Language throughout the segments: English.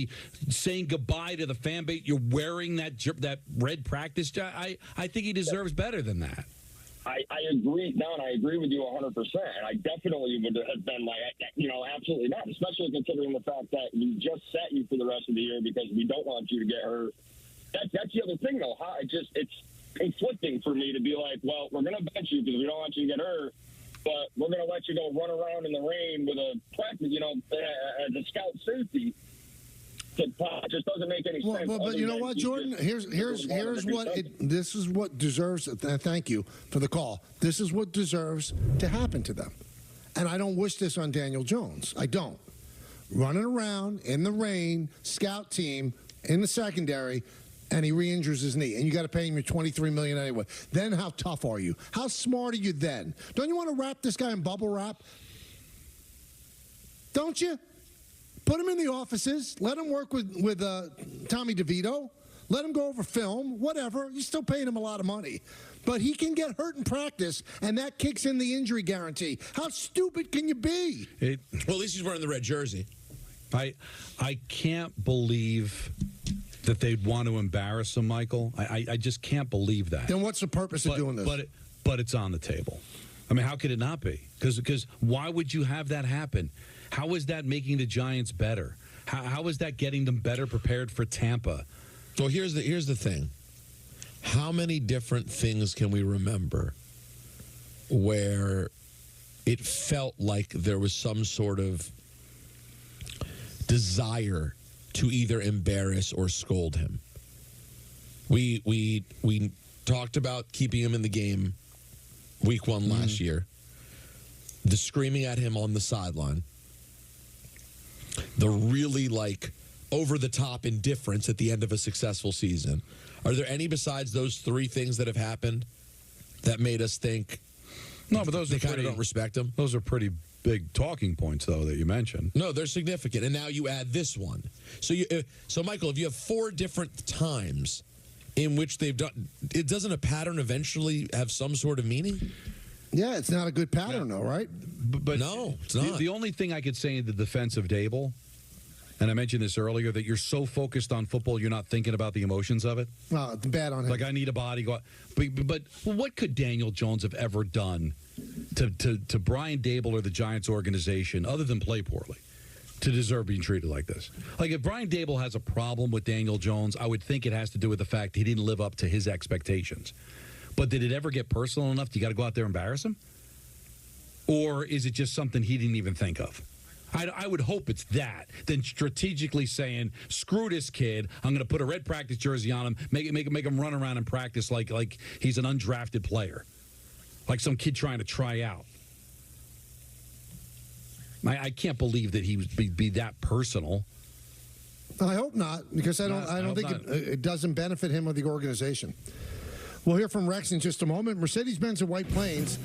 actually saying goodbye to the fan base. You're wearing that red practice jacket. I think he deserves better than that. I agree, Don. I agree with you 100%. And I definitely would have been like, absolutely not, especially considering the fact that we just set you for the rest of the year because we don't want you to get hurt. That's the other thing, though. It's conflicting for me to be like, well, we're going to bench you because we don't want you to get hurt, but we're going to let you go run around in the rain with a practice, as a scout safety. It just doesn't make any sense. But you know what, Jordan? Here's what this is what deserves. Thank you for the call. This is what deserves to happen to them, and I don't wish this on Daniel Jones. I don't. Running around in the rain, scout team in the secondary, and he re-injures his knee, and you got to pay him your $23 million anyway. Then how tough are you? How smart are you then? Don't you want to wrap this guy in bubble wrap? Don't you? Put him in the offices. Let him work with Tommy DeVito. Let him go over film, whatever. You're still paying him a lot of money. But he can get hurt in practice, and that kicks in the injury guarantee. How stupid can you be? Well, at least he's wearing the red jersey. I can't believe that they'd want to embarrass him, Michael. I just can't believe that. Then what's the purpose of doing this? But it's on the table. I mean, how could it not be? Because why would you have that happen? How is that making the Giants better? How is that getting them better prepared for Tampa? Well, here's the thing. How many different things can we remember where it felt like there was some sort of desire to either embarrass or scold him? We talked about keeping him in the game week 1 last year. The screaming at him on the sideline. The really, over-the-top indifference at the end of a successful season. Are there any besides those 3 things that have happened that made us think no, but those they kind of don't respect him? Those are pretty big talking points, though, that you mentioned. No, they're significant. And now you add this one. So Michael, if you have 4 different times in which they've done it, doesn't a pattern eventually have some sort of meaning? Yeah, it's not a good pattern, though, right? But no, it's not. The only thing I could say in the defense of Dable, and I mentioned this earlier, that you're so focused on football, you're not thinking about the emotions of it. Well, it's bad on him. Like, I need a body. But what could Daniel Jones have ever done to Brian Dable or the Giants organization other than play poorly to deserve being treated like this? Like, if Brian Dable has a problem with Daniel Jones, I would think it has to do with the fact he didn't live up to his expectations. But did it ever get personal enough? You got to go out there and embarrass him? Or is it just something he didn't even think of? I would hope it's that. Then strategically saying, screw this kid. I'm going to put a red practice jersey on him, make him run around and practice like he's an undrafted player, like some kid trying to try out. I can't believe that he would be that personal. I hope not, because I don't think it doesn't benefit him or the organization. We'll hear from Rex in just a moment. Mercedes-Benz of White Plains.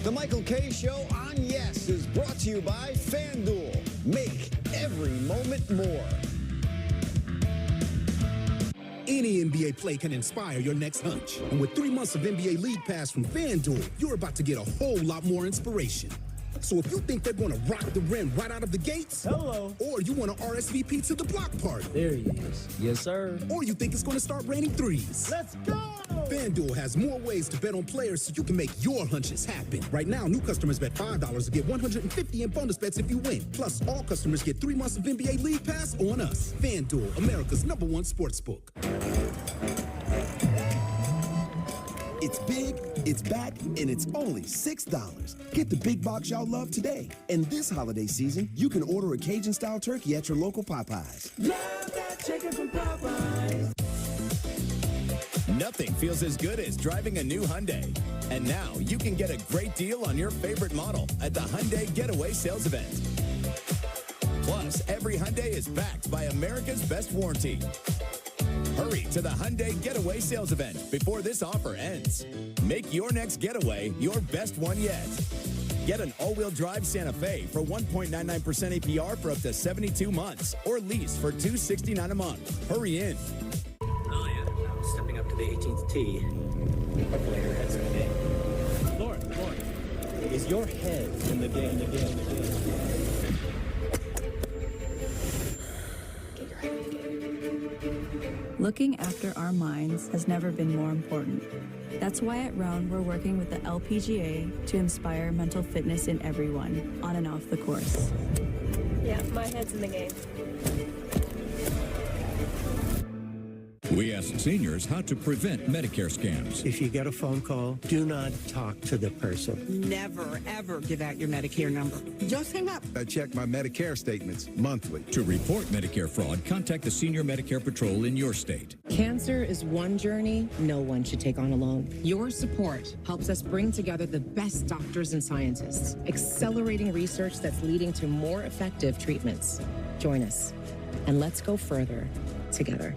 The Michael Kay Show on Yes is brought to you by FanDuel. Make every moment more. Any NBA play can inspire your next hunch. And with 3 months of NBA League Pass from FanDuel, you're about to get a whole lot more inspiration. So if you think they're going to rock the rim right out of the gates, hello, or you want to RSVP to the block party, there he is. Yes, sir. Or you think it's going to start raining threes, let's go. FanDuel has more ways to bet on players so you can make your hunches happen. Right now, new customers bet $5 to get $150 in bonus bets if you win. Plus, all customers get 3 months of NBA League Pass on us. FanDuel, America's #1 sportsbook. It's big, it's back, and it's only $6. Get the big box y'all love today. And this holiday season, you can order a Cajun-style turkey at your local Popeyes. Love that chicken from Popeyes. Nothing feels as good as driving a new Hyundai. And now you can get a great deal on your favorite model at the Hyundai Getaway Sales Event. Plus, every Hyundai is backed by America's best warranty. Hurry to the Hyundai Getaway Sales Event before this offer ends. Make your next getaway your best one yet. Get an all-wheel drive Santa Fe for 1.99% APR for up to 72 months or lease for $269 a month. Hurry in. Stepping up to the 18th tee. Later, that's going to be. Lauren, Is your head in the game? Looking after our minds has never been more important. That's why at Roan we're working with the LPGA to inspire mental fitness in everyone, on and off the course. Yeah, my head's in the game. We asked seniors how to prevent Medicare scams. If you get a phone call, do not talk to the person. Never, ever give out your Medicare number. Just hang up. I check my Medicare statements monthly. To report Medicare fraud, contact the Senior Medicare Patrol in your state. Cancer is one journey no one should take on alone. Your support helps us bring together the best doctors and scientists, accelerating research that's leading to more effective treatments. Join us, and let's go further together.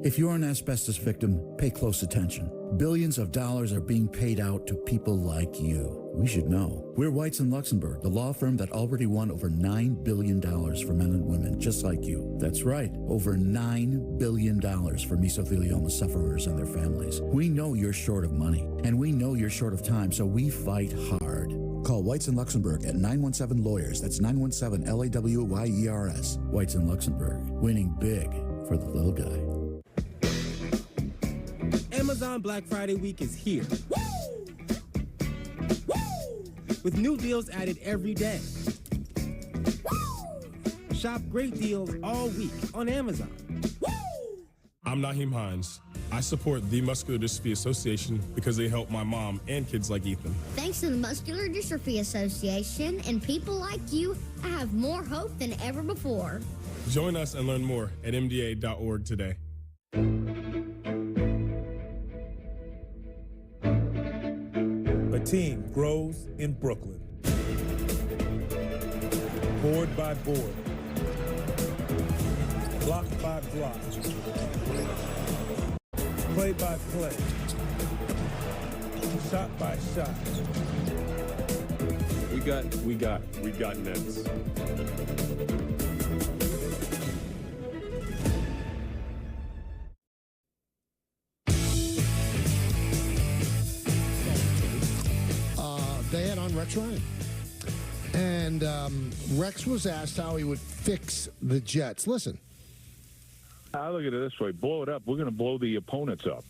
If you're an asbestos victim, pay close attention. Billions of dollars are being paid out to people like you. We should know. We're Whites in Luxembourg, the law firm that already won over $9 billion for men and women just like you. That's right, over $9 billion for mesothelioma sufferers and their families. We know you're short of money, and we know you're short of time, so we fight hard. Call Whites in Luxembourg at 917-LAWYERS. That's 917-LAWYERS. Whites in Luxembourg, winning big for the little guy. Amazon Black Friday week is here. Woo! Woo! With new deals added every day. Woo! Shop great deals all week on Amazon. Woo! I'm Naheem Hines. I support the Muscular Dystrophy Association because they help my mom and kids like Ethan. Thanks to the Muscular Dystrophy Association and people like you, I have more hope than ever before. Join us and learn more at mda.org today. A team grows in Brooklyn. Board by board. Block by block. Play by play. Shot by shot. We got Nets. They had on Rex Ryan. And Rex was asked how he would fix the Jets. Listen. I look at it this way. Blow it up. We're going to blow the opponents up.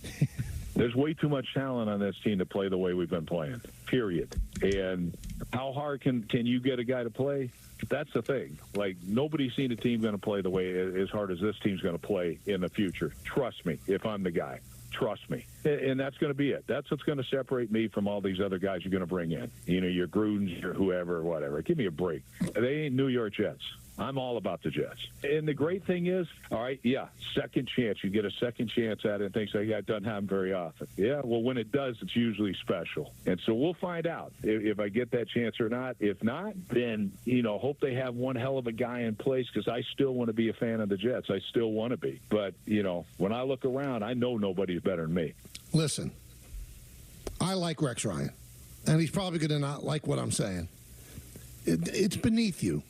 There's way too much talent on this team to play the way we've been playing, period. And how hard can you get a guy to play? That's the thing. Like, nobody's seen a team going to play the way as hard as this team's going to play in the future. Trust me, if I'm the guy. Trust me. And that's going to be it. That's what's going to separate me from all these other guys you're going to bring in. You know, your Grudens, your whoever, whatever. Give me a break. They ain't New York Jets. I'm all about the Jets. And the great thing is, all right, yeah, second chance. You get a second chance at it and things like that. It doesn't happen very often. Yeah, well, when it does, it's usually special. And so we'll find out if I get that chance or not. If not, then, you know, hope they have one hell of a guy in place because I still want to be a fan of the Jets. I still want to be. But, you know, when I look around, I know nobody's better than me. Listen, I like Rex Ryan, and he's probably going to not like what I'm saying. It's beneath you.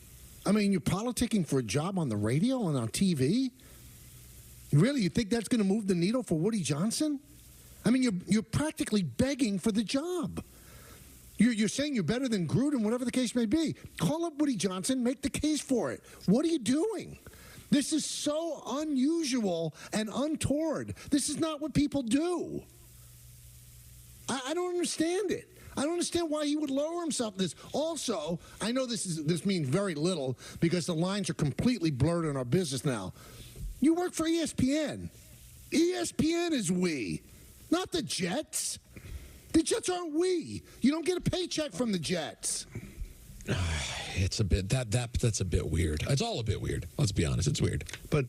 I mean, you're politicking for a job on the radio and on TV? Really, you think that's going to move the needle for Woody Johnson? I mean, you're practically begging for the job. You're saying you're better than Gruden, whatever the case may be. Call up Woody Johnson, make the case for it. What are you doing? This is so unusual and untoward. This is not what people do. I don't understand it. I don't understand why he would lower himself this. Also, I know this means very little because the lines are completely blurred in our business now. You work for ESPN. ESPN is we, not the Jets. The Jets aren't we. You don't get a paycheck from the Jets. It's a bit that's a bit weird. It's all a bit weird. Let's be honest, it's weird. But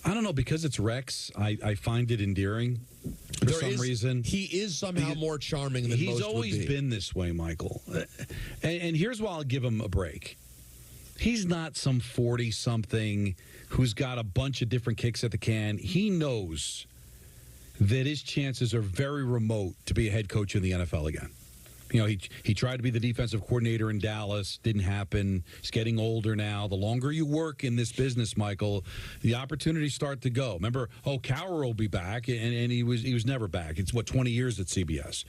I don't know, because it's Rex, I find it endearing for some reason. He is somehow more charming than most would be. He's always been this way, Michael. And here's why I'll give him a break. He's not some 40-something who's got a bunch of different kicks at the can. He knows that his chances are very remote to be a head coach in the NFL again. You know, he tried to be the defensive coordinator in Dallas. Didn't happen. He's getting older now. The longer you work in this business, Michael, the opportunities start to go. Remember, Cowher will be back, and he was never back. It's, 20 years at CBS.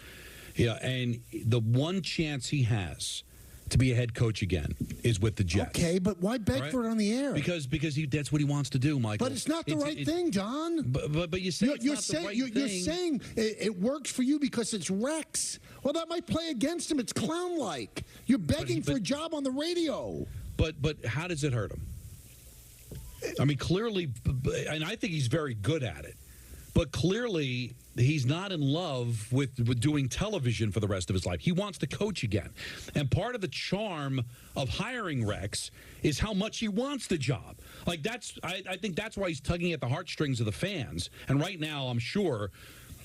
Yeah, and the one chance he has to be a head coach again is with the Jets. Okay, but why beg Right? for it on the air? Because that's what he wants to do, Michael. But it's not the right thing, Don. But you say you're saying you're saying it works for you because it's Rex. Well, that might play against him. It's clown-like. You're begging for a job on the radio. But how does it hurt him? I mean, clearly, and I think he's very good at it. But clearly, he's not in love with doing television for the rest of his life. He wants to coach again. And part of the charm of hiring Rex is how much he wants the job. Like, I think that's why he's tugging at the heartstrings of the fans. And right now, I'm sure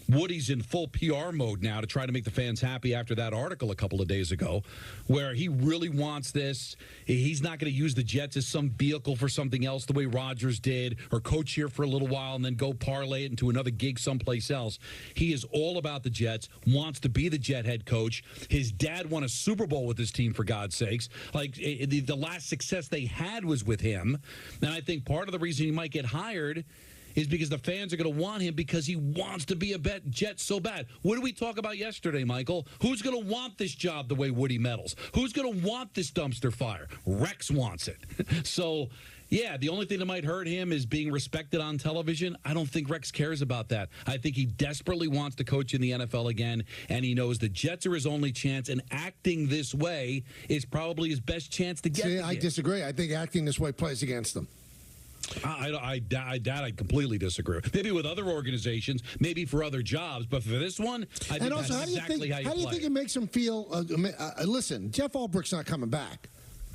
Woody's in full PR mode now to try to make the fans happy after that article a couple of days ago, where he really wants this. He's not going to use the Jets as some vehicle for something else the way Rodgers did, or coach here for a little while and then go parlay it into another gig someplace else. He is all about the Jets, wants to be the Jet head coach. His dad won a Super Bowl with his team, for God's sakes. Like, the last success they had was with him. And I think part of the reason he might get hired is because the fans are going to want him because he wants to be a Jet so bad. What did we talk about yesterday, Michael? Who's going to want this job the way Woody meddles? Who's going to want this dumpster fire? Rex wants it. So, yeah, the only thing that might hurt him is being respected on television. I don't think Rex cares about that. I think he desperately wants to coach in the NFL again, and he knows the Jets are his only chance, and acting this way is probably his best chance to get it. I disagree. I think acting this way plays against them. I completely disagree. Maybe with other organizations, maybe for other jobs, but for this one, I think that's exactly how you play. How do you think it makes him feel? Listen, Jeff Albrecht's not coming back.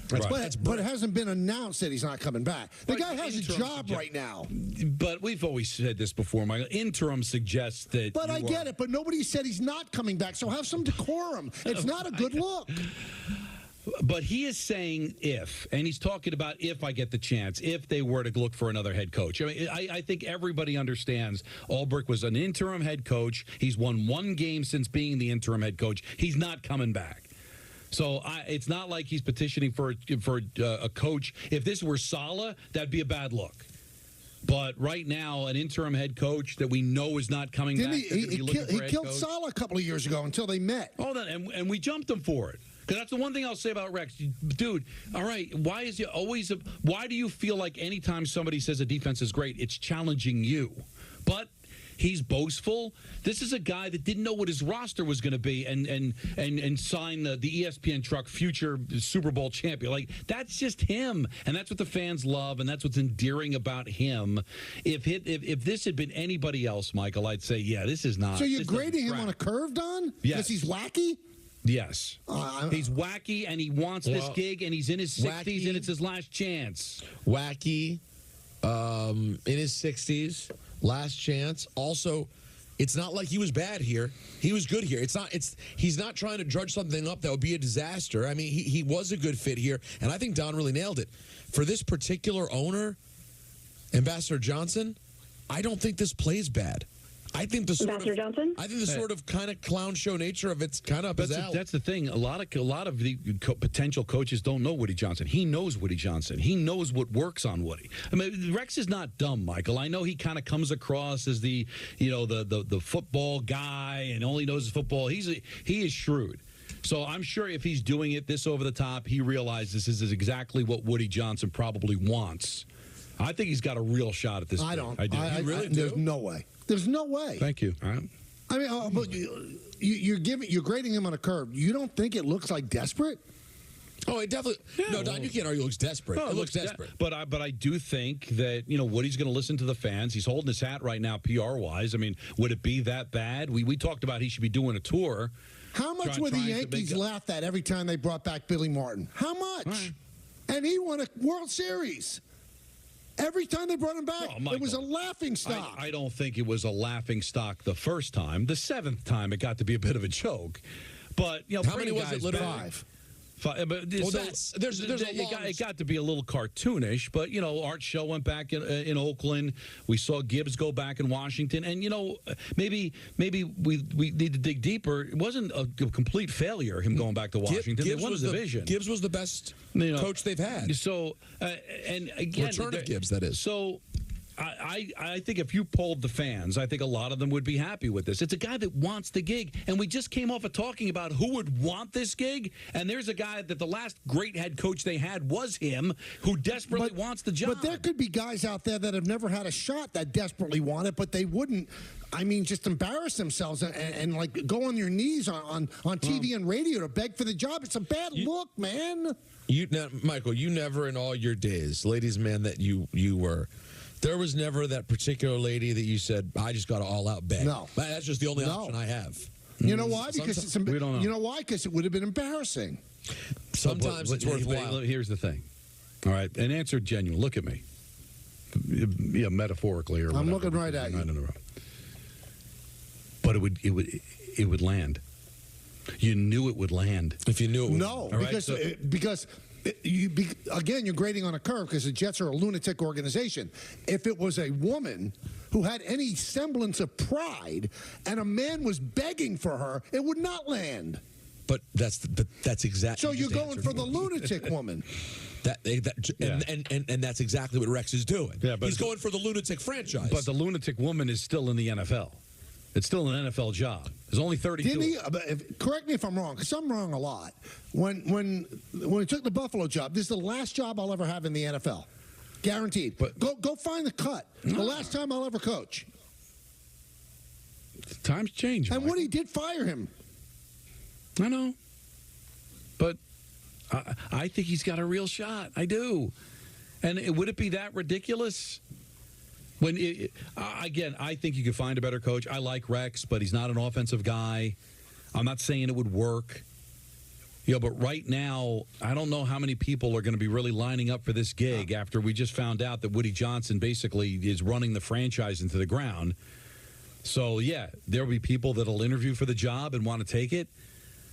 But it hasn't been announced that he's not coming back. The guy has a job right now. But we've always said this before, Michael. Interim suggests that. But I get it. But nobody said he's not coming back. So have some decorum. It's not a good look. But he is saying if, and he's talking about if I get the chance, if they were to look for another head coach. I mean, I think everybody understands Albrecht was an interim head coach. He's won one game since being the interim head coach. He's not coming back. So it's not like he's petitioning for a coach. If this were Saleh, that'd be a bad look. But right now, an interim head coach that we know is not coming back. He killed Saleh a couple of years ago until they met. Oh, and we jumped him for it. Because that's the one thing I'll say about Rex. Dude, all right, why do you feel like anytime somebody says a defense is great, it's challenging you? But he's boastful. This is a guy that didn't know what his roster was going to be and sign the ESPN truck future Super Bowl champion. Like, that's just him. And that's what the fans love, and that's what's endearing about him. If this had been anybody else, Michael, I'd say, yeah, this is not. So you're grading him on a curve, Don? Yes. Because he's wacky? Yes. He's wacky, and he wants this gig, and he's in his 60s, and it's his last chance. Wacky, in his 60s, last chance. Also, it's not like he was bad here. He was good here. He's not trying to drudge something up that would be a disaster. I mean, he was a good fit here, and I think Don really nailed it. For this particular owner, Ambassador Johnson, I don't think this plays bad. I think the sort of kind of clown show nature of it's kind of bizarre. That's the thing. A lot of the potential coaches don't know Woody Johnson. He knows Woody Johnson. He knows what works on Woody. I mean, Rex is not dumb, Michael. I know he kind of comes across as the football guy and only knows football. He is shrewd. So I'm sure if he's doing it this over the top, he realizes this is exactly what Woody Johnson probably wants. I think he's got a real shot at this. I don't. I do. You really do? There's no way. There's no way. Thank you. All right. I mean, but you're grading him on a curve. You don't think it looks like desperate? Oh, it definitely. Yeah, no, Don, you can't argue it looks desperate. No, it looks desperate. But I do think that Woody's going to listen to the fans. He's holding his hat right now, PR wise. I mean, would it be that bad? We talked about he should be doing a tour. How much would the Yankees laugh at every time they brought back Billy Martin? How much? Right. And he won a World Series. Every time they brought him back, it was a laughing stock. I don't think it was a laughing stock the first time. The seventh time, it got to be a bit of a joke. But how many was it? Literally 5. But it got to be a little cartoonish. But Art Shell went back in Oakland. We saw Gibbs go back in Washington, and maybe we need to dig deeper. It wasn't a complete failure him going back to Washington. They won the division. Gibbs was the best coach they've had. So and again, return of Gibbs, that is. So I think if you polled the fans, I think a lot of them would be happy with this. It's a guy that wants the gig, and we just came off of talking about who would want this gig, and there's a guy that the last great head coach they had was him, who desperately wants the job. But there could be guys out there that have never had a shot that desperately want it, but they wouldn't. I mean, just embarrass themselves and like go on your knees on TV and radio to beg for the job. It's a bad look, man. Michael, you never in all your days, ladies' man that you were, there was never that particular lady that you said, I just got to all out beg. No. That's just the only option I have. You know why? Because we don't know. You know why? Because it would have been embarrassing. Sometimes it's worthwhile. Here's the thing. All right, and answer genuine. Look at me. Yeah, metaphorically or whatever. I'm looking right at you. No. But it would land. You knew it would land. If you knew it would. No, right, because again, you're grading on a curve because the Jets are a lunatic organization. If it was a woman who had any semblance of pride and a man was begging for her, it would not land. But that's exactly. So you're going for the lunatic woman. And that's exactly what Rex is doing. Yeah, but he's going for the lunatic franchise. But the lunatic woman is still in the NFL. It's still an NFL job. There's only 32. Didn't he? Correct me if I'm wrong, because I'm wrong a lot. When he took the Buffalo job, this is the last job I'll ever have in the NFL, guaranteed. But go find the cut. The last time I'll ever coach. Times change. And Woody did fire him. I know, but I think he's got a real shot. I do. And would it be that ridiculous? Again, I think you could find a better coach. I like Rex, but he's not an offensive guy. I'm not saying it would work. But right now, I don't know how many people are going to be really lining up for this gig after we just found out that Woody Johnson basically is running the franchise into the ground. So, yeah, there will be people that will interview for the job and want to take it.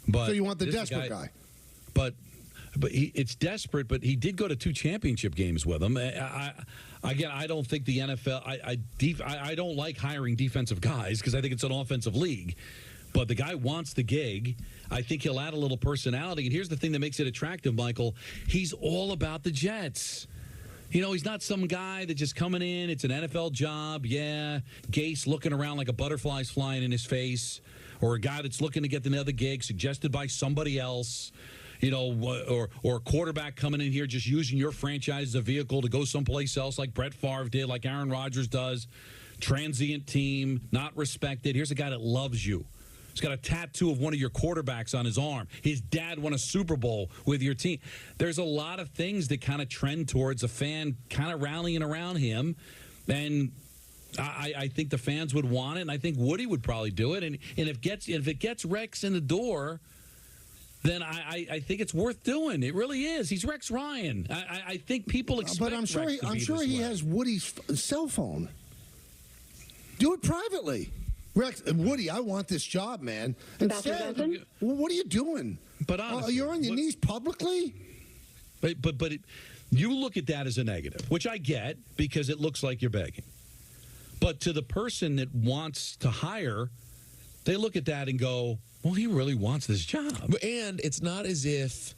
But so you want the desperate guy. But it's desperate, but he did go to 2 championship games with him. Again, I don't think the NFL. I don't like hiring defensive guys because I think it's an offensive league. But the guy wants the gig. I think he'll add a little personality. And here's the thing that makes it attractive, Michael. He's all about the Jets. He's not some guy that's just coming in. It's an NFL job. Yeah, Gase looking around like a butterfly's flying in his face, or a guy that's looking to get another gig suggested by somebody else. Or a quarterback coming in here just using your franchise as a vehicle to go someplace else like Brett Favre did, like Aaron Rodgers does. Transient team, not respected. Here's a guy that loves you. He's got a tattoo of one of your quarterbacks on his arm. His dad won a Super Bowl with your team. There's a lot of things that kind of trend towards a fan kind of rallying around him. And I think the fans would want it, and I think Woody would probably do it. And if it gets Rex in the door, then I think it's worth doing. It really is. He's Rex Ryan. I think people expect. But I'm sure he has Woody's cell phone. Do it privately. Rex, Woody, I want this job, man. Instead, what are you doing? But honestly, you're on your knees publicly. But you look at that as a negative, which I get because it looks like you're begging. But to the person that wants to hire, they look at that and go, well, he really wants this job. And it's not as if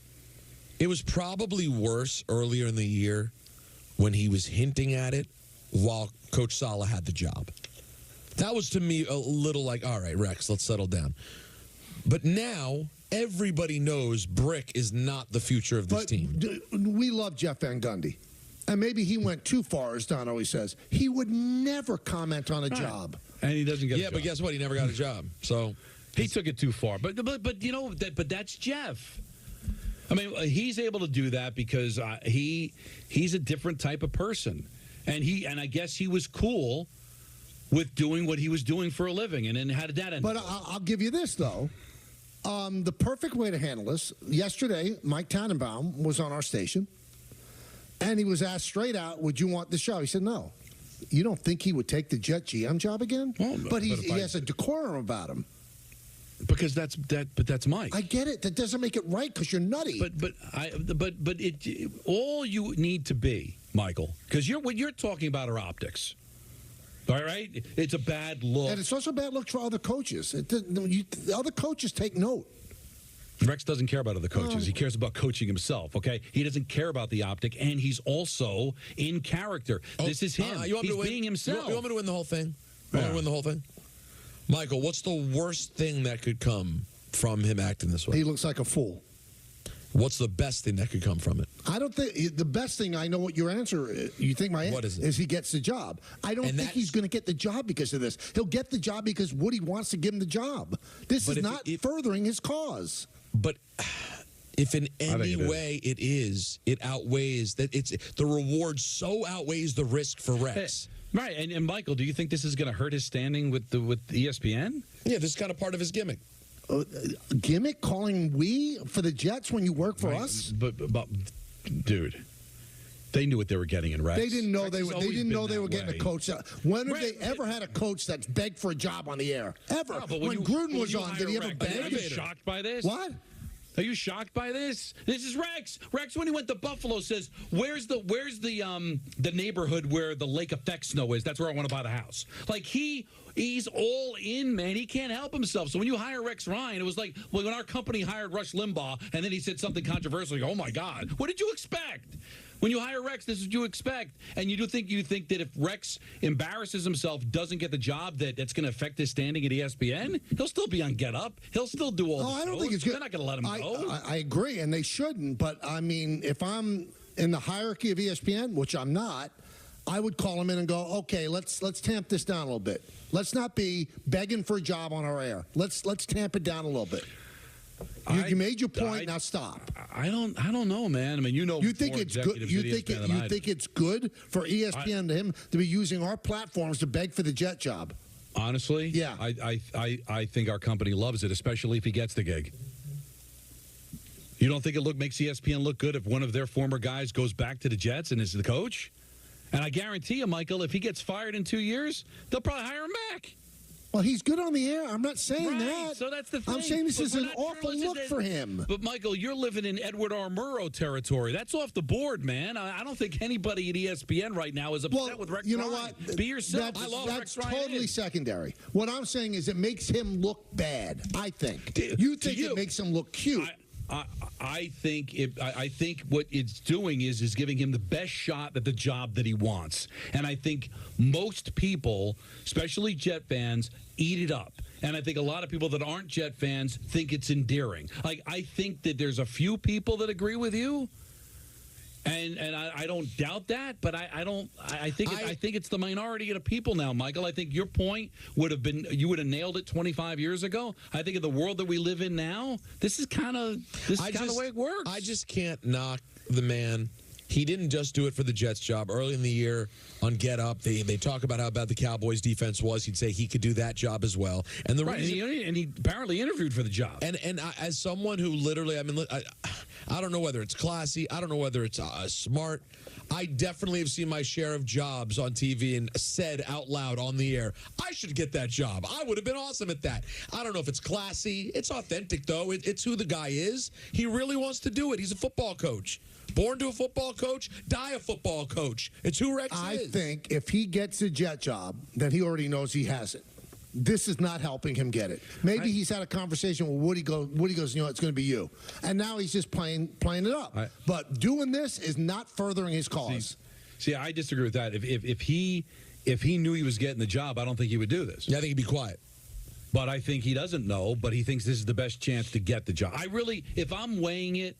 it was probably worse earlier in the year when he was hinting at it while Coach Saleh had the job. That was, to me, a little like, all right, Rex, let's settle down. But now everybody knows Brick is not the future of this team. We love Jeff Van Gundy. And maybe he went too far, as Don always says. He would never comment on a job. And he doesn't get a job. But guess what? He never got a job. So he took it too far. But that's Jeff. I mean, he's able to do that because he's a different type of person. And I guess he was cool with doing what he was doing for a living. And then how did that end? But I'll give you this, though. The perfect way to handle this, yesterday, Mike Tannenbaum was on our station, and he was asked straight out, would you want the show? He said, no. You don't think he would take the Jet GM job again? Well, but he has a decorum about him. Because that's Mike. I get it. That doesn't make it right because you're nutty. But all you need to be, Michael, because what you're talking about are optics. All right? It's a bad look. And it's also a bad look for other coaches. The other coaches take note. Rex doesn't care about other coaches. He cares about coaching himself, okay? He doesn't care about the optic, and he's also in character. This is him. He's being himself. You want me to win the whole thing? You want me to win the whole thing? Michael, what's the worst thing that could come from him acting this way? He looks like a fool. What's the best thing that could come from it? I don't think the best thing. I know what your answer is. You think my What is it? Is he gets the job. I don't think he's going to get the job because of this. He'll get the job because Woody wants to give him the job. This is not furthering his cause. But if in any way it outweighs that, it's the reward so outweighs the risk for Rex. Right, and Michael, do you think this is going to hurt his standing with ESPN? Yeah, this is kind of part of his gimmick. Gimmick calling we for the Jets when you work for us? But dude, they knew what they were getting in Rex. They didn't know Rex they has were. They always didn't been know they that were getting way. a coach. When have they ever had a coach that's begged for a job on the air? Ever? No, but when Gruden was on, did he ever Rex, beg? Are you shocked by this? What? Are you shocked by this? This is Rex. Rex, when he went to Buffalo, says, "Where's the neighborhood where the lake effect snow is? That's where I want to buy the house." Like he's all in, man. He can't help himself. So when you hire Rex Ryan, it was like when our company hired Rush Limbaugh, and then he said something controversial. You go, "Oh my God, what did you expect?" When you hire Rex, this is what you expect. And you think that if Rex embarrasses himself, doesn't get the job, that's going to affect his standing at ESPN? He'll still be on Get Up. He'll still do all the I don't shows. think it's good. They're not going to let him go. I agree, and they shouldn't. But, I mean, if I'm in the hierarchy of ESPN, which I'm not, I would call him in and go, okay, let's tamp this down a little bit. Let's not be begging for a job on our air. Let's tamp it down a little bit. You made your point. Now stop. I don't know, man. I mean, you think it's good? You think it's good for ESPN to be using our platforms to beg for the Jet job? Honestly, yeah. I think our company loves it, especially if he gets the gig. You don't think it makes ESPN look good if one of their former guys goes back to the Jets and is the coach? And I guarantee you, Michael, if he gets fired in 2 years, they'll probably hire him back. Well, he's good on the air. I'm not saying that. So that's the thing. I'm saying this is an awful look for him. But, Michael, you're living in Edward R. Murrow territory. That's off the board, man. I don't think anybody at ESPN right now is upset with Rex Ryan. You know what? Be yourself. That's totally secondary. What I'm saying is it makes him look bad, I think. You think it makes him look cute. I think what it's doing is giving him the best shot at the job that he wants. And I think most people, especially Jet fans, eat it up. And I think a lot of people that aren't Jet fans think it's endearing. Like, I think that there's a few people that agree with you. And I don't doubt that, but I think it's the minority of the people now, Michael. I think your point would have been, you would have nailed it 25 years ago. I think in the world that we live in now, this is kind of the way it works. I just can't knock the man. He didn't just do it for the Jets job. Early in the year on Get Up, they talk about how bad the Cowboys defense was. He'd say he could do that job as well. And and he apparently interviewed for the job. And as someone who literally, I don't know whether it's classy. I don't know whether it's smart. I definitely have seen my share of jobs on TV and said out loud on the air, I should get that job. I would have been awesome at that. I don't know if it's classy. It's authentic, though. It's who the guy is. He really wants to do it. He's a football coach. Born to a football coach, die a football coach. It's who Rex is. I think if he gets a Jet job, then he already knows he has it. This is not helping him get it. Maybe he's had a conversation with Woody. Woody goes, you know, it's going to be you. And now he's just playing it up. But doing this is not furthering his cause. See, I disagree with that. If he knew he was getting the job, I don't think he would do this. Yeah, I think he'd be quiet. But I think he doesn't know, but he thinks this is the best chance to get the job. If I'm weighing it,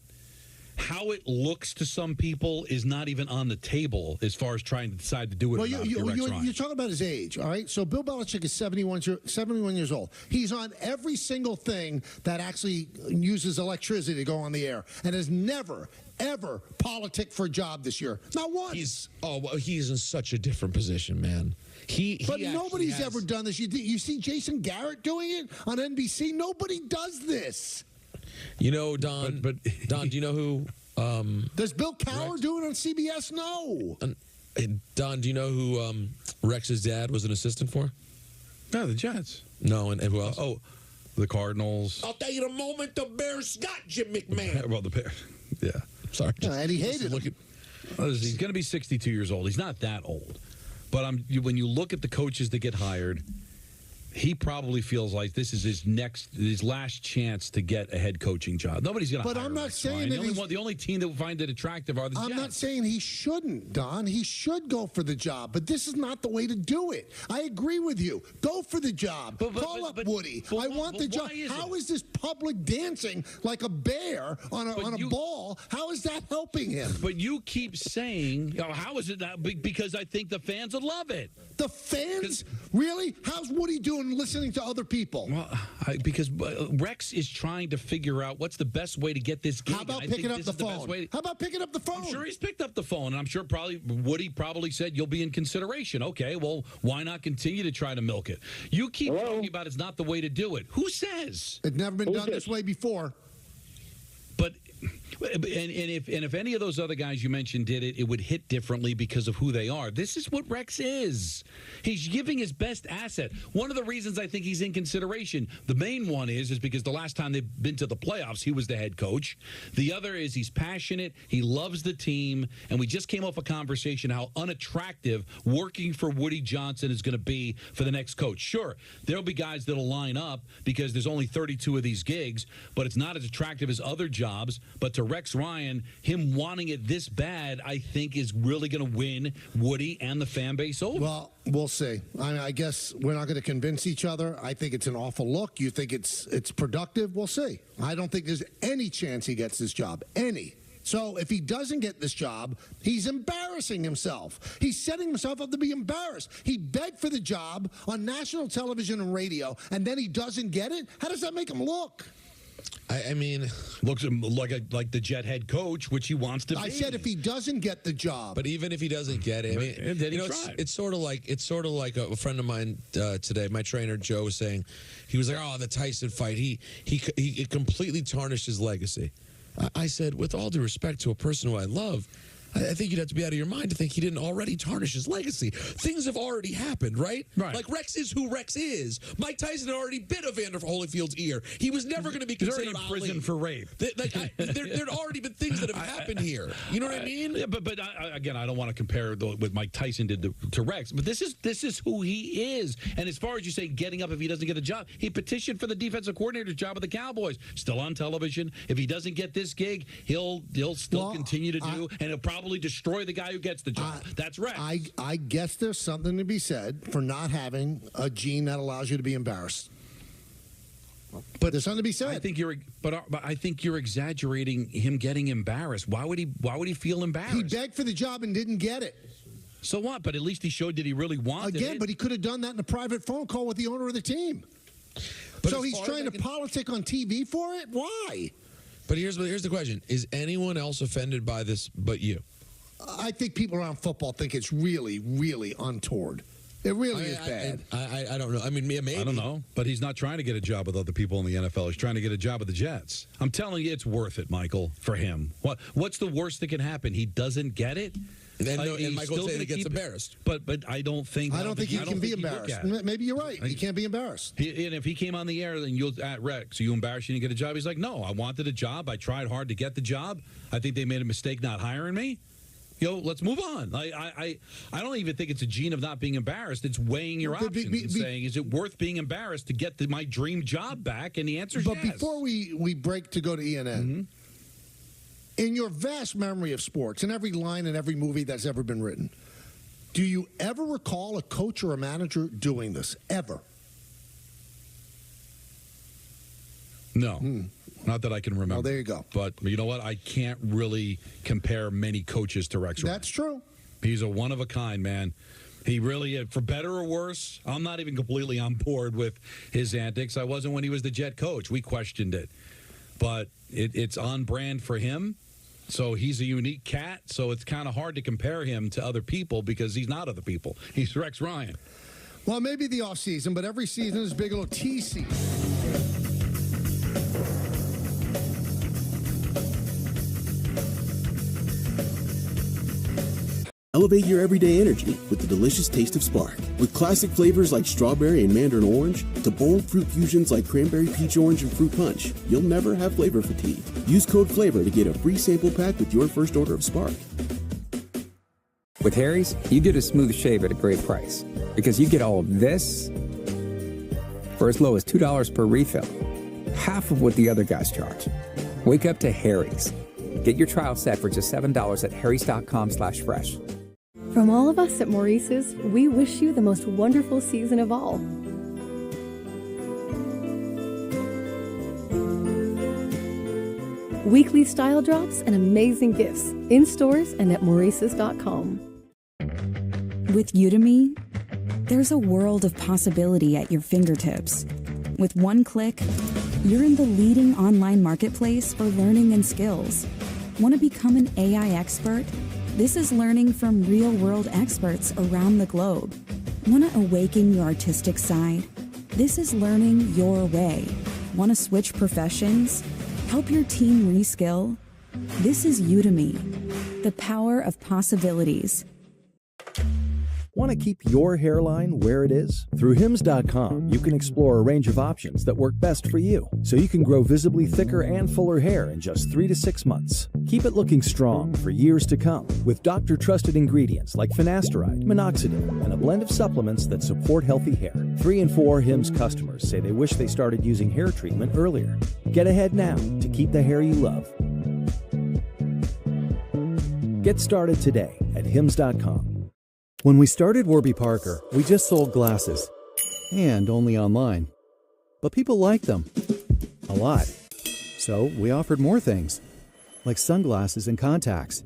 how it looks to some people is not even on the table as far as trying to decide to do it. Well, you're talking about his age, all right? So Bill Belichick is 71 years old. He's on every single thing that actually uses electricity to go on the air and has never, ever politicked for a job this year. Not once. He's in such a different position, man. But nobody's ever done this. You see Jason Garrett doing it on NBC? Nobody does this. You know, Don, Don, do you know who... Does Bill Cowher do it on CBS? No. Don, do you know who Rex's dad was an assistant for? No, the Jets. No, and who else? The Cardinals. I'll tell you the moment the Bears got Jim McMahon. Well, the Bears. Yeah. Sorry. And he hated him. He's going to be 62 years old. He's not that old. But when you look at the coaches that get hired, he probably feels like this is his last chance to get a head coaching job. Nobody's going to. But I'm not saying that the only team that will find it attractive are the Jets. I'm not saying he shouldn't, Don. He should go for the job, but this is not the way to do it. I agree with you. Go for the job. Call up Woody. I want the job. How is this public dancing like a bear on a ball? How is that helping him? But you keep saying, how is it not? Because I think the fans would love it. The fans? Really? How's Woody doing listening to other people? Well, because Rex is trying to figure out what's the best way to get this gig. How about picking up the phone? How about picking up the phone? I'm sure he's picked up the phone, and I'm sure Woody probably said, you'll be in consideration. Okay, well, why not continue to try to milk it? You keep talking about it's not the way to do it. Who says? It's never been done this way before. But if any of those other guys you mentioned did it, it would hit differently because of who they are. This is what Rex is. He's giving his best asset. One of the reasons I think he's in consideration, the main one is because the last time they've been to the playoffs, he was the head coach. The other is he's passionate, he loves the team, and we just came off a conversation how unattractive working for Woody Johnson is going to be for the next coach. Sure, there'll be guys that'll line up because there's only 32 of these gigs, but it's not as attractive as other jobs. But to Rex Ryan, him wanting it this bad, I think is really going to win Woody and the fan base over. Well, we'll see. I guess we're not going to convince each other. I think it's an awful look. You think it's productive? We'll see. I don't think there's any chance he gets this job. Any. So if he doesn't get this job, he's embarrassing himself. He's setting himself up to be embarrassed. He begged for the job on national television and radio, and then he doesn't get it? How does that make him look? I mean, looks like the Jet head coach, which he wants to be. I said if he doesn't get the job. But even if he doesn't get it, I mean, it's sort of like a friend of mine today, my trainer Joe, was saying, he was like, "Oh, the Tyson fight, he completely tarnished his legacy." I said, with all due respect to a person who I love, I think you'd have to be out of your mind to think he didn't already tarnish his legacy. Things have already happened, right? Like, Rex is who Rex is. Mike Tyson had already bit Evander Holyfield's ear. He was never going to be considered in prison for rape. There'd already been things that have happened here. You know what I mean? Yeah, but again, I don't want to compare what Mike Tyson did to Rex. But this is who he is. And as far as you say, getting up if he doesn't get a job, he petitioned for the defensive coordinator's job with the Cowboys. Still on television. If he doesn't get this gig, he'll still continue to do, and he'll probably destroy the guy who gets the job. That's Rex. I guess there's something to be said for not having a gene that allows you to be embarrassed. But there's something to be said. I think you're exaggerating him getting embarrassed. Why would he feel embarrassed? He begged for the job and didn't get it. So what? But at least he showed that he really wanted it. Again, but he could have done that in a private phone call with the owner of the team. But so he's trying to politic on TV for it? Why? But here's the question. Is anyone else offended by this but you? I think people around football think it's really, really untoward. It really is bad. I don't know. I mean, maybe. I don't know. But he's not trying to get a job with other people in the NFL. He's trying to get a job with the Jets. I'm telling you, it's worth it, Michael, for him. What's the worst that can happen? He doesn't get it? And Michael said he gets embarrassed. But I don't think he can be embarrassed. Maybe you're right. He can't be embarrassed. And if he came on the air and you'll at Rex, are you embarrassed you didn't get a job? He's like, no, I wanted a job. I tried hard to get the job. I think they made a mistake not hiring me. Let's move on. I don't even think it's a gene of not being embarrassed. It's weighing your options and saying, is it worth being embarrassed to get my dream job back? And the answer is yes. But before we break to go to ENN, in your vast memory of sports, in every line in every movie that's ever been written, do you ever recall a coach or a manager doing this? Ever? No. Not that I can remember. Oh, there you go. But you know what? I can't really compare many coaches to Rex Ryan. That's true. He's a one-of-a-kind, man. He really, for better or worse, I'm not even completely on board with his antics. I wasn't when he was the Jet coach. We questioned it. But it's on brand for him. So he's a unique cat. So it's kind of hard to compare him to other people because he's not other people. He's Rex Ryan. Well, maybe the offseason, but every season is Bigelow T season. Elevate your everyday energy with the delicious taste of Spark. With classic flavors like strawberry and mandarin orange to bold fruit fusions like cranberry peach orange and fruit punch, you'll never have flavor fatigue. Use code FLAVOR to get a free sample pack with your first order of Spark. With Harry's, you get a smooth shave at a great price because you get all of this for as low as $2 per refill. Half of what the other guys charge. Wake up to Harry's. Get your trial set for just $7 at harrys.com/fresh. From all of us at Maurice's, we wish you the most wonderful season of all. Weekly style drops and amazing gifts in stores and at maurices.com. With Udemy, there's a world of possibility at your fingertips. With one click, you're in the leading online marketplace for learning and skills. Want to become an AI expert? This is learning from real-world experts around the globe. Want to awaken your artistic side? This is learning your way. Want to switch professions? Help your team reskill? This is Udemy, the power of possibilities. Want to keep your hairline where it is? Through Hims.com, you can explore a range of options that work best for you, so you can grow visibly thicker and fuller hair in just 3 to 6 months. Keep it looking strong for years to come with doctor-trusted ingredients like finasteride, minoxidil, and a blend of supplements that support healthy hair. 3 in 4 Hims customers say they wish they started using hair treatment earlier. Get ahead now to keep the hair you love. Get started today at Hims.com. When we started Warby Parker, we just sold glasses, and only online. But people liked them a lot. So we offered more things, like sunglasses and contacts.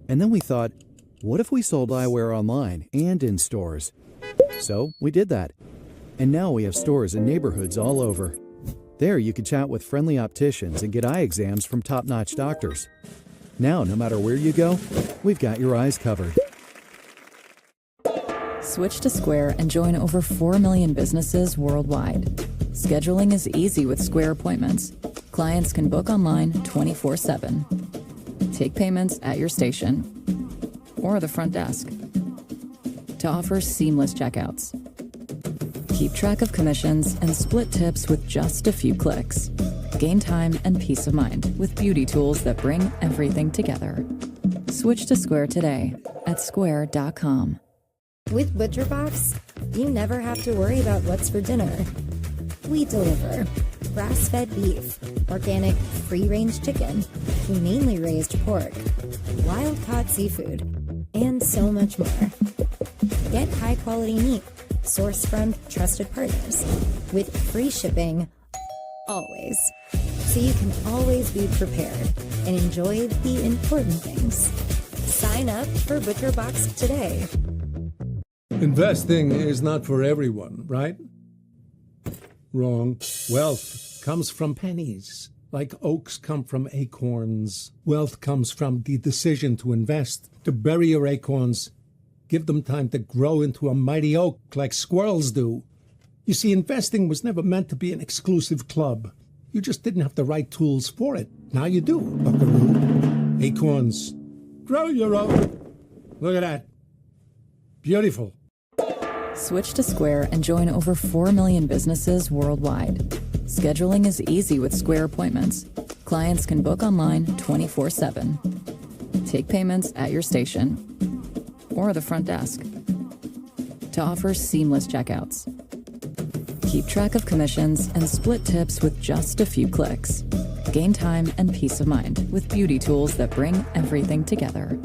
And then we thought, what if we sold eyewear online and in stores? So we did that. And now we have stores in neighborhoods all over. There you can chat with friendly opticians and get eye exams from top-notch doctors. Now, no matter where you go, we've got your eyes covered. Switch to Square and join over 4 million businesses worldwide. Scheduling is easy with Square appointments. Clients can book online 24/7. Take payments at your station or the front desk. To offer seamless checkouts. Keep track of commissions and split tips with just a few clicks. Gain time and peace of mind with beauty tools that bring everything together. Switch to Square today at square.com. With ButcherBox, you never have to worry about what's for dinner. We deliver grass-fed beef, organic free-range chicken, humanely raised pork, wild-caught seafood, and so much more. Get high-quality meat sourced from trusted partners with free shipping always, so you can always be prepared and enjoy the important things. Sign up for ButcherBox today. Investing is not for everyone, right? Wrong. Wealth comes from pennies. Like oaks come from acorns. Wealth comes from the decision to invest, to bury your acorns, give them time to grow into a mighty oak like squirrels do. You see, investing was never meant to be an exclusive club. You just didn't have the right tools for it. Now you do, buckaroo. Acorns. Grow your own. Look at that. Beautiful. Switch to Square and join over 4 million businesses worldwide. Scheduling is easy with Square appointments. Clients can book online 24/7. Take payments at your station or the front desk. To offer seamless checkouts. Keep track of commissions and split tips with just a few clicks. Gain time and peace of mind with beauty tools that bring everything together.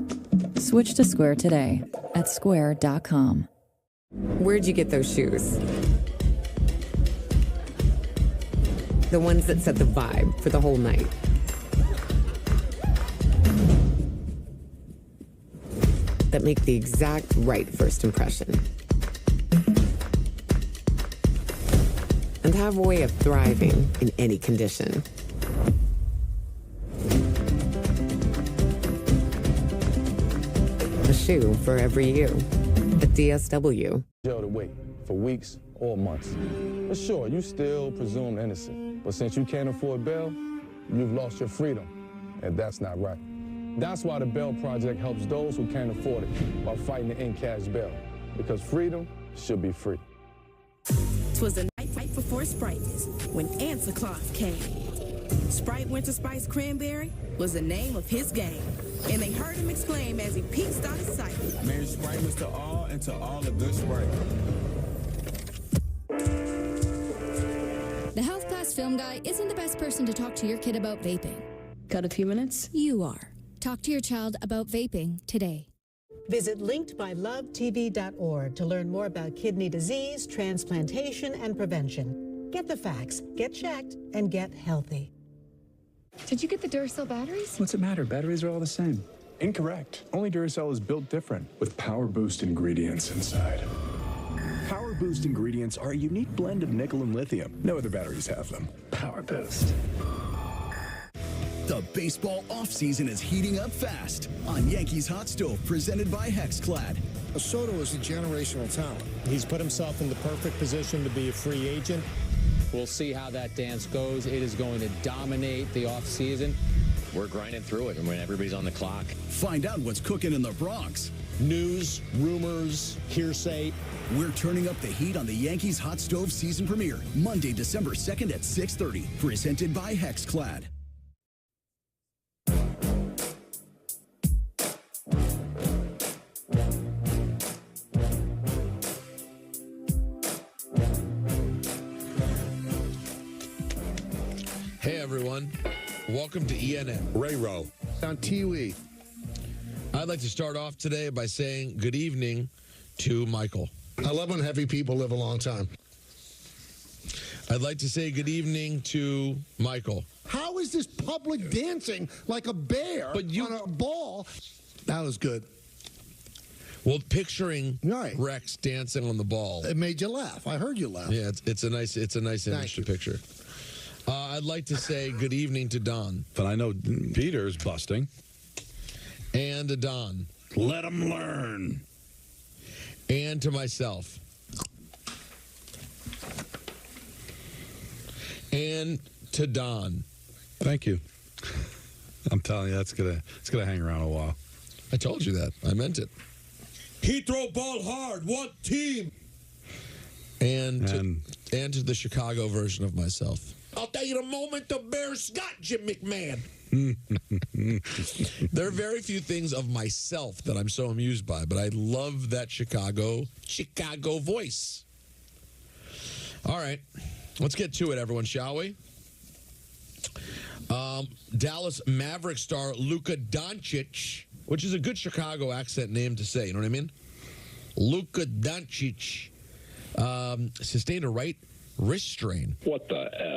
Switch to Square today at square.com. Where'd you get those shoes? The ones that set the vibe for the whole night. That make the exact right first impression. And have a way of thriving in any condition. A shoe for every you. At DSW. Jail to wait for weeks or months. But sure, you still presumed innocent. But since you can't afford bail, you've lost your freedom. And that's not right. That's why the Bail Project helps those who can't afford it while fighting to end cash bail. Because freedom should be free. 'Twas the night right before Sprite when Answer Cloth came. Sprite Winter Spice Cranberry was the name of his game. And they heard him exclaim as he peeked out of sight. Merry Sprite to all and to all a good Sprite. The Health Class Film Guy isn't the best person to talk to your kid about vaping. Got a few minutes? You are. Talk to your child about vaping today. Visit linkedbylovetv.org to learn more about kidney disease, transplantation, and prevention. Get the facts, get checked, and get healthy. Did you get the Duracell batteries? What's it matter? Batteries are all the same. Incorrect. Only Duracell is built different, with Power Boost ingredients inside. Power Boost ingredients are a unique blend of nickel and lithium. No other batteries have them. Power Boost. The baseball offseason is heating up fast on Yankees Hot Stove, presented by Hexclad. Soto is a generational talent. He's put himself in the perfect position to be a free agent. We'll see how that dance goes. It is going to dominate the offseason. We're grinding through it, and when everybody's on the clock. Find out what's cooking in the Bronx. News, rumors, hearsay. We're turning up the heat on the Yankees Hot Stove season premiere, Monday, December 2nd at 6:30. Presented by Hexclad. Hey, everyone. Welcome to ENN. Ray-Ro. On Tiwi. I'd like to start off today by saying good evening to Michael. I love when heavy people live a long time. I'd like to say good evening to Michael. How is this public dancing like a bear on a ball? That was good. Well, picturing Rex dancing on the ball. It made you laugh. I heard you laugh. Yeah, it's a nice image to picture. I'd like to say good evening to Don. But I know Peter's busting. And to Don. Let him learn. And to myself. And to Don. Thank you. I'm telling you, it's gonna hang around a while. I told you that. I meant it. He throw ball hard. One team. And to the Chicago version of myself. I'll tell you the moment the Bears got Jim McMahon. There are very few things of myself that I'm so amused by, but I love that Chicago voice. All right, let's get to it, everyone, shall we? Dallas Maverick star Luka Doncic, which is a good Chicago accent name to say, you know what I mean? Luka Doncic sustained a right wrist strain. What the F?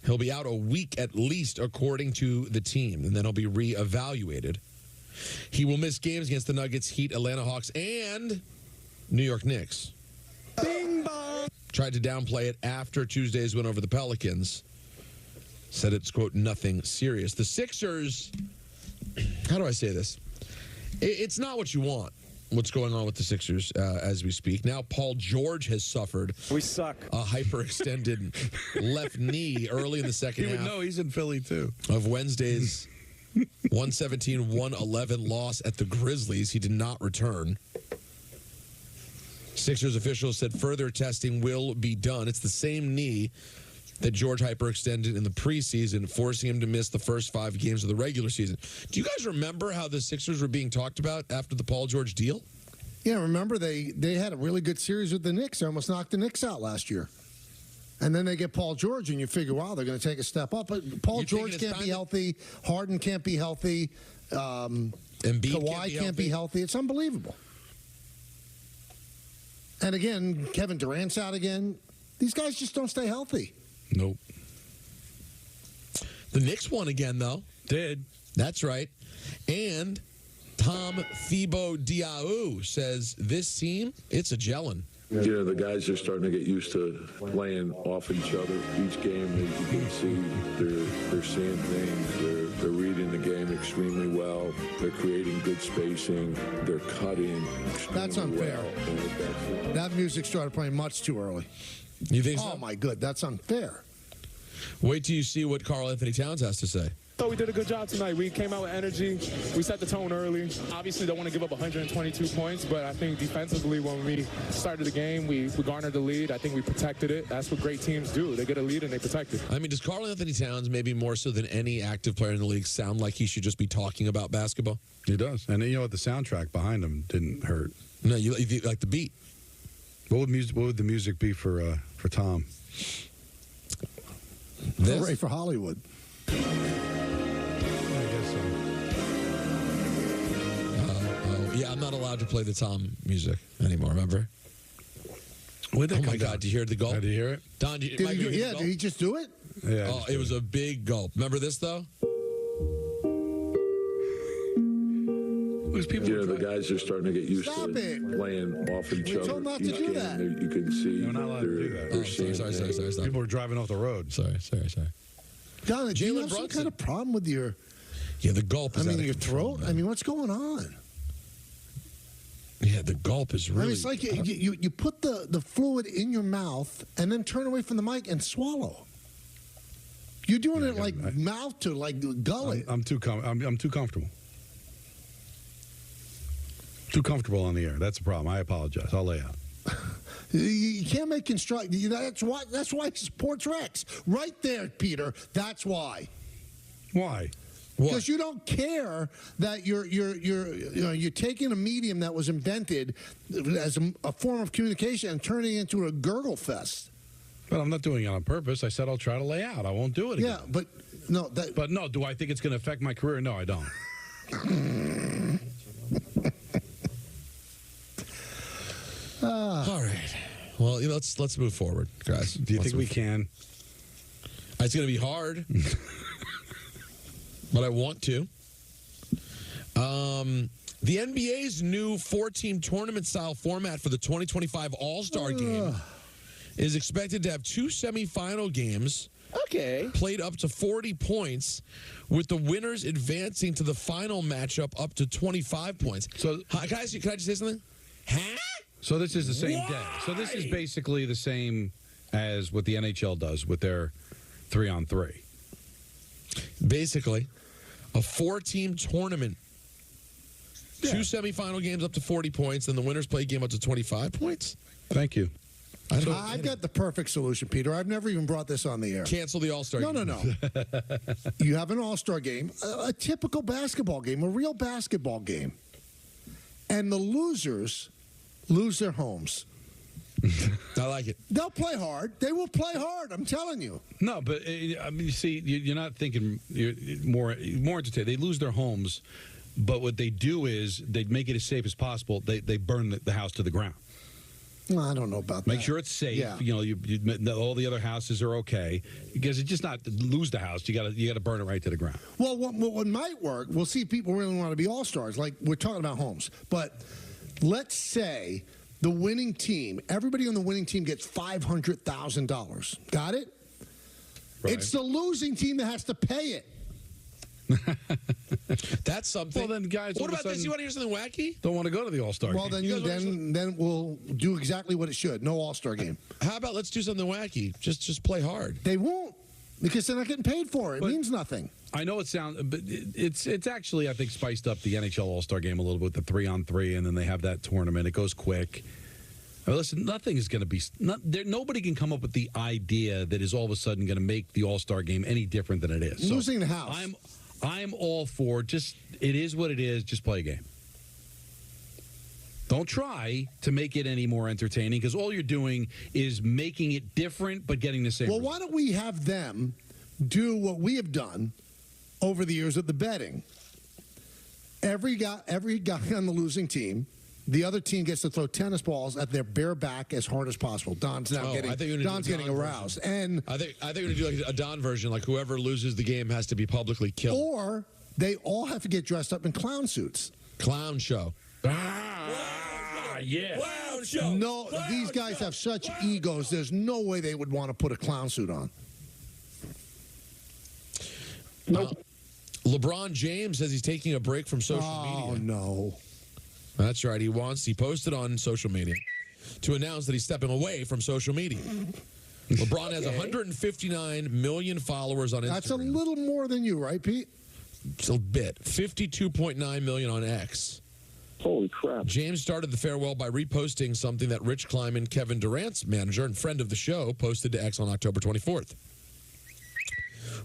He'll be out a week at least, according to the team, and then he'll be reevaluated. He will miss games against the Nuggets, Heat, Atlanta Hawks, and New York Knicks. Bing bong. Tried to downplay it after Tuesday's win over the Pelicans. Said it's, quote, nothing serious. The Sixers, how do I say this? It's not what you want. What's going on with the Sixers as we speak. Now Paul George has suffered. We suck. A hyperextended left knee early in the second half. No, he's in Philly too. Of Wednesday's 117-111 loss at the Grizzlies. He did not return. Sixers officials said further testing will be done. It's the same knee that George hyperextended in the preseason, forcing him to miss the first 5 games of the regular season. Do you guys remember how the Sixers were being talked about after the Paul George deal? Yeah, remember they had a really good series with the Knicks. They almost knocked the Knicks out last year. And then they get Paul George, and you figure, wow, they're going to take a step up. But Paul George can't be healthy. Harden can't be healthy. Kawhi can't be healthy. It's unbelievable. And again, Kevin Durant's out again. These guys just don't stay healthy. Nope. The Knicks won again, though. Did. That's right. And Tom Thibodeau says this team, it's a gelling. You know, the guys are starting to get used to playing off each other. Each game, as you can see, they're seeing things. They're reading the game extremely well. They're creating good spacing. They're cutting extremely That's unfair. Well. That music started playing much too early. You think so? Oh, my God, that's unfair. Wait till you see what Karl Anthony Towns has to say. So we did a good job tonight. We came out with energy. We set the tone early. Obviously, don't want to give up 122 points, but I think defensively, when we started the game, we garnered the lead. I think we protected it. That's what great teams do. They get a lead and they protect it. I mean, does Karl Anthony Towns, maybe more so than any active player in the league, sound like he should just be talking about basketball? He does. And you know what? The soundtrack behind him didn't hurt. No, you like the beat. What would the music be for Tom? Hooray for Hollywood. I guess so. Yeah, I'm not allowed to play the Tom music anymore, remember? Where'd that oh, my come God. down? Did you hear the gulp? Did you hear it? Don, Did he just do it? Yeah. Oh, it was a big gulp. Remember this, though? The guys are starting to get used Stop to it. playing off each We other. told not to Each do game, that. You can see You're not allowed to do that. they're Oh, seeing sorry. Stop. People are driving off the road. Sorry. Donna, do you Jalen have some Brunson. kind of problem with your... Yeah, the gulp is out of your control, throat? man. I mean, what's going on? Yeah, the gulp is I really... mean, it's like you put the fluid in your mouth and then turn away from the mic and swallow. You're doing it like mouth to like gullet. I'm too comfortable. Too comfortable on the air. That's the problem. I apologize. I'll lay out. You can't make construct. That's why Sports Rex right there, Peter. That's why. Why? Because you don't care that you're taking a medium that was invented as a form of communication and turning it into a gurgle fest. But I'm not doing it on purpose. I said I'll try to lay out. I won't do it again. Yeah, but no. But no, do I think it's going to affect my career? No, I don't. All right. Well, let's move forward, guys. Do you think we can? It's going to be hard, but I want to. The NBA's new 4-team tournament-style format for the 2025 All-Star Game is expected to have 2 semifinal games. Okay. Played up to 40 points, with the winners advancing to the final matchup up to 25 points. So, can I just say something? So this is the same day. So this is basically the same as what the NHL does with their 3-on-3. Basically, a 4-team tournament. Yeah. 2 semifinal games up to 40 points, and the winners play a game up to 25 points. Thank you. I've got the perfect solution, Peter. I've never even brought this on the air. Cancel the All-Star game. No. You have an All-Star game, a typical basketball game, a real basketball game. And the losers lose their homes. I like it. They'll play hard. They will play hard. I'm telling you. No, but I mean, you see, you're not thinking more entertained. They lose their homes, but what they do is they make it as safe as possible. They burn the house to the ground. Well, I don't know about that. Make sure it's safe. Yeah. You know, all the other houses are okay, because it's just not lose the house. You got to burn it right to the ground. Well, what might work? We'll see if people really want to be all-stars. Like we're talking about homes, but let's say the winning team, everybody on the winning team gets $500,000. Got it? Right. It's the losing team that has to pay it. That's something. Well, then, guys, what about this? You want to hear something wacky? Don't want to go to the All-Star game. Well, then we'll do exactly what it should. No All-Star game. How about let's do something wacky? Just play hard. They won't, because they're not getting paid for it. It means nothing. I know it sounds, but it's actually, I think, spiced up the NHL All-Star game a little bit, the 3-on-3, and then they have that tournament. It goes quick. Listen, nothing is going to be. Nobody can come up with the idea that is all of a sudden going to make the All-Star game any different than it is. Losing the house. I'm all for just, it is what it is, just play a game. Don't try to make it any more entertaining, because all you're doing is making it different but getting the same result. Why don't we have them do what we have done over the years of the betting? Every guy on the losing team, the other team gets to throw tennis balls at their bare back as hard as possible. Don's getting aroused. And I think we're going to do like a Don version, like whoever loses the game has to be publicly killed. Or they all have to get dressed up in clown suits. Clown show. Yeah. Clown show. No, these guys have such egos. There's no way they would want to put a clown suit on. Nope. LeBron James says he's taking a break from social media. Oh, no. That's right. He posted on social media to announce that he's stepping away from social media. LeBron has 159 million followers on Instagram. That's a little more than you, right, Pete? It's a bit. 52.9 million on X. Holy crap. James started the farewell by reposting something that Rich Kleiman, Kevin Durant's manager and friend of the show, posted to X on October 24th.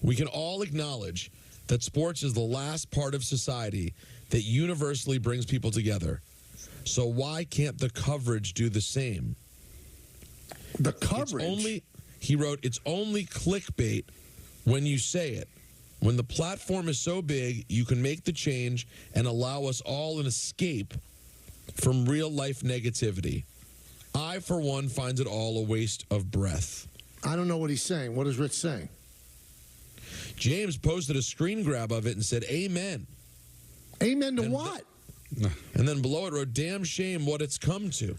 We can all acknowledge that sports is the last part of society that universally brings people together. So why can't the coverage do the same? The coverage? He wrote, it's only clickbait when you say it. When the platform is so big, you can make the change and allow us all an escape from real-life negativity. I, for one, find it all a waste of breath. I don't know what he's saying. What is Rich saying? James posted a screen grab of it and said, amen. Amen to what? And then below it wrote, damn shame what it's come to.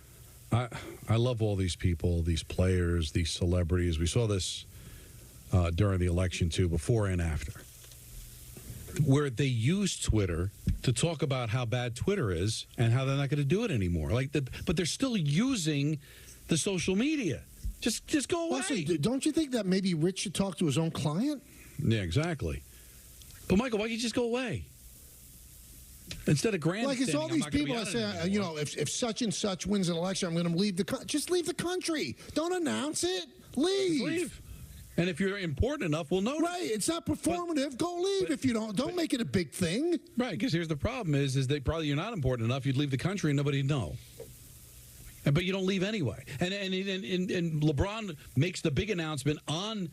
I love all these people, these players, these celebrities. We saw this during the election, too, before and after, where they use Twitter to talk about how bad Twitter is and how they're not going to do it anymore. But they're still using the social media. Just go away. Also, don't you think that maybe Rich should talk to his own client? Yeah, exactly. But, Michael, why don't you just go away? Instead of grandstanding, like it's all these people that say, if such and such wins an election, I'm going to leave the country. Just leave the country. Don't announce it. Leave. And if you're important enough, we'll know. Right. It's not performative. Go leave if you don't. Don't make it a big thing. Right. Because here's the problem: is that probably you're not important enough. You'd leave the country and nobody'd know. But you don't leave anyway. And LeBron makes the big announcement on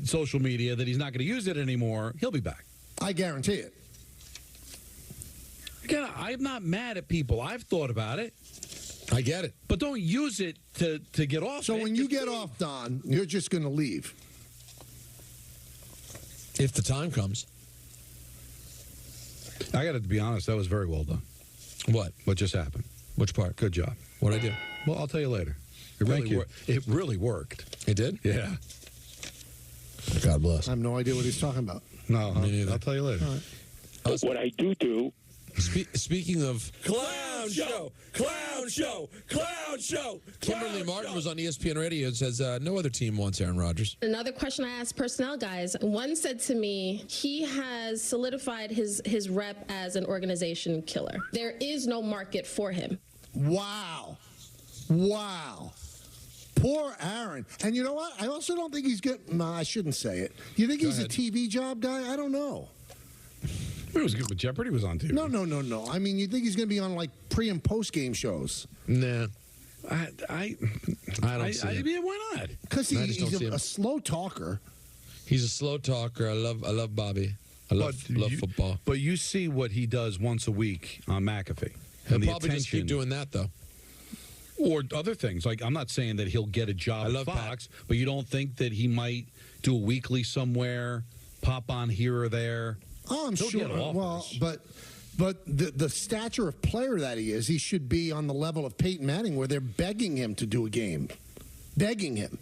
social media that he's not going to use it anymore. He'll be back. I guarantee it. Again, I'm not mad at people. I've thought about it. I get it. But don't use it to get off. So when you get off, Don, you're just going to leave. If the time comes. I got to be honest, that was very well done. What? What just happened? Which part? Good job. What'd I do? Well, I'll tell you later. It really worked. It did? Yeah. God bless. I have no idea what he's talking about. No, I'll tell you later. All right. What I do. Speaking of clown show, Kimberly Martin was on ESPN Radio and says no other team wants Aaron Rodgers. Another question I asked personnel guys. One said to me, he has solidified his rep as an organization killer. There is no market for him. Wow. Poor Aaron. And you know what? I also don't think he's good. No, I shouldn't say it. You think he's a TV job guy? I don't know. It was good, but Jeopardy was on TV. No. I mean, you think he's going to be on like pre and post game shows? Nah. I don't see it. Yeah, why not? Because he's a slow talker. He's a slow talker. I love Bobby. I love football. But you see what he does once a week on McAfee. He'll probably just keep doing that, though. Or other things. Like, I'm not saying that he'll get a job at Fox, but you don't think that he might do a weekly somewhere, pop on here or there? Oh, I'm sure. Well, but the stature of player that he is, he should be on the level of Peyton Manning, where they're begging him to do a game. Begging him.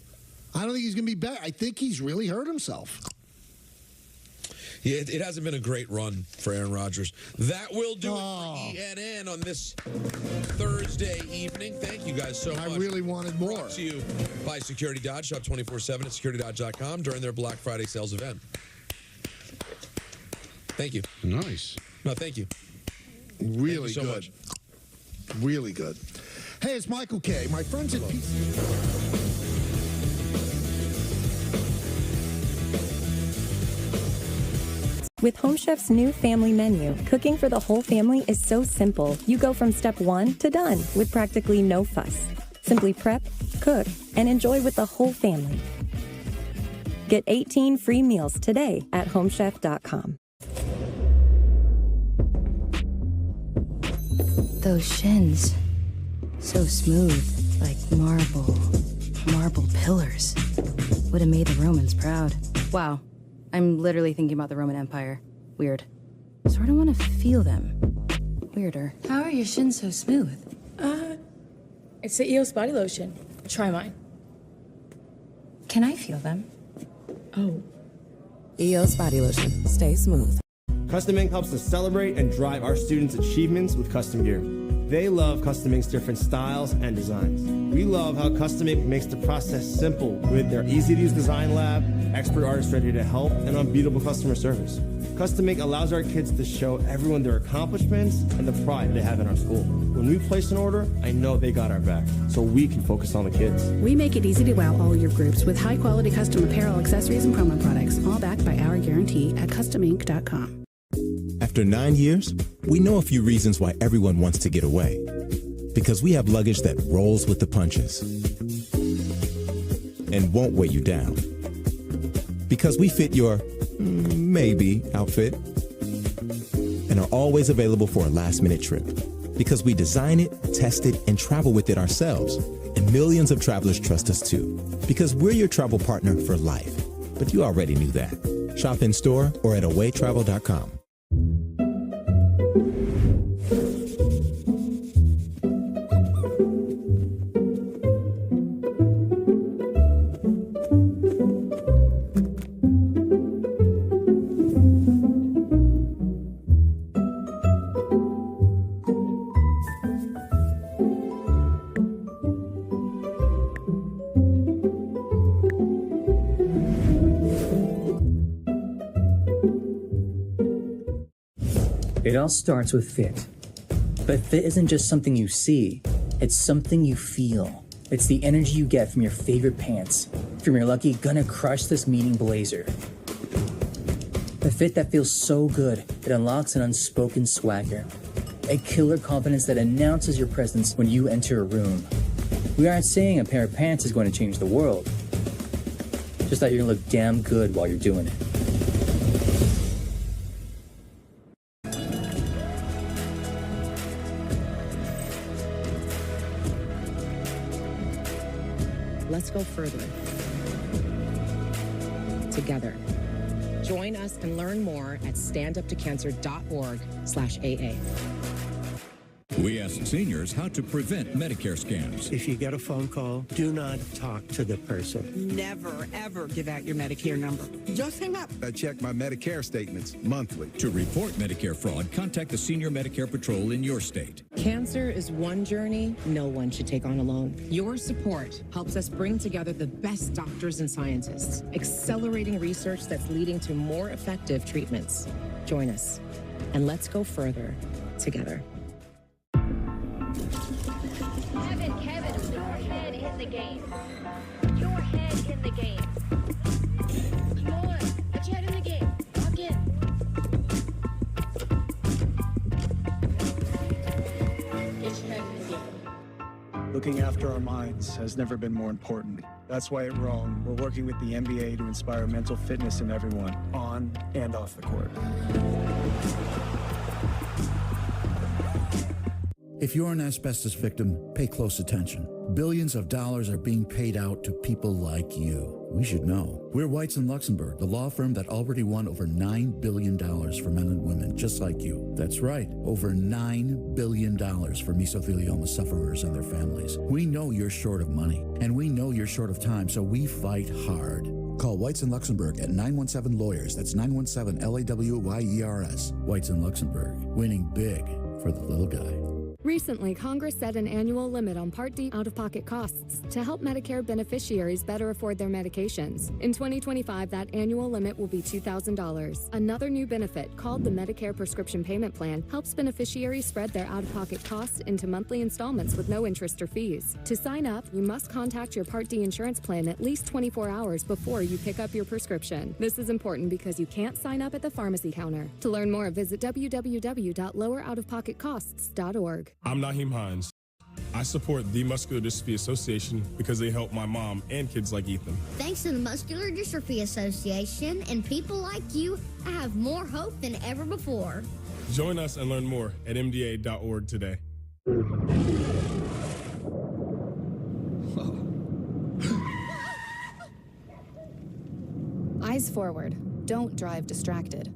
I don't think he's going to be back. I think he's really hurt himself. Yeah, it hasn't been a great run for Aaron Rodgers. That will do it for ENN on this Thursday evening. Thank you guys so much. I really wanted more. Brought to you by Security Dodge. Shop 24/7 at securitydodge.com during their Black Friday sales event. Thank you. Nice. No, thank you. Really so good. Much. Really good. Hey, it's Michael K. My friends at PC. With Home Chef's new family menu, cooking for the whole family is so simple. You go from step 1 to done with practically no fuss. Simply prep, cook, and enjoy with the whole family. Get 18 free meals today at homechef.com. Those shins, so smooth, like marble pillars. Would have made the Romans proud. Wow, I'm literally thinking about the Roman Empire. Weird. Sort of want to feel them. Weirder. How are your shins so smooth? It's the EOS body lotion. Try mine. Can I feel them? Oh. EOS body lotion. Stay smooth. Custom Ink helps us celebrate and drive our students' achievements with custom gear. They love Custom Ink's different styles and designs. We love how Custom Ink makes the process simple with their easy-to-use design lab, expert artists ready to help, and unbeatable customer service. Custom Ink allows our kids to show everyone their accomplishments and the pride they have in our school. When we place an order, I know they got our back, so we can focus on the kids. We make it easy to wow all your groups with high-quality custom apparel, accessories, and promo products, all backed by our guarantee at customink.com. After 9 years, we know a few reasons why everyone wants to get away. Because we have luggage that rolls with the punches and won't weigh you down. Because we fit your maybe outfit, and are always available for a last-minute trip. Because we design it, test it, and travel with it ourselves. And millions of travelers trust us too. Because we're your travel partner for life. But you already knew that. Shop in store or at awaytravel.com. It all starts with fit. But fit isn't just something you see, it's something you feel. It's the energy you get from your favorite pants, from your lucky gonna crush this meeting blazer. A fit that feels so good, it unlocks an unspoken swagger. A killer confidence that announces your presence when you enter a room. We aren't saying a pair of pants is going to change the world, just that you're gonna look damn good while you're doing it. Let's go further together. Join us and learn more at standuptocancer.org/AA. We asked seniors how to prevent Medicare scams. If you get a phone call, do not talk to the person. Never, ever give out your Medicare number. Just hang up. I check my Medicare statements monthly. To report Medicare fraud, contact the Senior Medicare Patrol in your state. Cancer is one journey no one should take on alone. Your support helps us bring together the best doctors and scientists, accelerating research that's leading to more effective treatments. Join us, and let's go further together. Kevin, your head in the game. Your head in the game. Come on, put your head in the game. Lock in. Get your head in the game. Looking after our minds has never been more important. That's why at Rome, we're working with the NBA to inspire mental fitness in everyone, on and off the court. If you're an asbestos victim, pay close attention. Billions of dollars are being paid out to people like you. We should know. We're Whites and Luxembourg, the law firm that already won over $9 billion for men and women just like you. That's right, over $9 billion for mesothelioma sufferers and their families. We know you're short of money, and we know you're short of time, so we fight hard. Call Whites and Luxembourg at 917-LAWYERS. That's 917-LAWYERS. Whites and Luxembourg, winning big for the little guy. Recently, Congress set an annual limit on Part D out-of-pocket costs to help Medicare beneficiaries better afford their medications. In 2025, that annual limit will be $2,000. Another new benefit, called the Medicare Prescription Payment Plan, helps beneficiaries spread their out-of-pocket costs into monthly installments with no interest or fees. To sign up, you must contact your Part D insurance plan at least 24 hours before you pick up your prescription. This is important because you can't sign up at the pharmacy counter. To learn more, visit www.loweroutofpocketcosts.org. I'm Naheem Hines. I support the Muscular Dystrophy Association because they help my mom and kids like Ethan. Thanks to the Muscular Dystrophy Association and people like you, I have more hope than ever before. Join us and learn more at mda.org today. Eyes forward. Don't drive distracted.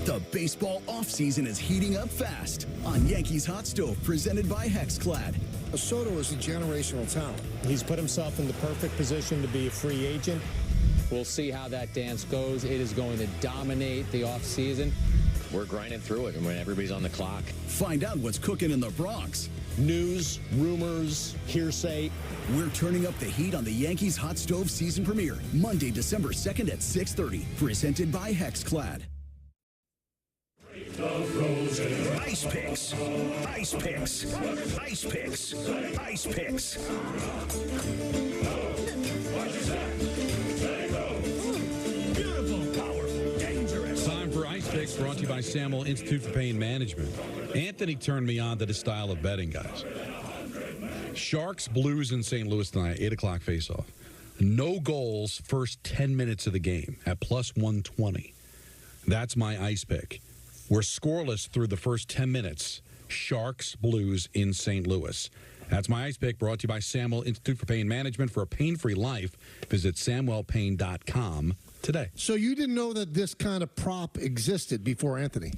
The baseball offseason is heating up fast on Yankees Hot Stove, presented by Hexclad. Soto is a generational talent. He's put himself in the perfect position to be a free agent. We'll see how that dance goes. It is going to dominate the offseason. We're grinding through it, and when everybody's on the clock. Find out what's cooking in the Bronx. News, rumors, hearsay. We're turning up the heat on the Yankees Hot Stove season premiere, Monday, December 2nd at 6:30. Presented by Hexclad. Ice picks, ice picks, ice picks, ice picks. Beautiful, powerful, dangerous. Time for Ice Picks, brought to you by Samuel Institute for Pain Management. Anthony turned me on to this style of betting, guys. Sharks, Blues in St. Louis tonight, 8 o'clock face-off. No goals first 10 minutes of the game at plus 120. That's my ice pick. We're scoreless through the first 10 minutes. Sharks, Blues in St. Louis. That's my ice pick, brought to you by Samuel Institute for Pain Management. For a pain-free life, visit SamuelPain.com today. So you didn't know that this kind of prop existed before Anthony?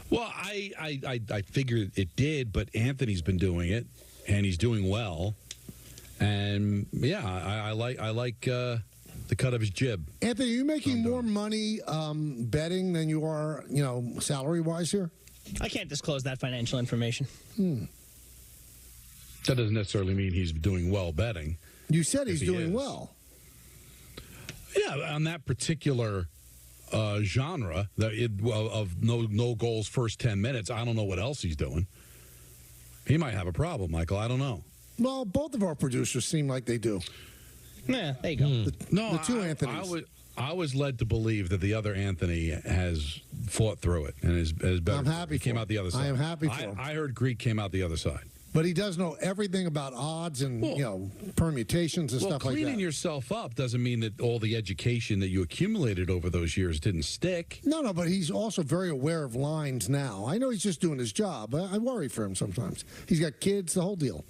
Well, I figured it did, but Anthony's been doing it, and he's doing well. And, yeah, I like the cut of his jib. Anthony, are you making more money betting than you are, salary-wise here? I can't disclose that financial information. That doesn't necessarily mean he's doing well betting. You said he's doing well. Yeah, on that particular genre of no goals first 10 minutes, I don't know what else he's doing. He might have a problem, Michael. I don't know. Well, both of our producers seem like they do. Yeah, there you go. The two Anthonys. I was led to believe that the other Anthony has fought through it and is better. I'm happy. Came out the other side. I am happy for him. I heard Greek came out the other side. But he does know everything about odds and permutations and stuff like that. Cleaning yourself up doesn't mean that all the education that you accumulated over those years didn't stick. No, but he's also very aware of lines now. I know he's just doing his job. I worry for him sometimes. He's got kids, the whole deal.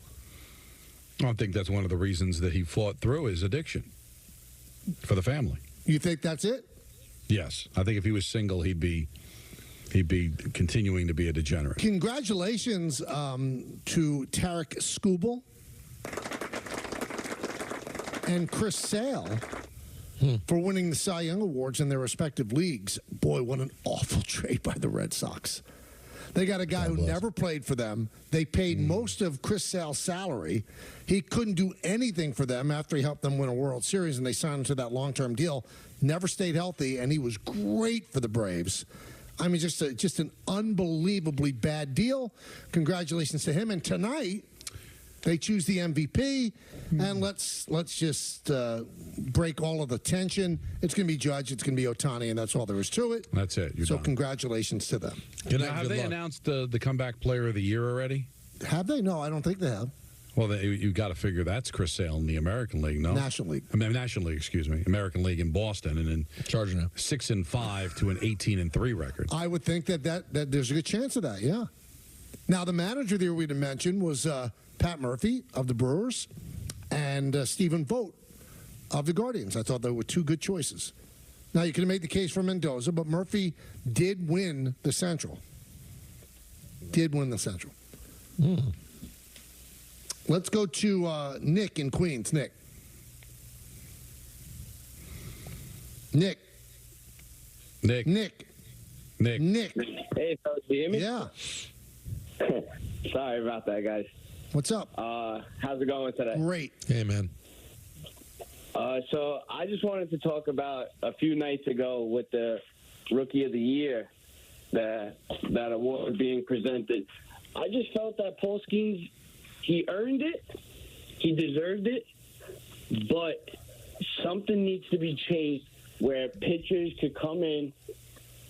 I think that's one of the reasons that he fought through his addiction for the family. You think that's it? Yes. I think if he was single, he'd be continuing to be a degenerate. Congratulations to Tarek Skubal and Chris Sale for winning the Cy Young Awards in their respective leagues. Boy, what an awful trade by the Red Sox. They got a guy who never played for them. They paid most of Chris Sale's salary. He couldn't do anything for them after he helped them win a World Series, and they signed him to that long-term deal. Never stayed healthy, and he was great for the Braves. I mean, just an unbelievably bad deal. Congratulations to him. And tonight, they choose the MVP, and let's just break all of the tension. It's going to be Judge, it's going to be Ohtani, and that's all there is to it. That's it. You're so done. Congratulations to them. Have they announced the comeback player of the year already? Have they? No, I don't think they have. Well, you've got to figure that's Chris Sale in the American League, no? National League. National League, excuse me. American League in Boston, and then charging him 6-5 to an 18-3 record. I would think that there's a good chance of that, yeah. Now, the manager there we'd mentioned was Pat Murphy of the Brewers and Stephen Vogt of the Guardians. I thought they were two good choices. Now, you could have made the case for Mendoza, but Murphy did win the Central. Let's go to Nick in Queens. Nick. Hey, fellas, do you hear me? Yeah. Sorry about that, guys. What's up? How's it going today? Great. Hey, man. So I just wanted to talk about a few nights ago with the Rookie of the Year, that award being presented. I just felt that Paul Skeens, he earned it, he deserved it, but something needs to be changed where pitchers could come in,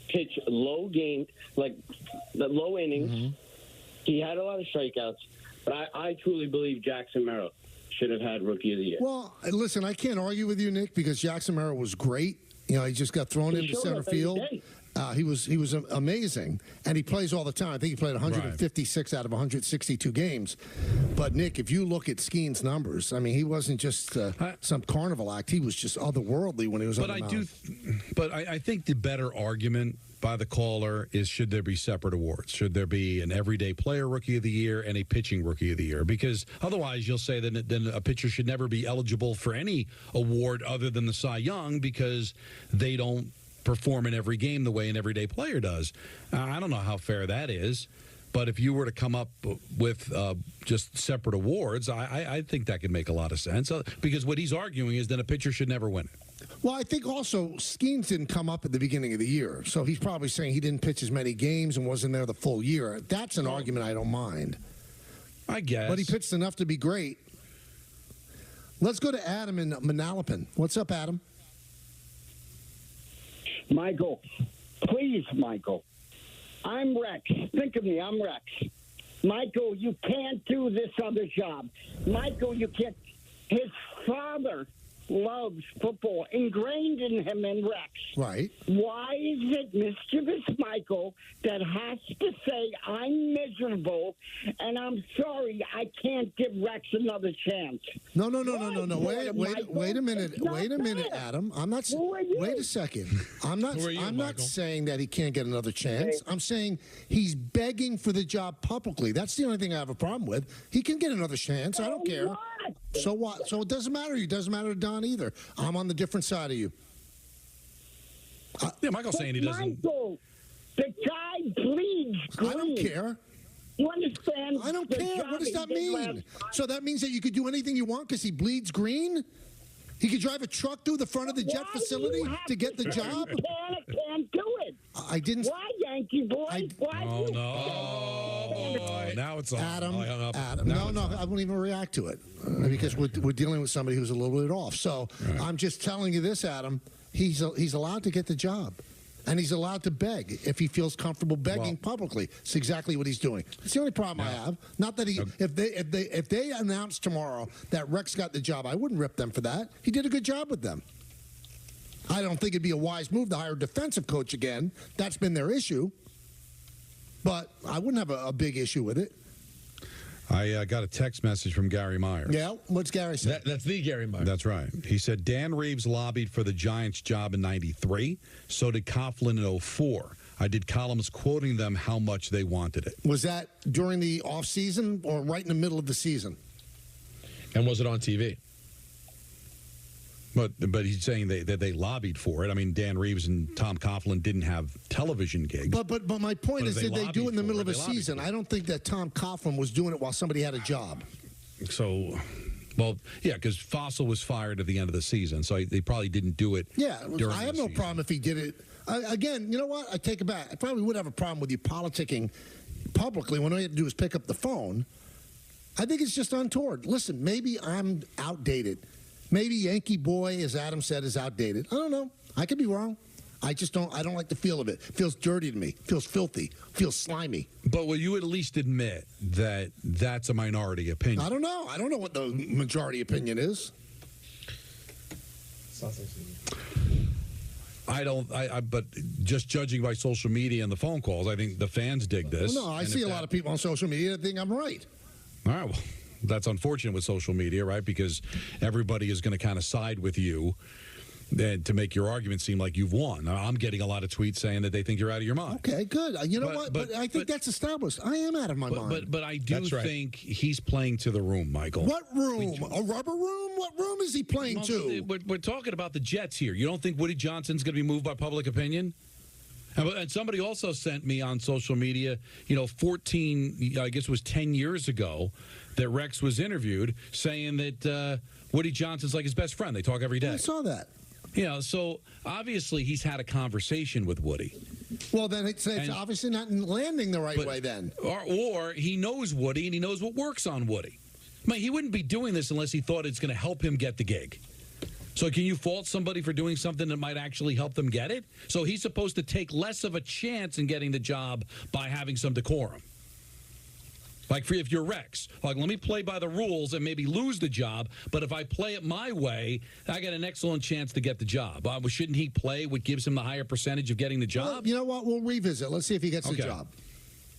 pitch low game, like the low innings. Mm-hmm. He had a lot of strikeouts, but I truly believe Jackson Merrill should have had Rookie of the Year. Well, listen, I can't argue with you, Nick, because Jackson Merrill was great. You know, he just got thrown into center field. He was amazing, and he plays all the time. I think he played 156 out of 162 games. But, Nick, if you look at Skeen's numbers, I mean, he wasn't just some carnival act. He was just otherworldly when he was on the mound. But I think the better argument by the caller is, should there be separate awards? Should there be an everyday player Rookie of the Year and a pitching Rookie of the Year? Because otherwise you'll say that then a pitcher should never be eligible for any award other than the Cy Young because they don't perform in every game the way an everyday player does. I don't know how fair that is, but if you were to come up with just separate awards, I think that could make a lot of sense, because what he's arguing is that a pitcher should never win it. Well, I think also Skeens didn't come up at the beginning of the year, so he's probably saying he didn't pitch as many games and wasn't there the full year. That's an argument I don't mind. I guess. But he pitched enough to be great. Let's go to Adam in Manalapan. What's up, Adam? Michael, please, Michael. I'm Rex. Think of me. I'm Rex. Michael, you can't do this other job. Michael, you can't. His father loves football, ingrained in him and Rex. Right. Why is it mischievous Michael that has to say I'm miserable and I'm sorry I can't give Rex another chance? No. Wait a minute, Adam. I'm not. Wait a second. I'm not. I'm not saying that he can't get another chance. I'm saying he's begging for the job publicly. That's the only thing I have a problem with. He can get another chance. I don't care. So what? So it doesn't matter. It doesn't matter to Don either. I'm on the different side of you. Yeah, Michael's saying he doesn't. Michael, the guy bleeds green. I don't care. You understand? I don't care. What does that mean? So that means that you could do anything you want because he bleeds green? He could drive a truck through the front of the jet facility to get the job? Can't do it. I didn't. Why, Yankee boy? Oh, no. Now it's on. Adam, Now no, I won't even react to it because we're dealing with somebody who's a little bit off. So I'm just telling you this, Adam. He's allowed to get the job. And he's allowed to beg if he feels comfortable begging publicly. It's exactly what he's doing. It's the only problem I have. Not that he, if they announce tomorrow that Rex got the job, I wouldn't rip them for that. He did a good job with them. I don't think it'd be a wise move to hire a defensive coach again. That's been their issue. But I wouldn't have a big issue with it. I got a text message from Gary Myers. Yeah? What's Gary say? That's the Gary Myers. That's right. He said Dan Reeves lobbied for the Giants job in '93. So did Coughlin in '04. I did columns quoting them how much they wanted it. Was that during the offseason or right in the middle of the season? And was it on TV? But he's saying that they lobbied for it. I mean, Dan Reeves and Tom Coughlin didn't have television gigs. But my point is, did they do it in the middle of a season? I don't think that Tom Coughlin was doing it while somebody had a job. So, well, yeah, because Fossil was fired at the end of the season, so they probably didn't do it. Yeah, I have no problem if he did it. Again, you know what? I take it back. I probably would have a problem with you politicking publicly when all you have to do is pick up the phone. I think it's just untoward. Listen, maybe I'm outdated. Maybe Yankee Boy, as Adam said, is outdated. I don't know. I could be wrong. I don't like the feel of it. It feels dirty to me. It feels filthy. It feels slimy. But will you at least admit that that's a minority opinion? I don't know. I don't know what the majority opinion is. But just judging by social media and the phone calls, I think the fans dig this. Well, no, I see a lot of people on social media that think I'm right. All right, well, that's unfortunate with social media, right? Because everybody is going to kind of side with you to make your argument seem like you've won. I'm getting a lot of tweets saying that they think you're out of your mind. Okay, good. You know what? But I think that's established. I am out of my mind. But I do think he's playing to the room, Michael. What room? A rubber room? What room is he playing to? We're talking about the Jets here. You don't think Woody Johnson's going to be moved by public opinion? And somebody also sent me on social media, 14, I guess it was 10 years ago, that Rex was interviewed saying that Woody Johnson's like his best friend. They talk every day. I saw that. So obviously he's had a conversation with Woody. Well, then it's obviously not landing the right way then. Or he knows Woody and he knows what works on Woody. I mean, he wouldn't be doing this unless he thought it's going to help him get the gig. So can you fault somebody for doing something that might actually help them get it? So he's supposed to take less of a chance in getting the job by having some decorum. Like if you're Rex, like let me play by the rules and maybe lose the job, but if I play it my way, I got an excellent chance to get the job. Shouldn't he play what gives him the higher percentage of getting the job? Well, you know what? We'll revisit. Let's see if he gets the job.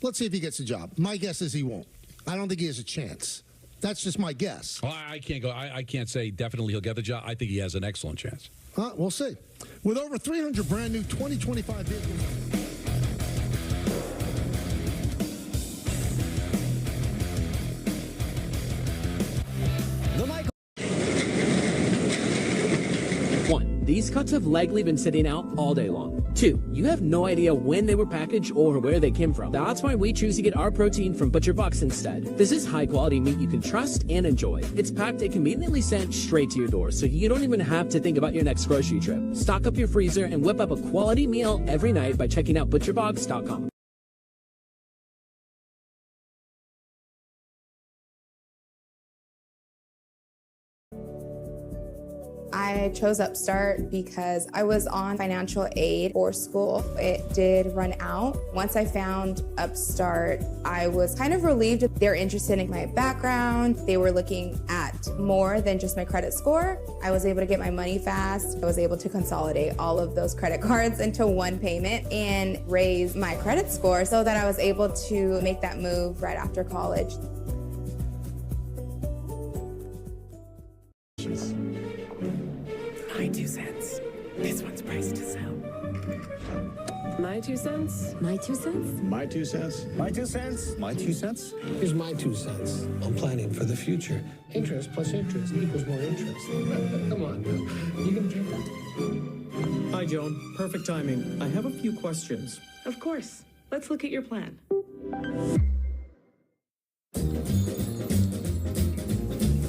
Let's see if he gets the job. My guess is he won't. I don't think he has a chance. That's just my guess. Well, I can't go. I can't say definitely he'll get the job. I think he has an excellent chance. We'll see. With over 300 brand new 2025 vehicles. These cuts have likely been sitting out all day long. 2, you have no idea when they were packaged or where they came from. That's why we choose to get our protein from ButcherBox instead. This is high quality meat you can trust and enjoy. It's packed and conveniently sent straight to your door, so you don't even have to think about your next grocery trip. Stock up your freezer and whip up a quality meal every night by checking out ButcherBox.com. I chose Upstart because I was on financial aid for school. It did run out. Once I found Upstart, I was kind of relieved. They're interested in my background. They were looking at at more than just my credit score. I was able to get my money fast. I was able to consolidate all of those credit cards into one payment and raise my credit score so that I was able to make that move right after college. My 2 cents. This one's priced to sell. My 2 cents? My 2 cents? My 2 cents? My 2 cents? My 2 cents? Here's my 2 cents on planning for the future. Interest plus interest equals more interest. Come on, now. You can get that. Hi, Joan. Perfect timing. I have a few questions. Of course. Let's look at your plan.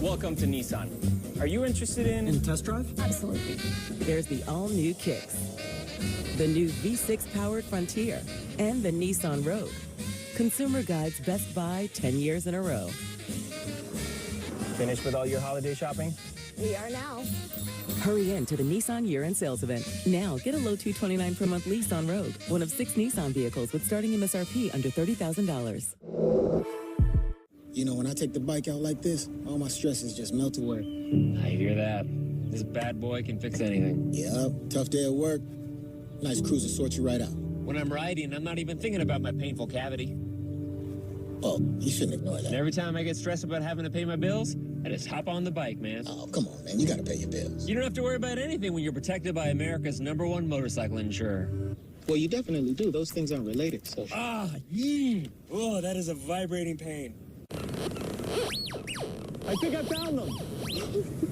Welcome to Nissan. Are you interested in test drive? Absolutely. There's the all-new Kicks, the new V6-powered Frontier, and the Nissan Rogue. Consumer Guide's Best Buy 10 years in a row. Finished with all your holiday shopping? We are now. Hurry in to the Nissan year-end sales event. Now, get a low $229 per month lease on Rogue, one of 6 Nissan vehicles with starting MSRP under $30,000. You know, when I take the bike out like this, all my stresses just melt away. I hear that. This bad boy can fix anything. Yep, tough day at work. Nice cruiser sorts you right out. When I'm riding, I'm not even thinking about my painful cavity. Oh, you shouldn't ignore that. And every time I get stressed about having to pay my bills, I just hop on the bike, man. Oh, come on, man. You gotta pay your bills. You don't have to worry about anything when you're protected by America's #1 motorcycle insurer. Well, you definitely do. Those things aren't related, so... Ah, oh, that is a vibrating pain. I think I found them.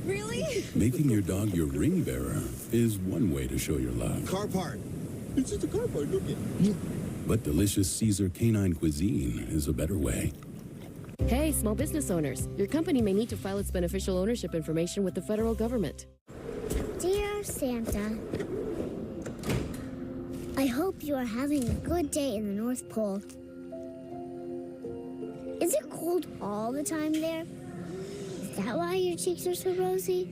Really? Making your dog your ring bearer is one way to show your love. Car part. It's just a car part, look at. But delicious Caesar canine cuisine is a better way. Hey, small business owners. Your company may need to file its beneficial ownership information with the federal government. Dear Santa, I hope you are having a good day in the North Pole. Is it cold all the time there? Is that why your cheeks are so rosy?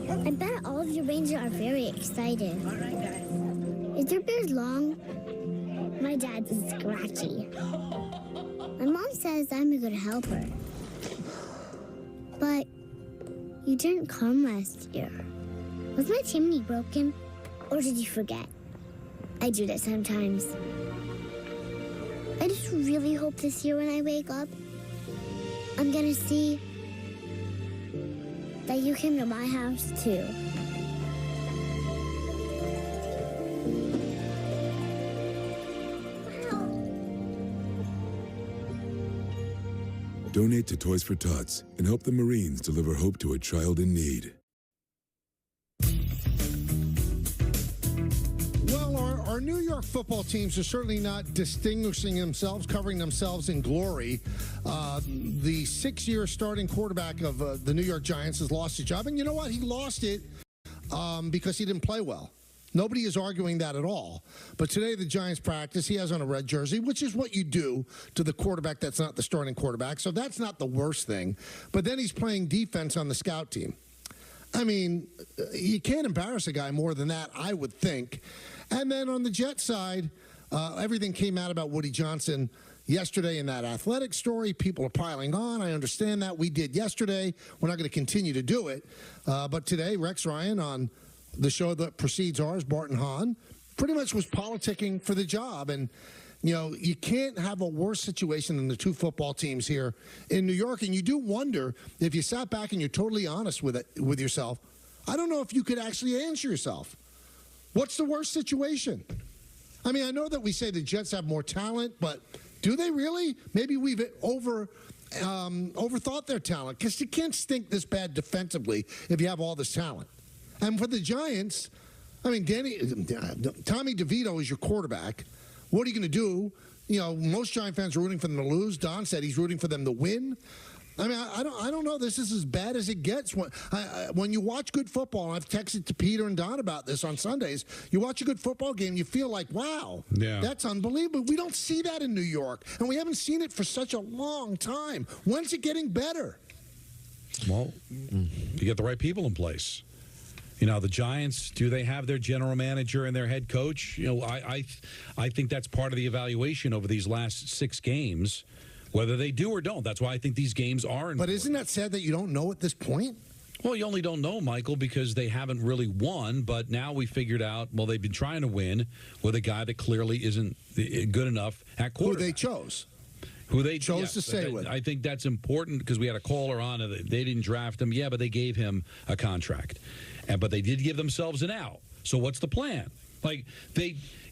I bet all of your reindeer are very excited. All right, guys. Is your beard long? My dad's is scratchy. My mom says I'm a good helper. But you didn't come last year. Was my chimney broken? Or did you forget? I do that sometimes. I just really hope this year when I wake up, I'm gonna see that you came to my house too. Donate to Toys for Tots and help the Marines deliver hope to a child in need. Well, our New York football teams are certainly not distinguishing themselves, covering themselves in glory. The 6-year starting quarterback of the New York Giants has lost his job. And you know what? He lost it because he didn't play well. Nobody is arguing that at all. But today, the Giants practice, he has on a red jersey, which is what you do to the quarterback that's not the starting quarterback. So that's not the worst thing. But then he's playing defense on the scout team. I mean, you can't embarrass a guy more than that, I would think. And then on the Jets side, everything came out about Woody Johnson yesterday in that athletic story. People are piling on. I understand that. We did yesterday. We're not going to continue to do it. But today, Rex Ryan on the show that precedes ours, Bart and Hahn, pretty much was politicking for the job. And, you know, you can't have a worse situation than the two football teams here in New York. And you do wonder if you sat back and you're totally honest with yourself. I don't know if you could actually answer yourself. What's the worst situation? I mean, I know that we say the Jets have more talent, but do they really? Maybe we've overthought their talent, because you can't stink this bad defensively if you have all this talent. And for the Giants, I mean, Tommy DeVito is your quarterback. What are you going to do? You know, most Giant fans are rooting for them to lose. Don said he's rooting for them to win. I mean, I don't know. This is as bad as it gets. When you watch good football, and I've texted to Peter and Don about this on Sundays, you watch a good football game, you feel like, wow, that's unbelievable. We don't see that in New York, and we haven't seen it for such a long time. When's it getting better? Well, you get the right people in place. You know, the Giants, do they have their general manager and their head coach? You know, I think that's part of the evaluation over these last 6 games. Whether they do or don't. That's why I think these games are important. But isn't that sad that you don't know at this point? Well, you only don't know, Michael, because they haven't really won. But now we figured out, well, they've been trying to win with a guy that clearly isn't good enough at quarterback. Who they chose. Who they chose to stay with. I think that's important because we had a caller on and they didn't draft him. Yeah, but they gave him a contract. But they did give themselves an out. So what's the plan? Like,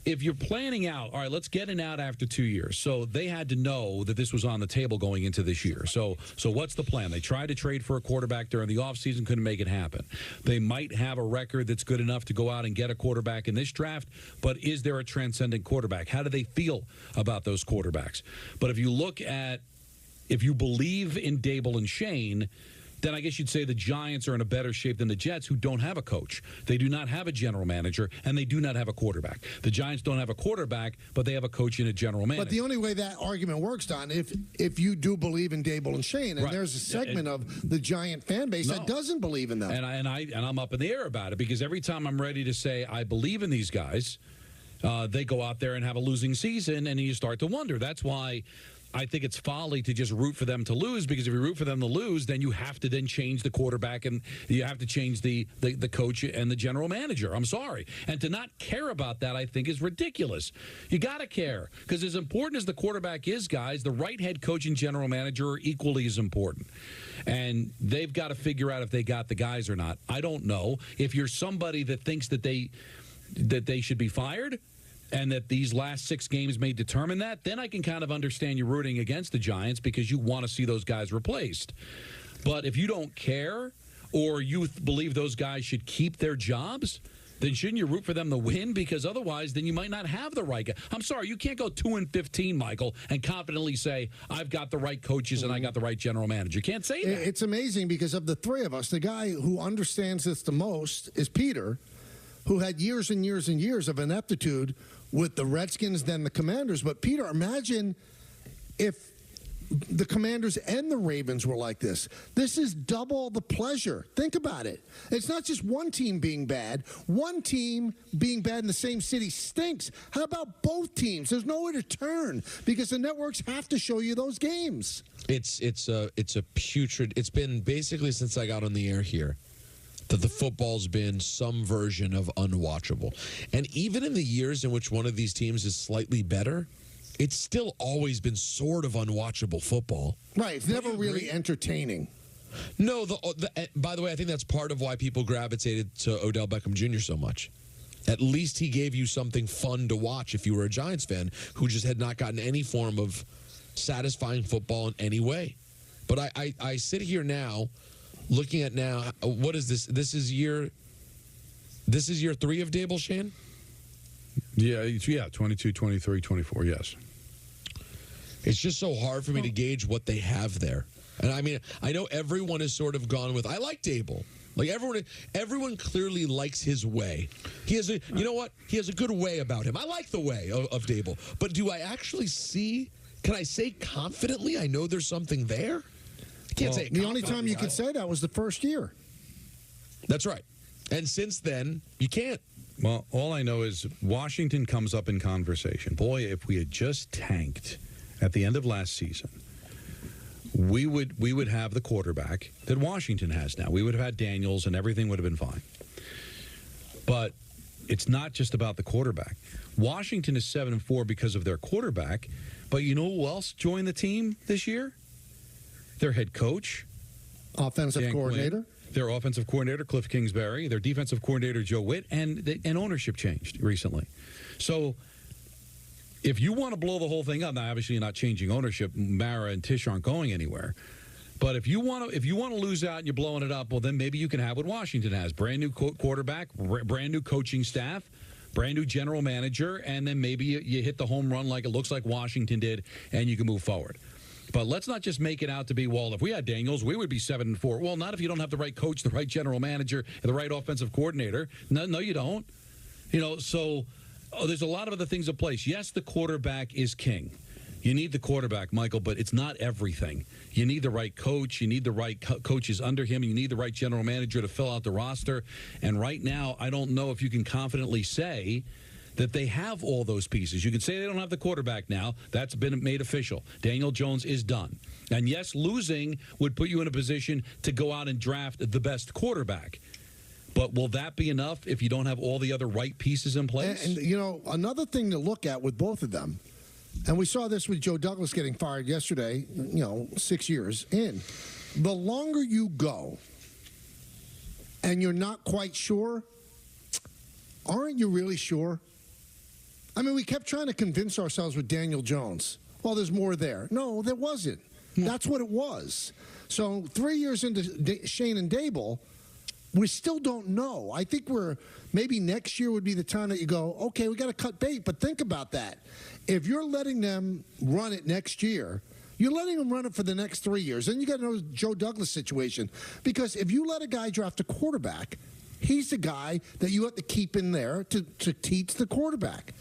if you're planning out, all right, let's get an out after 2 years. So they had to know that this was on the table going into this year. So what's the plan? They tried to trade for a quarterback during the offseason, couldn't make it happen. They might have a record that's good enough to go out and get a quarterback in this draft, but is there a transcendent quarterback? How do they feel about those quarterbacks? But if you believe in Dable and Shane, then I guess you'd say the Giants are in a better shape than the Jets, who don't have a coach. They do not have a general manager, and they do not have a quarterback. The Giants don't have a quarterback, but they have a coach and a general manager. But the only way that argument works, Don, if you do believe in Dable and Shane, and right. There's a segment of the Giant fan base that doesn't believe in them. And I'm up in the air about it, because every time I'm ready to say I believe in these guys, they go out there and have a losing season, and you start to wonder. That's why I think it's folly to just root for them to lose, because if you root for them to lose, then you have to then change the quarterback and you have to change the coach and the general manager. I'm sorry. And to not care about that, I think, is ridiculous. You got to care, because as important as the quarterback is, guys, the right head coach and general manager are equally as important. And they've got to figure out if they got the guys or not. I don't know. If you're somebody that thinks that they should be fired, and that these last 6 games may determine that, then I can kind of understand you rooting against the Giants because you want to see those guys replaced. But if you don't care, or you believe those guys should keep their jobs, then shouldn't you root for them to win? Because otherwise, then you might not have the right guy. I'm sorry, you can't go 2-15, Michael, and confidently say, I've got the right coaches and I got the right general manager. You can't say that. It's amazing, because of the three of us, the guy who understands this the most is Peter, who had years and years and years of ineptitude with the Redskins, then the Commanders. But, Peter, imagine if the Commanders and the Ravens were like this. This is double the pleasure. Think about it. It's not just one team being bad. One team being bad in the same city stinks. How about both teams? There's nowhere to turn, because the networks have to show you those games. It's a putrid. It's been basically since I got on the air here that the football's been some version of unwatchable. And even in the years in which one of these teams is slightly better, it's still always been sort of unwatchable football. Right. It's never really entertaining. No, by the way, I think that's part of why people gravitated to Odell Beckham Jr. so much. At least he gave you something fun to watch if you were a Giants fan who just had not gotten any form of satisfying football in any way. But I sit here now, looking at now, what is this? This is year 3 of Dable, Shane? Yeah, 22, 23, 24, yes. It's just so hard for me to gauge what they have there. And I mean, I know everyone has sort of gone with, I like Dable. Like everyone clearly likes his way. He has He has a good way about him. I like the way of Dable. But do I actually see, can I say confidently I know there's something there? Can't say the only time you could say that was the first year. That's right. And since then, you can't. Well, all I know is Washington comes up in conversation. Boy, if we had just tanked at the end of last season, we would have the quarterback that Washington has now. We would have had Daniels, and everything would have been fine. But it's not just about the quarterback. Washington is 7-4 because of their quarterback. But you know who else joined the team this year? Their head coach, offensive coordinator, their offensive coordinator, Cliff Kingsbury, their defensive coordinator, Joe Witt, and ownership changed recently. So if you want to blow the whole thing up, now obviously you're not changing ownership. Mara and Tisch aren't going anywhere. But if you want to lose out and you're blowing it up, well, then maybe you can have what Washington has: brand new quarterback, brand new coaching staff, brand new general manager, and then maybe you hit the home run like it looks like Washington did, and you can move forward. But let's not just make it out to be, well, if we had Daniels, we would be 7-4. Well, not if you don't have the right coach, the right general manager, and the right offensive coordinator. No, you don't. So there's a lot of other things in place. Yes, the quarterback is king. You need the quarterback, Michael, but it's not everything. You need the right coach. You need the right coaches under him. You need the right general manager to fill out the roster. And right now, I don't know if you can confidently say that they have all those pieces. You can say they don't have the quarterback now. That's been made official. Daniel Jones is done. And yes, losing would put you in a position to go out and draft the best quarterback. But will that be enough if you don't have all the other right pieces in place? And you know, another thing to look at with both of them, and we saw this with Joe Douglas getting fired yesterday, 6 years in. The longer you go and you're not quite sure, aren't you really sure? I mean, we kept trying to convince ourselves with Daniel Jones, well, there's more there. No, there wasn't. That's what it was. So 3 years into Shane and Dable, we still don't know. I think maybe next year would be the time that you go, okay, we got to cut bait. But think about that. If you're letting them run it next year, you're letting them run it for the next 3 years. Then you got to know the Joe Douglas situation. Because if you let a guy draft a quarterback, he's the guy that you have to keep in there to teach the quarterback.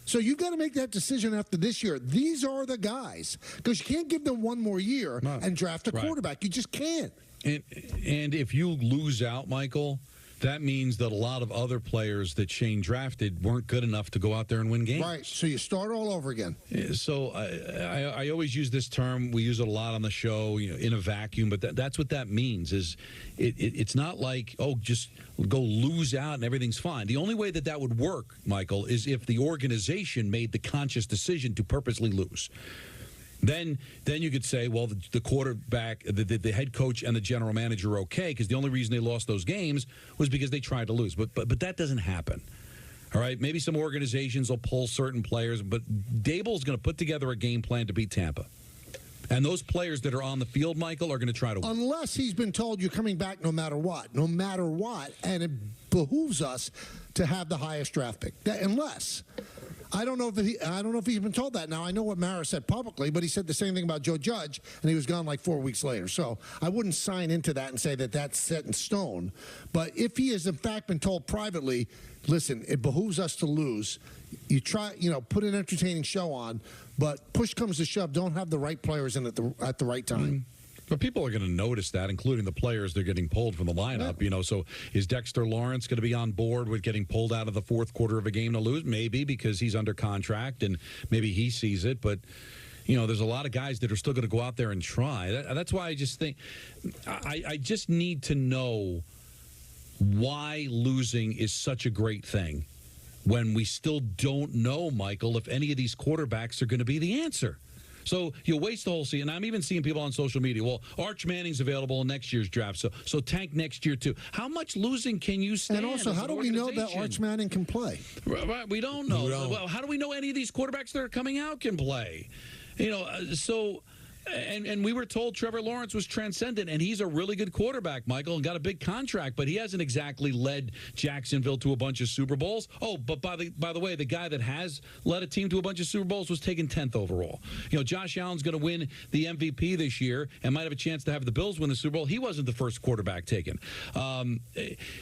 So you've got to make that decision after this year. These are the guys. Because you can't give them one more year and draft a quarterback. You just can't. And if you lose out, Michael, that means that a lot of other players that Shane drafted weren't good enough to go out there and win games. Right, so you start all over again. So I always use this term. We use it a lot on the show, in a vacuum, but that's what that means is it's not like, just go lose out and everything's fine. The only way that would work, Michael, is if the organization made the conscious decision to purposely lose. Then you could say, well, the quarterback, the head coach, and the general manager are okay because the only reason they lost those games was because they tried to lose. But that doesn't happen. All right, maybe some organizations will pull certain players, but Dable's going to put together a game plan to beat Tampa. And those players that are on the field, Michael, are going to try to win. Unless he's been told you're coming back no matter what, and it behooves us to have the highest draft pick. Unless. I don't know if he's been told that. Now, I know what Mara said publicly, but he said the same thing about Joe Judge, and he was gone like 4 weeks later. So I wouldn't sign into that and say that that's set in stone. But if he has, in fact, been told privately, listen, it behooves us to lose. You try, put an entertaining show on, but push comes to shove, don't have the right players in at the right time. But people are going to notice that, including the players they're getting pulled from the lineup. So is Dexter Lawrence going to be on board with getting pulled out of the fourth quarter of a game to lose? Maybe, because he's under contract and maybe he sees it. But, there's a lot of guys that are still going to go out there and try. That's why I just think I just need to know why losing is such a great thing when we still don't know, Michael, if any of these quarterbacks are going to be the answer. So you waste the whole season. I'm even seeing people on social media. Well, Arch Manning's available in next year's draft, so tank next year too. How much losing can you stand? And also, how do we know that Arch Manning can play? Right, we don't know. Well, how do we know any of these quarterbacks that are coming out can play? And we were told Trevor Lawrence was transcendent, and he's a really good quarterback, Michael, and got a big contract, but he hasn't exactly led Jacksonville to a bunch of Super Bowls. Oh, but by the way, the guy that has led a team to a bunch of Super Bowls was taken 10th overall. Josh Allen's going to win the MVP this year and might have a chance to have the Bills win the Super Bowl. He wasn't the first quarterback taken.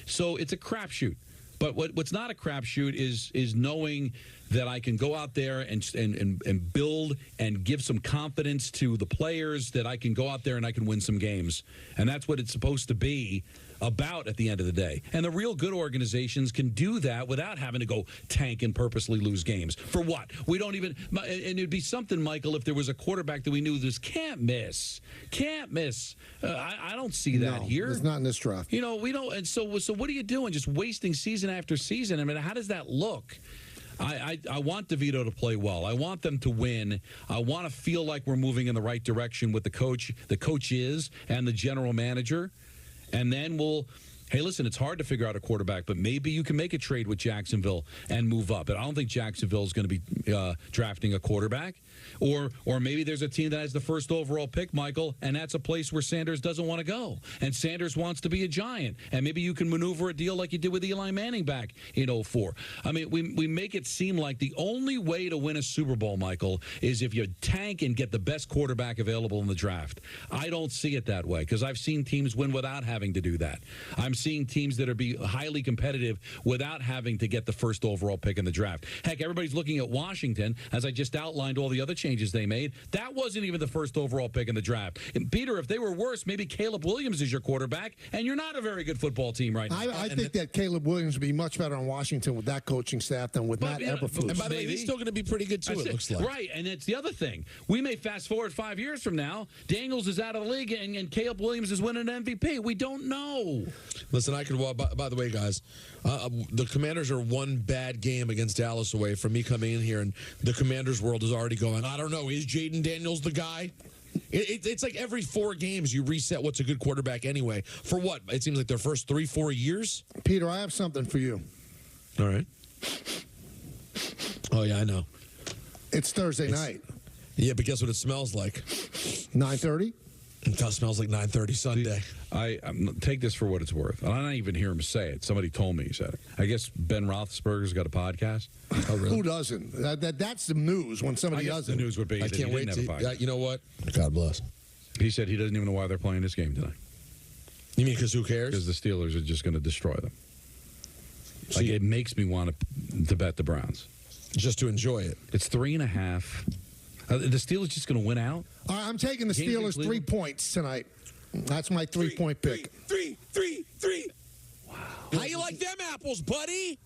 So it's a crapshoot. But what's not a crapshoot is knowing that I can go out there and build and give some confidence to the players that I can go out there and I can win some games. And that's what it's supposed to be about at the end of the day. And the real good organizations can do that without having to go tank and purposely lose games. For what? We don't even, and it'd be something, Michael, if there was a quarterback that we knew this can't miss. I don't see that here. It's not in this draft. We don't. And so what are you doing? Just wasting season after season? I mean, how does that look? I want DeVito to play well. I want them to win. I want to feel like we're moving in the right direction with the coaches, and the general manager. And then hey, listen, it's hard to figure out a quarterback, but maybe you can make a trade with Jacksonville and move up. And I don't think Jacksonville is going to be drafting a quarterback. Or maybe there's a team that has the first overall pick, Michael, and that's a place where Sanders doesn't want to go. And Sanders wants to be a Giant. And maybe you can maneuver a deal like you did with Eli Manning back in 2004. I mean, we make it seem like the only way to win a Super Bowl, Michael, is if you tank and get the best quarterback available in the draft. I don't see it that way because I've seen teams win without having to do that. I'm seeing teams that are be highly competitive without having to get the first overall pick in the draft. Heck, everybody's looking at Washington, as I just outlined all the other changes they made. That wasn't even the first overall pick in the draft. And Peter, if they were worse, maybe Caleb Williams is your quarterback, and you're not a very good football team right now. I think that Caleb Williams would be much better in Washington with that coaching staff than with Matt Eberflus. And by the way, he's still going to be pretty good, too, it looks like. Right, and it's the other thing. We may fast forward 5 years from now. Daniels is out of the league, and Caleb Williams is winning an MVP. We don't know. Listen, I could. Well, by the way, guys, the Commanders are one bad game against Dallas away from me coming in here, and the Commanders world is already going, I don't know, is Jaden Daniels the guy? It's like every 4 games you reset what's a good quarterback anyway. For what? It seems like their first 3-4 years? Peter, I have something for you. All right. Oh, yeah, I know. It's Thursday night. Yeah, but guess what it smells like? 9:30? It smells like 9:30 Sunday. I take this for what it's worth. And I didn't even hear him say it. Somebody told me he said it. I guess Ben Roethlisberger's got a podcast. Oh, really? Who doesn't? That's the news when somebody doesn't. The news would be I that can't he wait didn't to. have a podcast. You know what? God bless. He said he doesn't even know why they're playing this game tonight. You mean because who cares? Because the Steelers are just going to destroy them. Like, it makes me want to bet the Browns. Just to enjoy it. It's 3.5. The Steelers just going to win out? All right, I'm taking the Steelers 3 points tonight. That's my 3-point pick. Three. Wow. How you like them apples, buddy?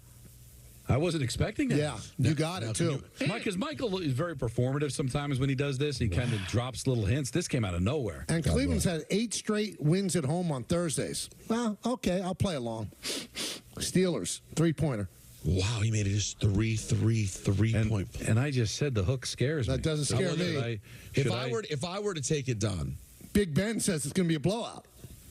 I wasn't expecting that. Yeah, you got it, too. Because Michael is very performative sometimes when he does this. He kind of drops little hints. This came out of nowhere. And Cleveland's had 8 straight wins at home on Thursdays. Well, okay, I'll play along. Steelers, 3-pointer. Wow, he made it just 3-3-3-point. And I just said the hook scares me. That doesn't scare me. If I were to take it, Don. Big Ben says it's going to be a blowout.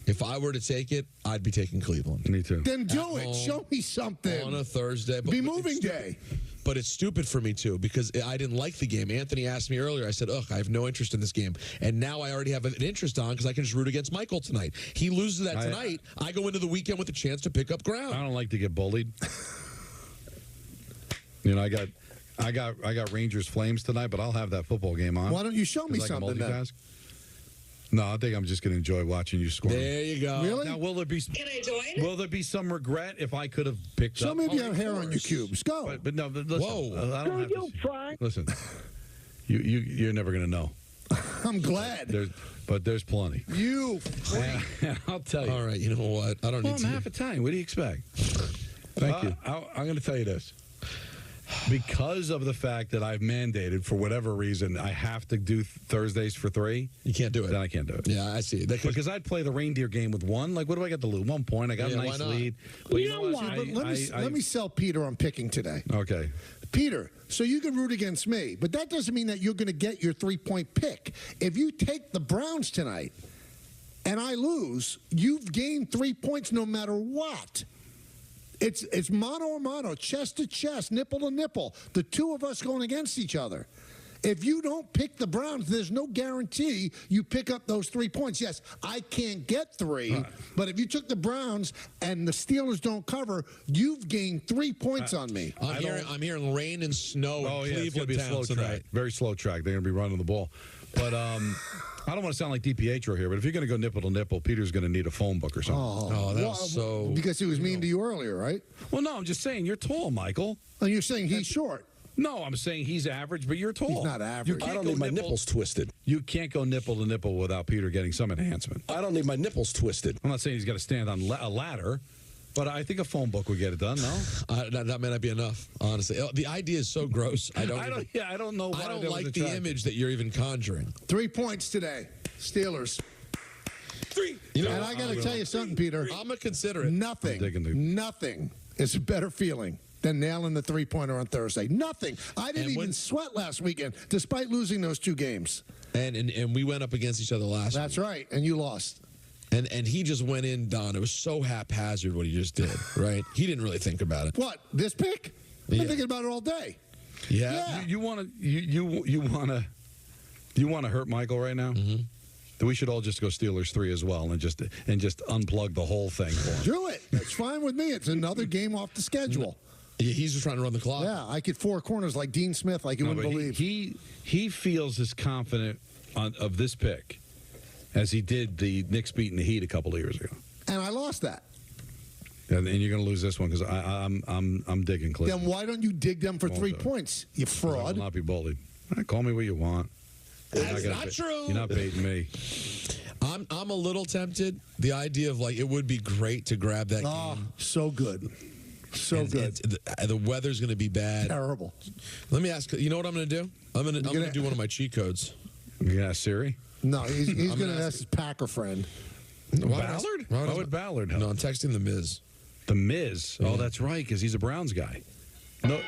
If I were to take it, I'd be taking Cleveland. Me too. Then do it. Show me something. On a Thursday. Be moving day. But it's stupid for me, too, because I didn't like the game. Anthony asked me earlier. I said, ugh, I have no interest in this game. And now I already have an interest on because I can just root against Michael tonight. He loses that tonight. I go into the weekend with a chance to pick up ground. I don't like to get bullied. You know, I got Rangers Flames tonight, but I'll have that football game on. Why don't you show me something then? No, I think I'm just going to enjoy watching you score. There you go. Really? Now, will there be? Can I join? Will there be some regret if I could have picked Show up? me if you have hair on your cubes. Go. But no, listen. Whoa. I don't have you, to, Frank? listen, you're never going to know. I'm glad. But there's plenty. You. I'll tell you. All right, you know what? I don't need to. I'm half Italian. What do you expect? Thank you. I'm going to tell you this. Because of the fact that I've mandated, for whatever reason, I have to do Thursdays for 3. You can't do it. Then I can't do it. Yeah, I see. Because I'd play the reindeer game with 1. Like, what do I get to lose? 1 point. I got a nice lead. But you know what? Let me sell Peter on picking today. Okay. Peter, so you can root against me, but that doesn't mean that you're going to get your 3-point pick. If you take the Browns tonight and I lose, you've gained 3 points no matter what. It's mano a mano, chest to chest, nipple to nipple. The two of us going against each other. If you don't pick the Browns, there's no guarantee you pick up those 3 points. Yes, I can't get 3, but if you took the Browns and the Steelers don't cover, you've gained 3 points on me. I'm hearing rain and snow in it's going to be a Cleveland slow tonight. track. Very slow track. They're going to be running the ball. But I don't want to sound like DiPietro here, but if you're going to go nipple to nipple, Peter's going to need a phone book or something. Oh, that was so... Because he was mean to you earlier, right? Well, no, I'm just saying you're tall, Michael. And you're saying he's short. No, I'm saying he's average, but you're tall. He's not average. I don't need my nipples twisted. You can't go nipple to nipple without Peter getting some enhancement. I don't need my nipples twisted. I'm not saying he's got to stand on a ladder, but I think a phone book would get it done, no? That may not be enough, honestly. The idea is so gross. I don't know. I don't like the image that you're even conjuring. 3 points today, Steelers. 3. And I got to tell you something, Peter. I'm going to consider it. Nothing is a better feeling than nailing the 3-pointer on Thursday. Nothing. I didn't even sweat last weekend, despite losing those 2 games. And we went up against each other last week. That's right, and you lost. And he just went in, Don. It was so haphazard what he just did, right? He didn't really think about it. What, this pick? I've been thinking about it all day. Yeah. You want to hurt Michael right now? Mm-hmm. We should all just go Steelers 3 as well and just unplug the whole thing for him. Do it. It's fine with me. It's another game off the schedule. Yeah, he's just trying to run the clock. Yeah, I get 4 corners like Dean Smith, like you wouldn't believe. He feels as confident of this pick as he did the Knicks beating the Heat a couple of years ago. And I lost that. And you're going to lose this one because I'm digging Cleveland. Then why don't you dig them for 3 points, you fraud? I will not be bullied. Call me what you want. That's not true. You're not baiting me. I'm a little tempted. The idea of like it would be great to grab that game. So good. So good. The weather's going to be bad. Terrible. Let me ask. You know what I'm going to do? I'm going to do one of my cheat codes. Yeah, Siri. No, he's going to ask his Packer friend. Ballard? Why would Ballard help? No, I'm texting the Miz. The Miz? Yeah. Oh, that's right, because he's a Browns guy. No,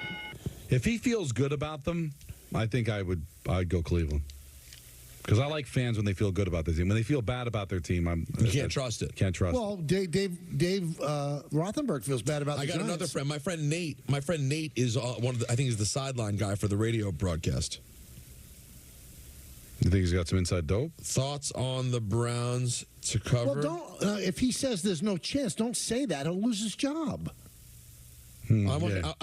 if he feels good about them, I think I'd go Cleveland. Because I like fans when they feel good about their team. When they feel bad about their team, you can't trust it. Can't trust it. Well, Dave Rothenberg feels bad about. I the got Giants. another friend. My friend Nate. My friend Nate is one of the. I think he's the sideline guy for the radio broadcast. You think he's got some inside dope? Thoughts on the Browns to cover? Well, don't. If he says there's no chance, don't say that. He'll lose his job. I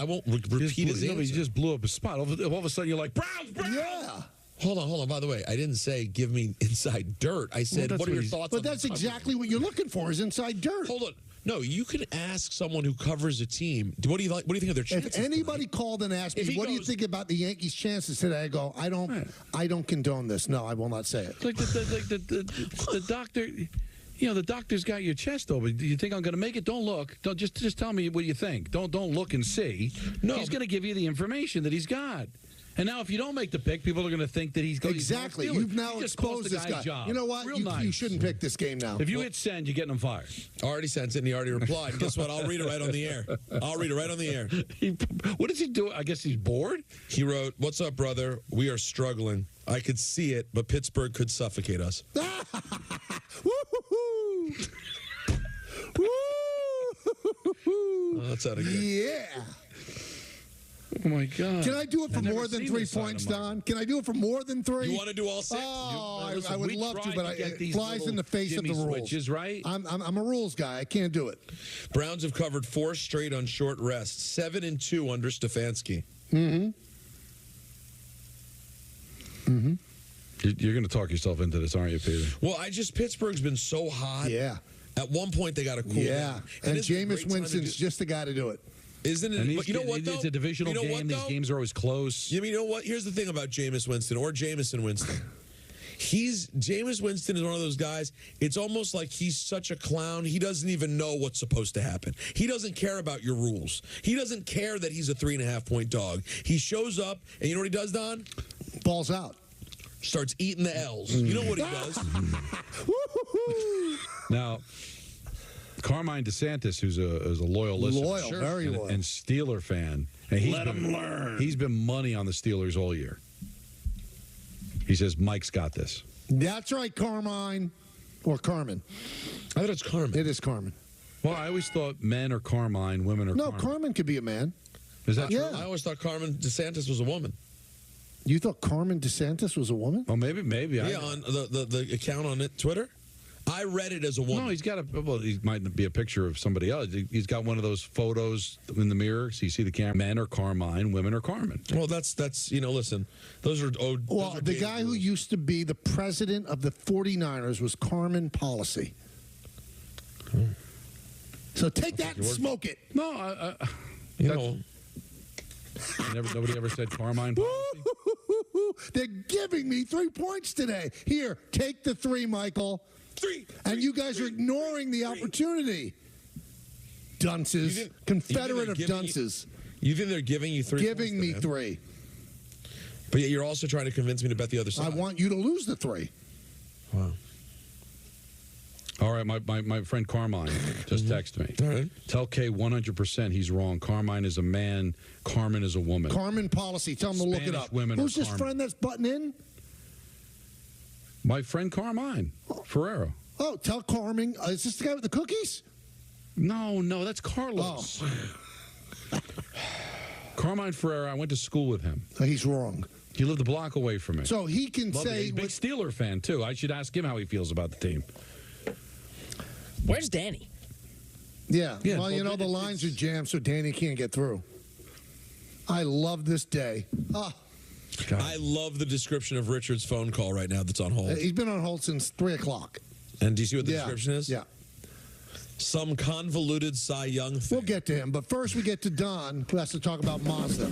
won't repeat his answer. He just blew up his spot. All of a sudden, you're like, Browns! Yeah. Hold on. By the way, I didn't say give me inside dirt. I said, what are your thoughts on But that's exactly what you're looking for is inside dirt. Hold on. No, you can ask someone who covers a team. What do you like? What do you think of their chances? If anybody called and asked me, what do you think about the Yankees' chances today? I go, I don't condone this. No, I will not say it. Like the doctor, the doctor's got your chest over. Do you think I'm going to make it? Don't look. Don't just tell me what you think. Don't look and see. No, he's going to give you the information that he's got. And now, if you don't make the pick, people are going to think that he's going. Exactly. You've now exposed this guy. Job. You know what? You shouldn't pick this game now. If you hit send, you're getting him fired. Already sent it, and he already replied. Guess what? I'll read it right on the air. What does he do? I guess he's bored. He wrote, "What's up, brother? We are struggling. I could see it, but Pittsburgh could suffocate us." That's how to get. Yeah. Oh, my God. Can I do it for more than 3 points, Don? Can I do it for more than 3? You want to do all 6? Oh, I would love to, but it flies in the face of the rules. Switches, right? I'm a rules guy. I can't do it. Browns have covered 4 straight on short rest, 7-2 under Stefanski. You're going to talk yourself into this, aren't you, Peter? Well, Pittsburgh's been so hot. Yeah. At one point, they got to cool down. And Jameis Winston's just the guy to do it. Isn't it? But you know what, though? It's a divisional game. These games are always close. You know what? Here's the thing about Jameis Winston or Jameson Winston. Jameis Winston is one of those guys, it's almost like he's such a clown, he doesn't even know what's supposed to happen. He doesn't care about your rules. He doesn't care that he's a 3.5-point dog. He shows up, and you know what he does, Don? Balls out. Starts eating the L's. You know what he does? Now, Carmine DeSantis, who's a loyal listener, very loyal, and Steeler fan, and Let him learn. He's been money on the Steelers all year. He says Mike's got this. That's right, Carmine, or Carmen. I thought it's Carmen. It is Carmen. Well, I always thought men are Carmine, women are. No, Carmen. Carmen could be a man. Is that true? Yeah. I always thought Carmen DeSantis was a woman. You thought Carmen DeSantis was a woman? Oh, maybe. Yeah, on the account on Twitter. I read it as a woman. No, he's got he might be a picture of somebody else. He's got one of those photos in the mirror. So you see the camera. Men are Carmine, women are Carmen. Well, that's listen, those are the guy who used to be the president of the 49ers was Carmen Policy. So take that and smoke it. No, nobody ever said Carmine Policy. They're giving me 3 points today. Here, take the 3, Michael. 3. And you guys are ignoring the opportunity. Dunces. Confederate of dunces. You think they're giving you 3 Giving me 3. But yet you're also trying to convince me to bet the other side. I want you to lose the 3. Wow. All right, my friend Carmine just texted me. All right. Tell K 100% he's wrong. Carmine is a man. Carmen is a woman. Carmen Policy. Tell him to look it up. Who's this friend that's butting in? My friend Carmine Ferrero. Oh, tell Carmine. Is this the guy with the cookies? No, that's Carlos. Carmine Ferrero, I went to school with him. He's wrong. He lived a block away from me. So he can Love say... He's a big Steeler fan, too. I should ask him how he feels about the team. Where's Danny? Yeah, well, the lines are jammed, so Danny can't get through. I love this day. I love the description of Richard's phone call right now that's on hold. He's been on hold since 3 o'clock. And do you see what the description is? Yeah. Some convoluted Cy Young thing. We'll get to him, but first we get to Don, who has to talk about Mazda.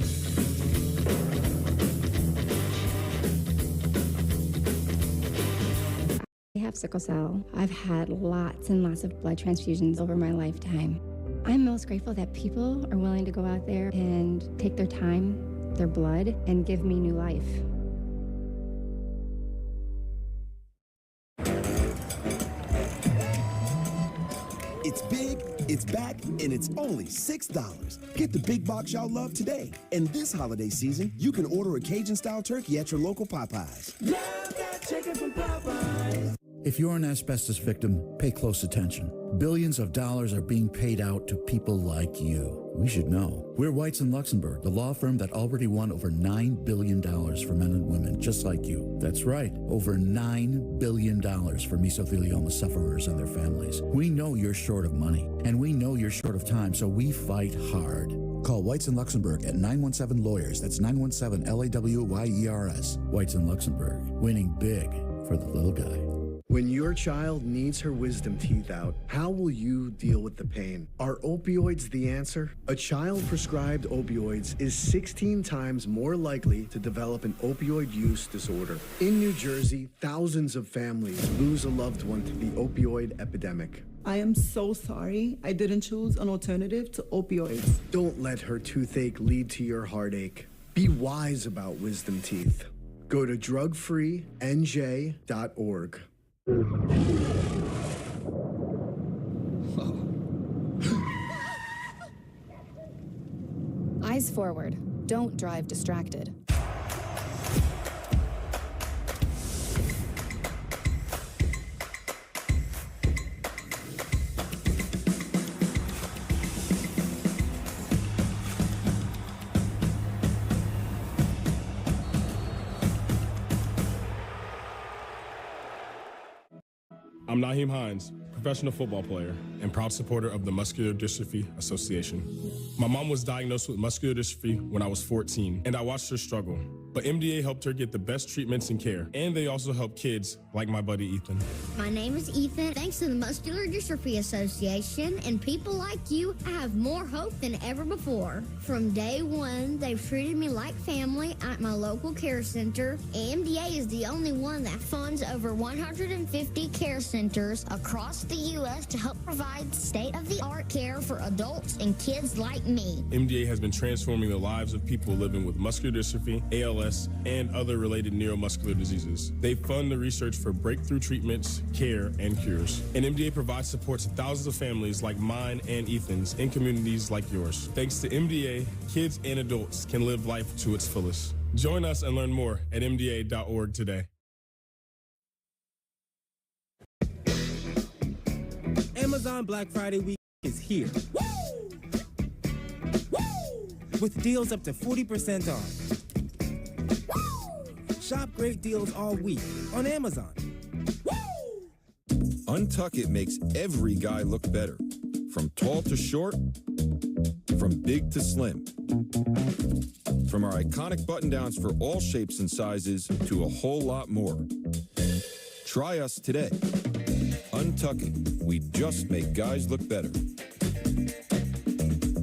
have sickle cell. I've had lots and lots of blood transfusions over my lifetime. I'm most grateful that people are willing to go out there and take their time, their blood, and give me new life. It's big, it's back, and it's only $6. Get the big box y'all love today. And this holiday season, you can order a Cajun-style turkey at your local Popeyes. Love that chicken from Popeyes. If you're an asbestos victim, pay close attention. Billions of dollars are being paid out to people like you. We should know. We're Whites in Luxembourg, the law firm that already won over $9 billion for men and women just like you. That's right, over $9 billion for mesothelioma sufferers and their families. We know you're short of money, and we know you're short of time, so we fight hard. Call Whites in Luxembourg at 917-LAWYERS. That's 917-LAWYERS. Whites in Luxembourg, winning big for the little guy. When your child needs her wisdom teeth out, how will you deal with the pain? Are opioids the answer? A child prescribed opioids is 16 times more likely to develop an opioid use disorder. In New Jersey, thousands of families lose a loved one to the opioid epidemic. I am so sorry I didn't choose an alternative to opioids. Don't let her toothache lead to your heartache. Be wise about wisdom teeth. Go to drugfreenj.org. Eyes forward. Don't drive distracted. I'm Naheem Hines, professional football player and proud supporter of the Muscular Dystrophy Association. My mom was diagnosed with muscular dystrophy when I was 14, and I watched her struggle. But MDA helped her get the best treatments and care, and they also help kids like my buddy Ethan. My name is Ethan. Thanks to the Muscular Dystrophy Association and people like you, I have more hope than ever before. From day one, they've treated me like family at my local care center. MDA is the only one that funds over 150 care centers across the U.S. to help provide state-of-the-art care for adults and kids like me. MDA has been transforming the lives of people living with muscular dystrophy, ALS, and other related neuromuscular diseases. They fund the research for breakthrough treatments, care, and cures. And MDA provides support to thousands of families like mine and Ethan's in communities like yours. Thanks to MDA, kids and adults can live life to its fullest. Join us and learn more at MDA.org today. Amazon Black Friday week is here. Woo! Woo! With deals up to 40% off. Shop great deals all week on Amazon. Untuck It makes every guy look better. From tall to short, from big to slim. From our iconic button-downs for all shapes and sizes to a whole lot more. Try us today. Untuck It. We just make guys look better.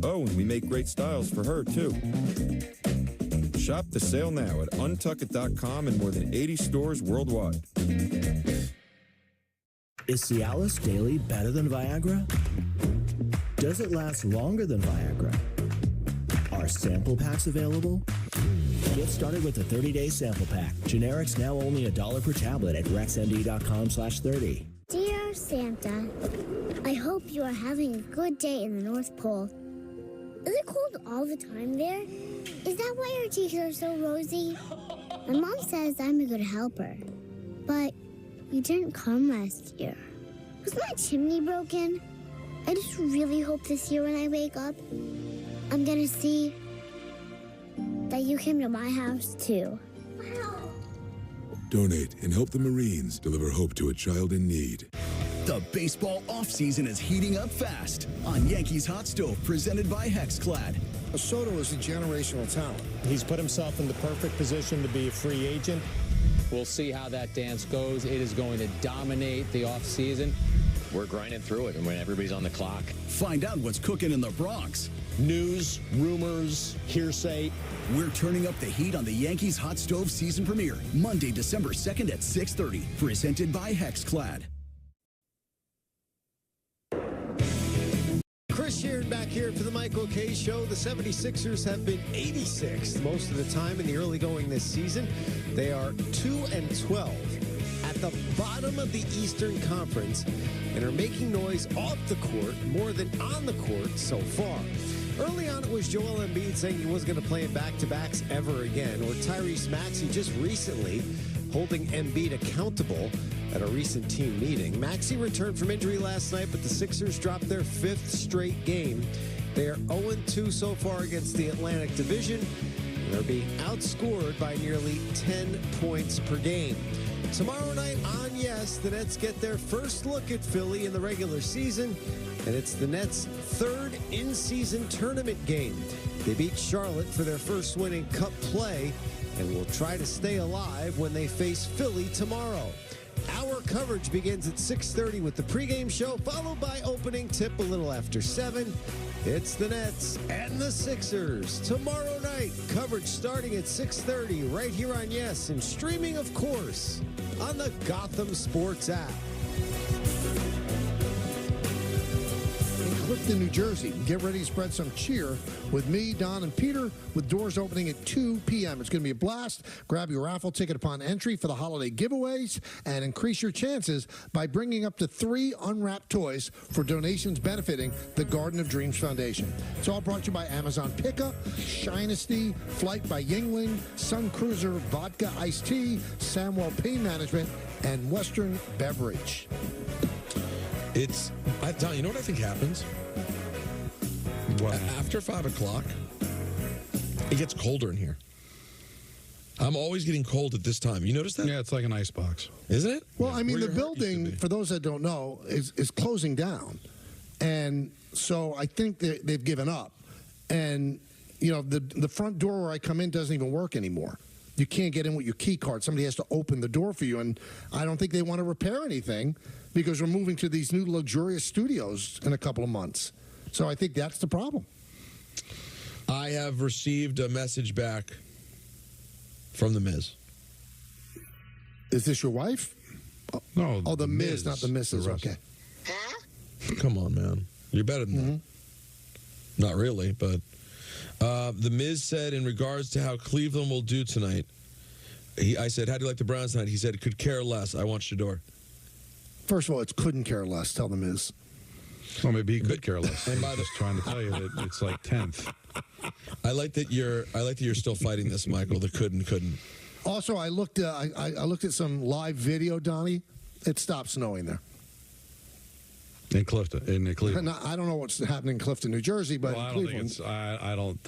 Oh, and we make great styles for her, too. Shop the sale now at untuckit.com and more than 80 stores worldwide. Is Cialis Daily better than Viagra? Does it last longer than Viagra? Are sample packs available? Get started with a 30-day sample pack. Generics now only $1 per tablet at rexmd.com/30. Dear Santa, I hope you are having a good day in the North Pole. Is it cold all the time there? Is that why your cheeks are so rosy? My mom says I'm a good helper, but you didn't come last year. Was my chimney broken? I just really hope this year when I wake up, I'm gonna see that you came to my house too. Donate and help the Marines deliver hope to a child in need. The baseball offseason is heating up fast on Yankees Hot Stove, presented by Hexclad. Soto is a generational talent. He's put himself in the perfect position to be a free agent. We'll see how that dance goes. It is going to dominate the offseason. We're grinding through it, and when everybody's on the clock. Find out what's cooking in the Bronx. News, rumors, hearsay. We're turning up the heat on the Yankees Hot Stove season premiere, Monday, December 2nd at 6:30. Presented by Hexclad. Chris Sheeran back here for the Michael K. Show. The 76ers have been 86th most of the time in the early going this season. They are 2-12 at the bottom of the Eastern Conference and are making noise off the court more than on the court so far. Early on, it was Joel Embiid saying he wasn't going to play in back-to-backs ever again, or Tyrese Maxey just recently holding Embiid accountable at a recent team meeting. Maxey returned from injury last night, but the Sixers dropped their 5th straight game. They are 0-2 so far against the Atlantic Division, and are being outscored by nearly 10 points per game. Tomorrow night on Yes, the Nets get their first look at Philly in the regular season, and it's the Nets' 3rd in-season tournament game. They beat Charlotte for their first win in Cup play and will try to stay alive when they face Philly tomorrow. Our coverage begins at 6:30 with the pregame show, followed by opening tip a little after 7. It's the Nets and the Sixers tomorrow night. Coverage starting at 6:30 right here on Yes, and streaming, of course, on the Gotham Sports app. In Clifton, New Jersey, get ready to spread some cheer with me, Don, and Peter, with doors opening at 2 p.m. It's going to be a blast. Grab your raffle ticket upon entry for the holiday giveaways and increase your chances by bringing up to 3 unwrapped toys for donations benefiting the Garden of Dreams Foundation. It's all brought to you by Amazon Pickup, Shinesty, Flight by Yingling, Sun Cruiser, Vodka Iced Tea, Samwell Pain Management, and Western Beverage. Don, you know what I think happens? What? After 5 o'clock, it gets colder in here. I'm always getting cold at this time. You notice that? Yeah, it's like an ice box. Isn't it? Well, I mean, the building, for those that don't know, is closing down. And so I think they've given up. And, you know, the front door where I come in doesn't even work anymore. You can't get in with your key card. Somebody has to open the door for you. And I don't think they want to repair anything because we're moving to these new luxurious studios in a couple of months. So I think that's the problem. I have received a message back from The Miz. Is this your wife? No. Oh, the Miz, not the Mrs. Okay. Come on, man. You're better than that. Not really, but The Miz said in regards to how Cleveland will do tonight, I said, how do you like the Browns tonight? He said, could care less. I want Shador. First of all, it's couldn't care less. Tell The Miz. Well, maybe he could care less. I'm just trying to tell you that it's like 10th. I like that you're still fighting this, Michael. The couldn't. Also, I looked at some live video, Donnie. It stopped snowing there. In Cleveland. No, I don't know what's happening in Clifton, New Jersey, but well, I in don't Cleveland. think it's. I don't.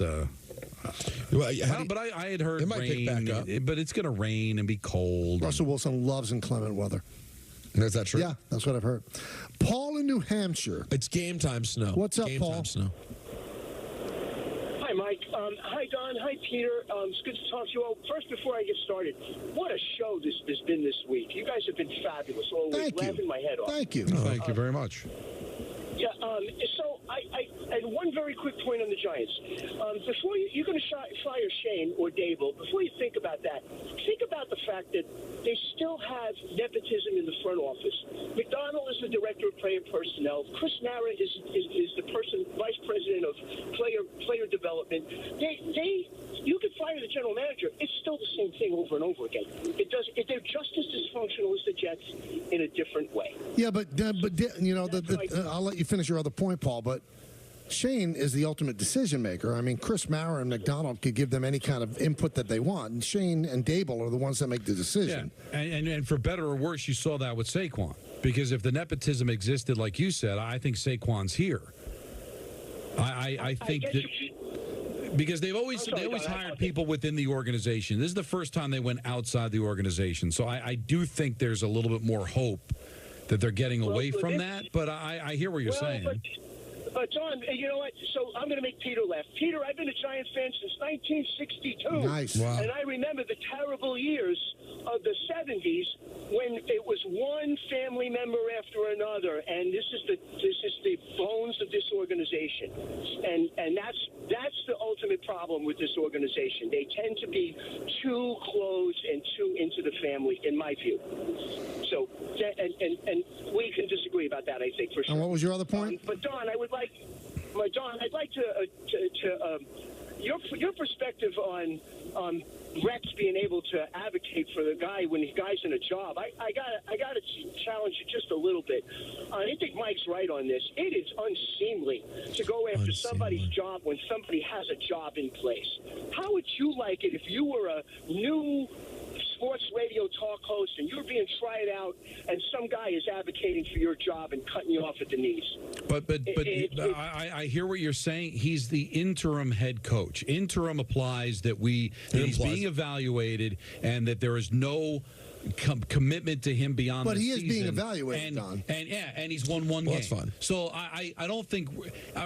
But I had heard it might rain, pick back up. But it's going to rain and be cold. Russell Wilson loves inclement weather. Is that true? Yeah, that's what I've heard. Paul in New Hampshire. It's game time snow. What's up, game Paul? Time snow. Hi, Mike. Hi, Don. Hi, Peter. It's good to talk to you all. First, before I get started, what a show this has been this week. You guys have been fabulous. Always laughing my head off. Thank you. Thank you very much. Yeah, so I had one very quick point on the Giants. Before you're going to fire Shane or Dable, before you think about that, think about the fact that they still have nepotism in the front office. McDonald is the director of player personnel. Chris Mara is the vice president of player development. You could fire the general manager. It's still the same thing over and over again. They're just as dysfunctional as the Jets in a different way. Yeah, but you know, I'll let you finish your other point, Paul. But Shane is the ultimate decision maker. I mean, Chris Mara and McDonald could give them any kind of input that they want. And Shane and Dable are the ones that make the decision. Yeah. And for better or worse, you saw that with Saquon. Because if the nepotism existed, like you said, I think Saquon's here. I think that. Because they always hired people within the organization. This is the first time they went outside the organization. So I do think there's a little bit more hope that they're getting away from that. But I hear what you're saying. John, you know what? So I'm going to make Peter laugh. Peter, I've been a Giants fan since 1962. Nice. Wow. And I remember the terrible years of the 70s when it was one family member after another, and this is the bones of this organization. And that's the ultimate problem with this organization. They tend to be too close and too into the family, in my view. So, and we can disagree about that, I think, for sure. And what was your other point? But Don, I'd like to your perspective on Rex being able to advocate for the guy when the guy's in a job. I got to challenge you just a little bit. I think Mike's right on this. It is unseemly to go after somebody's job when somebody has a job in place. How would you like it if you were a new sports radio talk host and you're being tried out and some guy is advocating for your job and cutting you off at the knees? But I hear what you're saying. He's the interim head coach. Interim applies that he's being evaluated and that there is no commitment to him beyond but the he is season. being evaluated, Don. And he's won one game. That's fine. So I don't think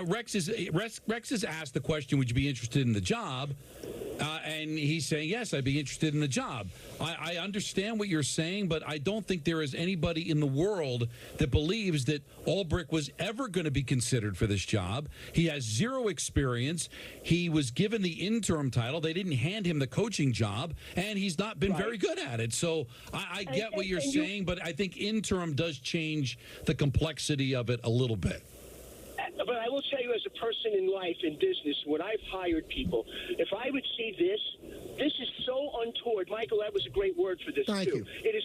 Rex is asked the question, would you be interested in the job? And he's saying, yes, I'd be interested in the job. I understand what you're saying, but I don't think there is anybody in the world that believes that Ulbrich was ever going to be considered for this job. He has zero experience. He was given the interim title. They didn't hand him the coaching job, and he's not been very good at it. So I get what you're saying, but I think interim does change the complexity of it a little bit. But I will tell you, as a person in life, in business, when I've hired people, if I would see this is so untoward. Michael, that was a great word for this, Thank too. you. It is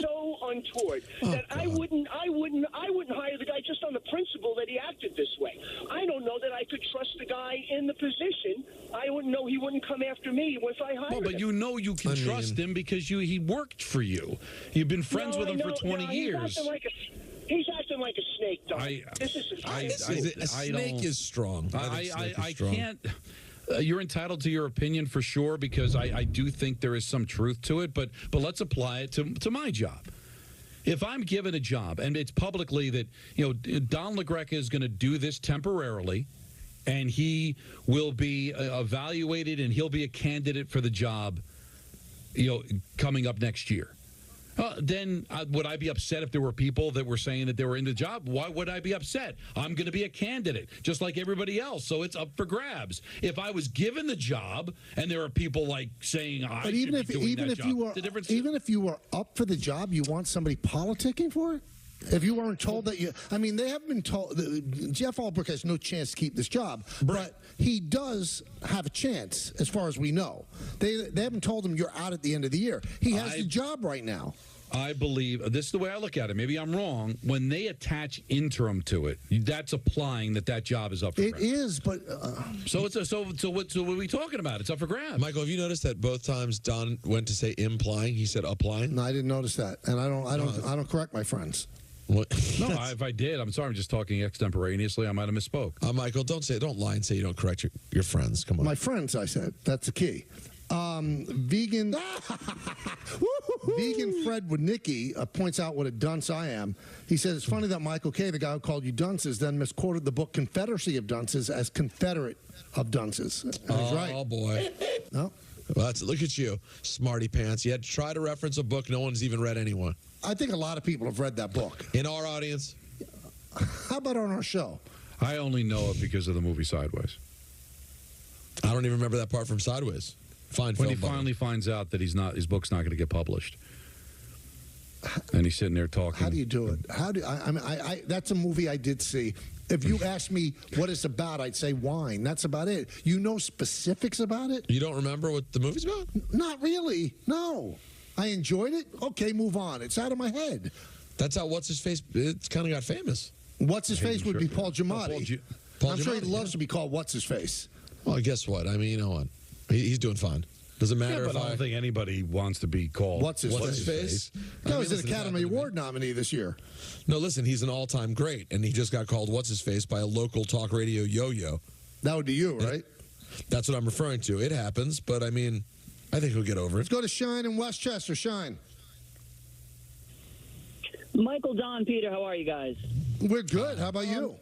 so untoward that I wouldn't hire the guy just on the principle that he acted this way. I don't know that I could trust the guy in the position. I wouldn't know he wouldn't come after me if I hired him. But you know you can trust him because he worked for you. You've been friends with him for 20 years. He's acting like a snake, Don. A snake is strong. I can't. You're entitled to your opinion for sure, because I do think there is some truth to it. But let's apply it to my job. If I'm given a job and it's publicly that Don LaGreca is going to do this temporarily, and he will be evaluated and he'll be a candidate for the job, coming up next year. Then would I be upset if there were people that were saying that they were in the job? Why would I be upset? I'm going to be a candidate, just like everybody else, so it's up for grabs. If I was given the job and there are people like saying I should be doing that job, even if you were up for the job, you want somebody politicking for it? If you weren't told that they haven't been told. Jeff Ulbrich has no chance to keep this job, but he does have a chance, as far as we know. They haven't told him you're out at the end of the year. He has the job right now. I believe this is the way I look at it. Maybe I'm wrong. When they attach interim to it, that's applying that job is up for grabs. It is, but so what are we talking about? It's up for grabs. Michael, have you noticed that both times Don went to say implying, he said applying? No, I didn't notice that, and I don't correct my friends. What? No, if I did, I'm sorry. I'm just talking extemporaneously. I might have misspoke. Michael, don't lie and say you don't correct your friends. Come on. My friends, I said. That's the key. Vegan Fred Wadnicki points out what a dunce I am. He says, it's funny that Michael Kay, the guy who called you dunces, then misquoted the book Confederacy of Dunces as Confederate of Dunces. And he's right. Oh, boy. No? Well, look at you, smarty pants. You had to try to reference a book no one's even read anyway. I think a lot of people have read that book. In our audience? How about on our show? I only know it because of the movie Sideways. I don't even remember that part from Sideways. When he finally finds out that his book's not going to get published, and he's sitting there talking. How do you do it? That's a movie I did see. If you asked me what it's about, I'd say wine. That's about it. You know specifics about it? You don't remember what the movie's about? Not really. No. I enjoyed it. Okay, move on. It's out of my head. That's how What's-His-Face, it's kind of got famous. What's-His-Face would be Paul Giamatti. I'm sure he loves to be called What's-His-Face. Well, guess what? I mean, you know what? He's doing fine. Doesn't matter but I don't think anybody wants to be called What's-His-Face. No, he's an Academy Award nominee this year. No, listen, he's an all-time great, and he just got called What's-His-Face by a local talk radio yo-yo. That would be you, right? That's what I'm referring to. It happens, but I mean, I think he'll get over it. Let's go to Shine in Westchester. Shine. Michael, Don, Peter, how are you guys? We're good. How about you?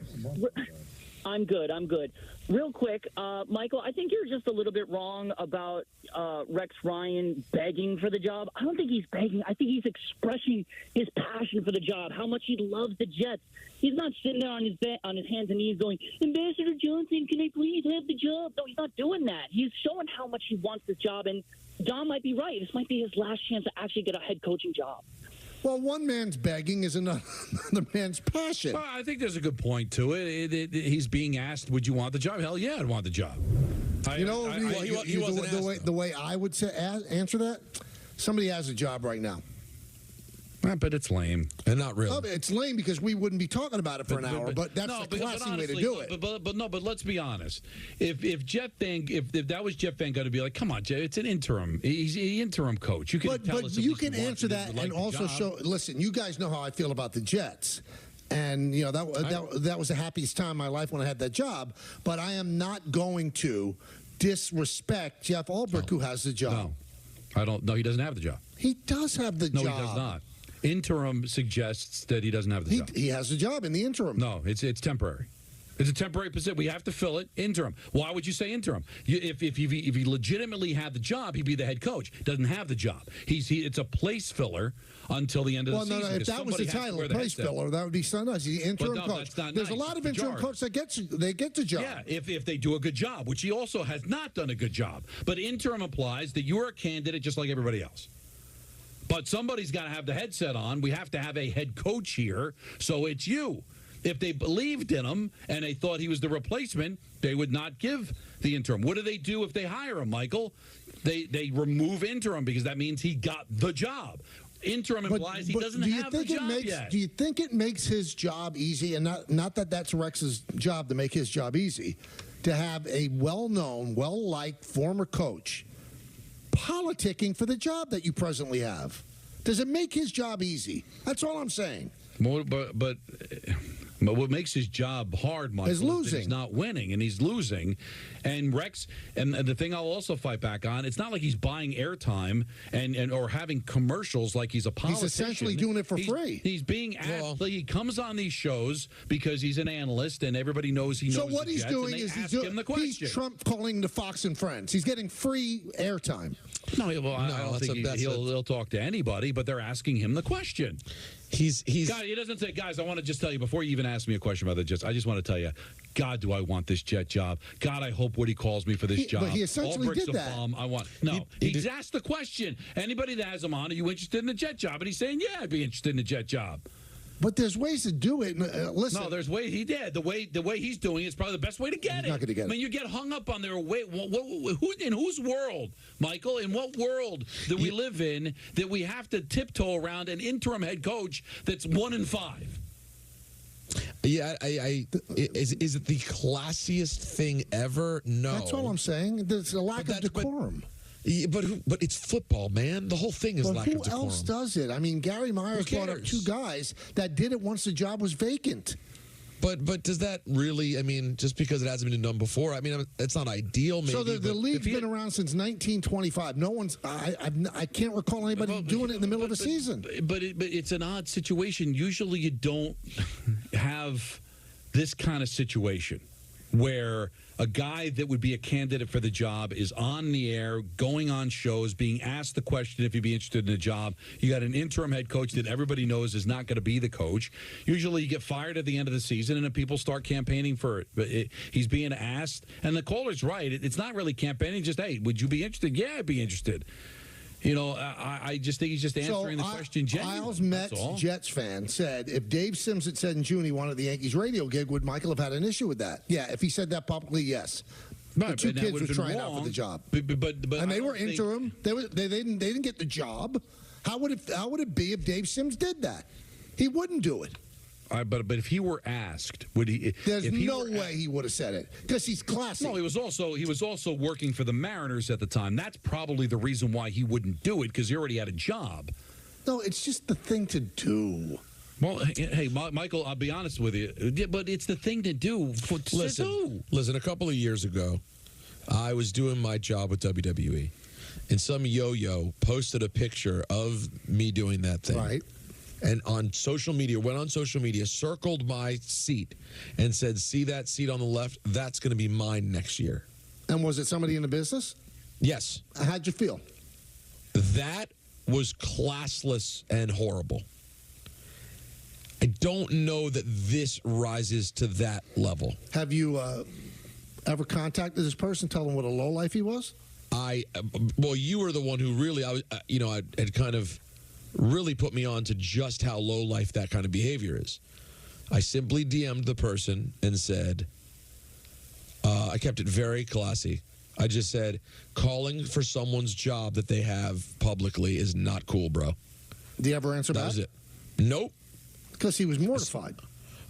I'm good. Real quick, Michael, I think you're just a little bit wrong about Rex Ryan begging for the job. I don't think he's begging. I think he's expressing his passion for the job, how much he loves the Jets. He's not sitting there on his hands and knees going, Ambassador Johnson, can I please have the job? No, he's not doing that. He's showing how much he wants this job, and Don might be right. This might be his last chance to actually get a head coaching job. Well, one man's begging is another man's passion. Well, I think there's a good point to it. He's being asked, would you want the job? Hell yeah, I'd want the job. The way I would answer that, somebody has a job right now. But it's lame. And not really. Oh, it's lame because we wouldn't be talking about it for an hour, but that's the classy way to do it. But let's be honest. If that was Jeff Van Gundy, to be like, come on, Jeff, it's an interim. He's an interim coach. You can tell us. But you can answer that and also show. Listen, you guys know how I feel about the Jets. And, that was the happiest time in my life when I had that job. But I am not going to disrespect Jeff Ulbrich, who has the job. No, I don't. No, he doesn't have the job. He does have the job. No, he does not. Interim suggests that he doesn't have the job. He has a job in the interim. No, it's temporary. It's a temporary position. We have to fill it. Interim. Why would you say interim? If he legitimately had the job, he'd be the head coach. Doesn't have the job. It's a place filler until the end of the season. Well, no, if that was the title, place filler, that would be so nice. He's the interim coach. There's a lot of interim coaches that get the job. Yeah, if they do a good job, which he also has not done a good job. But interim implies that you're a candidate just like everybody else. But somebody's got to have the headset on. We have to have a head coach here, so it's you. If they believed in him and they thought he was the replacement, they would not give the interim. What do they do if they hire him, Michael? They remove interim because that means he got the job. Interim implies he doesn't have the job yet. Do you think it makes his job easy, and not that that's Rex's job to make his job easy, to have a well-known, well-liked former coach politicking for the job that you presently have? Does it make his job easy? That's all I'm saying. But what makes his job hard, Michael, is losing. Is that he's not winning, and he's losing. And Rex, and the thing I'll also fight back on, it's not like he's buying airtime and or having commercials like he's a politician. He's essentially doing it for free. He's being asked. He comes on these shows because he's an analyst, and everybody knows he knows. So what he's doing is he's Trump calling to Fox and Friends. He's getting free airtime. No, I don't think he'll talk to anybody, but they're asking him the question. God, he doesn't say, guys, I want to just tell you, before you even ask me a question about the Jets, I just want to tell you, God, do I want this Jet job? God, I hope Woody calls me for this job. But he essentially did that. I want. No, he's asked the question. Anybody that has him on, are you interested in the Jet job? And he's saying, yeah, I'd be interested in the Jet job. But there's ways to do it. Listen. No, there's ways. He did. The way he's doing it is probably the best way to get it. Not going to get it. I mean, you get hung up on their way. In whose world, Michael? In what world do we live in that we have to tiptoe around an interim head coach that's 1-5? Yeah, is it the classiest thing ever? No. That's all I'm saying. There's a lack of decorum. But it's football, man. The whole thing is lack of decorum. Who else does it? I mean, Gary Myers brought up two guys that did it once the job was vacant. But does that really, I mean, just because it hasn't been done before, I mean, it's not ideal, maybe. So the league's been around since 1925. No one's, I can't recall anybody doing it in the middle of a season. But it's an odd situation. Usually you don't have this kind of situation where a guy that would be a candidate for the job is on the air, going on shows, being asked the question if he'd be interested in the job. You got an interim head coach that everybody knows is not going to be the coach. Usually you get fired at the end of the season, and then people start campaigning for it. But he's being asked, and the caller's right. It's not really campaigning, just, hey, would you be interested? Yeah, I'd be interested. You know, I just think he's just answering the question genuinely. Isles Mets Jets fan said if Dave Sims had said in June he wanted the Yankees radio gig, would Michael have had an issue with that? Yeah, if he said that publicly, yes. Right, the two kids were trying out for the job, but and they were interim. They didn't get the job. How would it be if Dave Sims did that? He wouldn't do it. But if he were asked, would he? There's no way he would have said it because he's classy. No, he was also working for the Mariners at the time. That's probably the reason why he wouldn't do it, because he already had a job. No, it's just the thing to do. Well, hey, Michael, I'll be honest with you, but it's the thing to do. Listen. A couple of years ago, I was doing my job with WWE, and some yo-yo posted a picture of me doing that thing. Right. and on social media, went on social media, circled my seat, and said, see that seat on the left? That's going to be mine next year. And was it somebody in the business? Yes. How'd you feel? That was classless and horrible. I don't know that this rises to that level. Have you ever contacted this person, tell him what a lowlife he was? Well, you were the one who really, I had kind of really put me on to just how low life that kind of behavior is. I simply DM'd the person and said, I kept it very classy. I just said, calling for someone's job that they have publicly is not cool, bro. Did you ever answer back? That was it. Nope. Because he was mortified.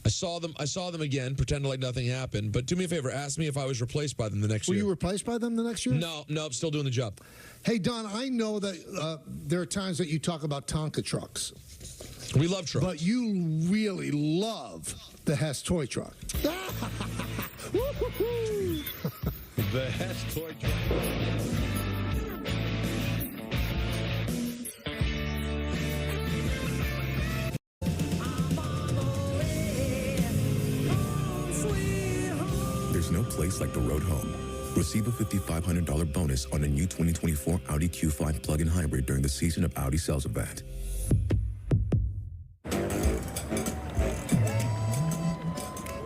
I saw them again, pretended like nothing happened. But do me a favor, ask me if I was replaced by them the next year. Were you replaced by them the next year? No, I'm still doing the job. Hey, Don, I know that there are times that you talk about Tonka trucks. We love trucks. But you really love the Hess toy truck. The Hess toy truck. There's no place like the road home. Receive a $5,500 bonus on a new 2024 Audi Q5 plug-in hybrid during the Season of Audi Sales event.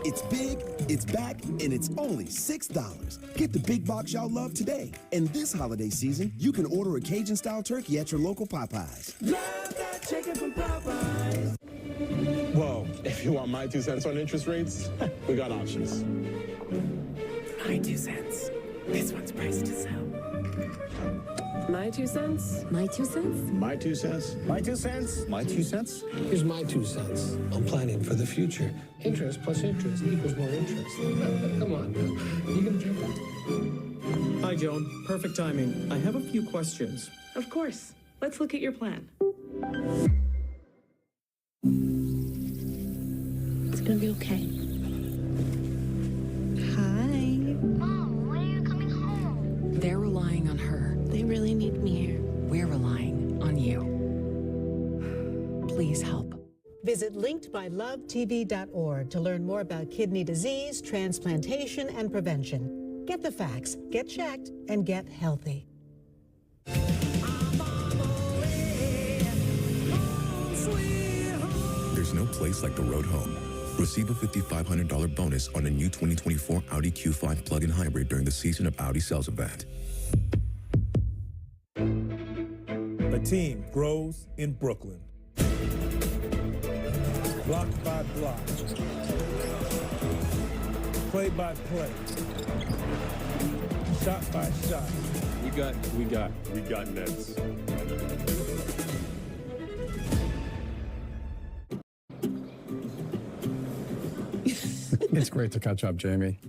It's big, it's back, and it's only $6. Get the big box y'all love today. And this holiday season, you can order a Cajun-style turkey at your local Popeyes. Love that chicken from Popeyes. Well, if you want my 2 cents on interest rates, we got options. My 2 cents. This one's priced to sell. My 2 cents? My 2 cents? My 2 cents? My 2 cents? My 2 cents? Here's my 2 cents. I'm planning for the future. Interest plus interest equals more interest. Come on now. You can jump that. Hi, Joan. Perfect timing. I have a few questions. Of course. Let's look at your plan. It's gonna be okay. Hi. Mom, when are you coming home? They're relying on her. They really need me here. We're relying on you. Please help. Visit linkedbylovetv.org to learn more about kidney disease, transplantation, and prevention. Get the facts, get checked, and get healthy. There's no place like the road home. Receive a $5,500 bonus on a new 2024 Audi Q5 plug-in hybrid during the Season of Audi Sales event. A team grows in Brooklyn. Block by block. Play by play. Shot by shot. We got Nets. It's great to catch up, Jamie.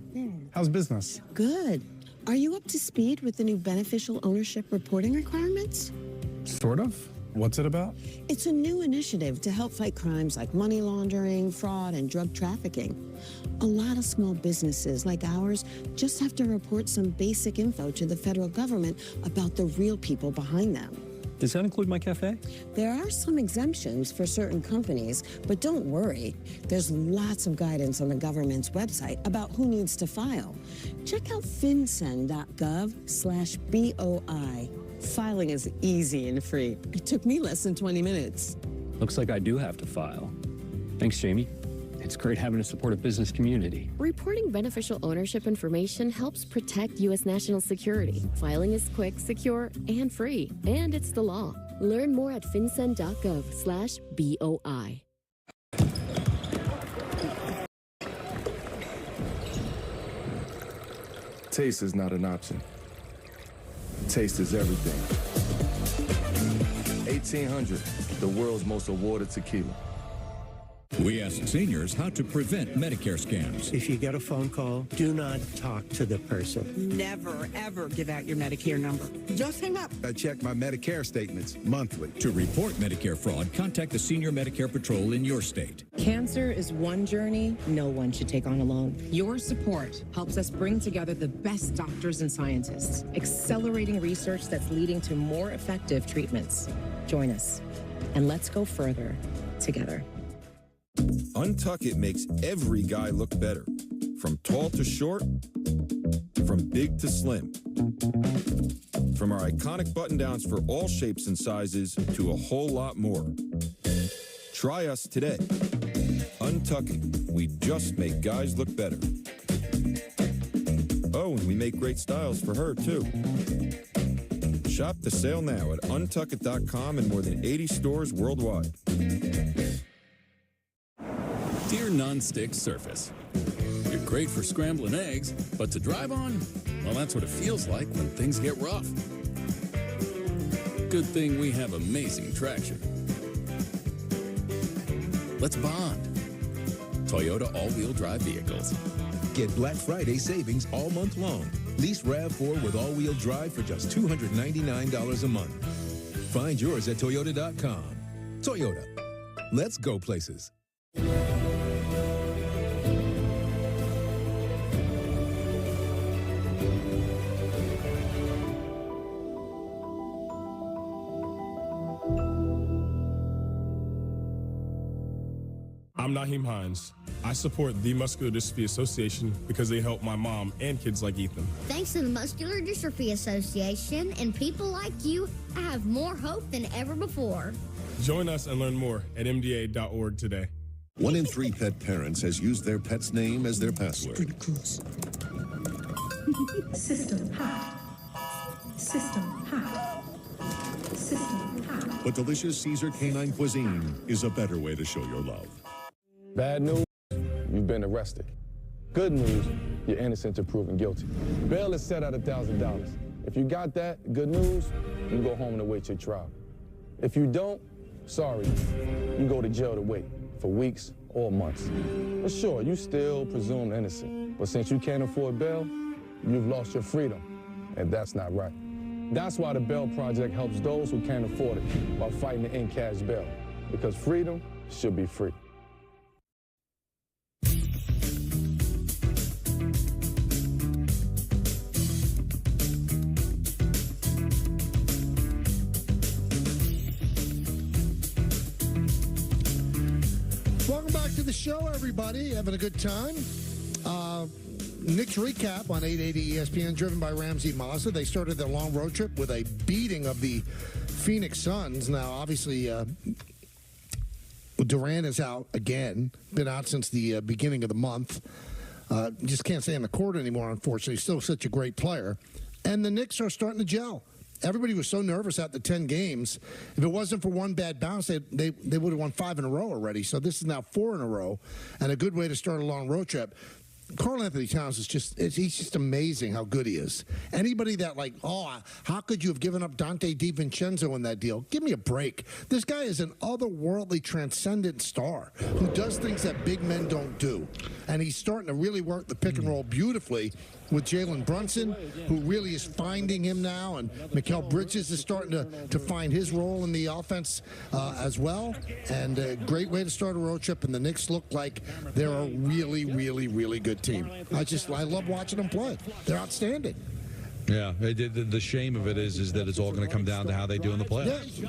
How's business? Good. Are you up to speed with the new beneficial ownership reporting requirements? Sort of. What's it about? It's a new initiative to help fight crimes like money laundering, fraud, and drug trafficking. A lot of small businesses like ours just have to report some basic info to the federal government about the real people behind them. Does that include my cafe? There are some exemptions for certain companies, but don't worry. There's lots of guidance on the government's website about who needs to file. Check out fincen.gov/BOI. Filing is easy and free. It took me less than 20 minutes. Looks like I do have to file. Thanks, Jamie. It's great having a supportive business community. Reporting beneficial ownership information helps protect U.S. national security. Filing is quick, secure, and free. And it's the law. Learn more at fincen.gov/BOI. Taste is not an option. Taste is everything. 1800, the world's most awarded tequila. We asked seniors how to prevent Medicare scams. If you get a phone call, do not talk to the person. Never, ever give out your Medicare number. Just hang up. I check my Medicare statements monthly. To report Medicare fraud, contact the Senior Medicare Patrol in your state. Cancer is one journey no one should take on alone. Your support helps us bring together the best doctors and scientists, accelerating research that's leading to more effective treatments. Join us, and let's go further together. Untuck It makes every guy look better. From tall to short, from big to slim. From our iconic button-downs for all shapes and sizes to a whole lot more. Try us today. Untuck It. We just make guys look better. Oh, and we make great styles for her, too. Shop the sale now at untuckit.com and more than 80 stores worldwide. Dear non-stick surface. You're great for scrambling eggs, but to drive on, well, that's what it feels like when things get rough. Good thing we have amazing traction. Let's bond. Toyota all-wheel drive vehicles. Get Black Friday savings all month long. Lease RAV4 with all-wheel drive for just $299 a month. Find yours at Toyota.com. Toyota. Let's go places. I'm Naheem Hines. I support the Muscular Dystrophy Association because they help my mom and kids like Ethan. Thanks to the Muscular Dystrophy Association and people like you, I have more hope than ever before. Join us and learn more at mda.org today. 1 in 3 pet parents has used their pet's name as their password. Pretty close. System hacked. System hacked. System hacked. But delicious Caesar canine cuisine is a better way to show your love. Bad news, you've been arrested. Good news, you're innocent to proven guilty. Bail is set at $1,000. If you got that, good news, you can go home and await your trial. If you don't, sorry, you go to jail to wait for weeks or months. But sure, you still presumed innocent. But since you can't afford bail, you've lost your freedom, and that's not right. That's why the Bail Project helps those who can't afford it while fighting to end cash bail, because freedom should be free. Welcome back to the show, everybody. Having a good time. Nick's recap on 880 ESPN, driven by Ramsey Mazda. They started their long road trip with a beating of the Phoenix Suns. Now, obviously, Durant is out again. Been out since the beginning of the month. Just can't stay on the court anymore, unfortunately. Still such a great player. And the Knicks are starting to gel. Everybody was so nervous after 10 games. If it wasn't for one bad bounce, they would have won 5 in a row already. So this is now 4 in a row, and a good way to start a long road trip. Karl Anthony Towns is he's just amazing how good he is. Anybody that how could you have given up Dante DiVincenzo in that deal? Give me a break. This guy is an otherworldly, transcendent star who does things that big men don't do. And he's starting to really work the pick and roll beautifully with Jalen Brunson, who really is finding him now, and Mikal Bridges is starting to find his role in the offense as well. And a great way to start a road trip, and the Knicks look like they're a really, really, really good team. I love watching them play. They're outstanding. Yeah, the shame of it is that it's all going to come down to how they do in the playoffs.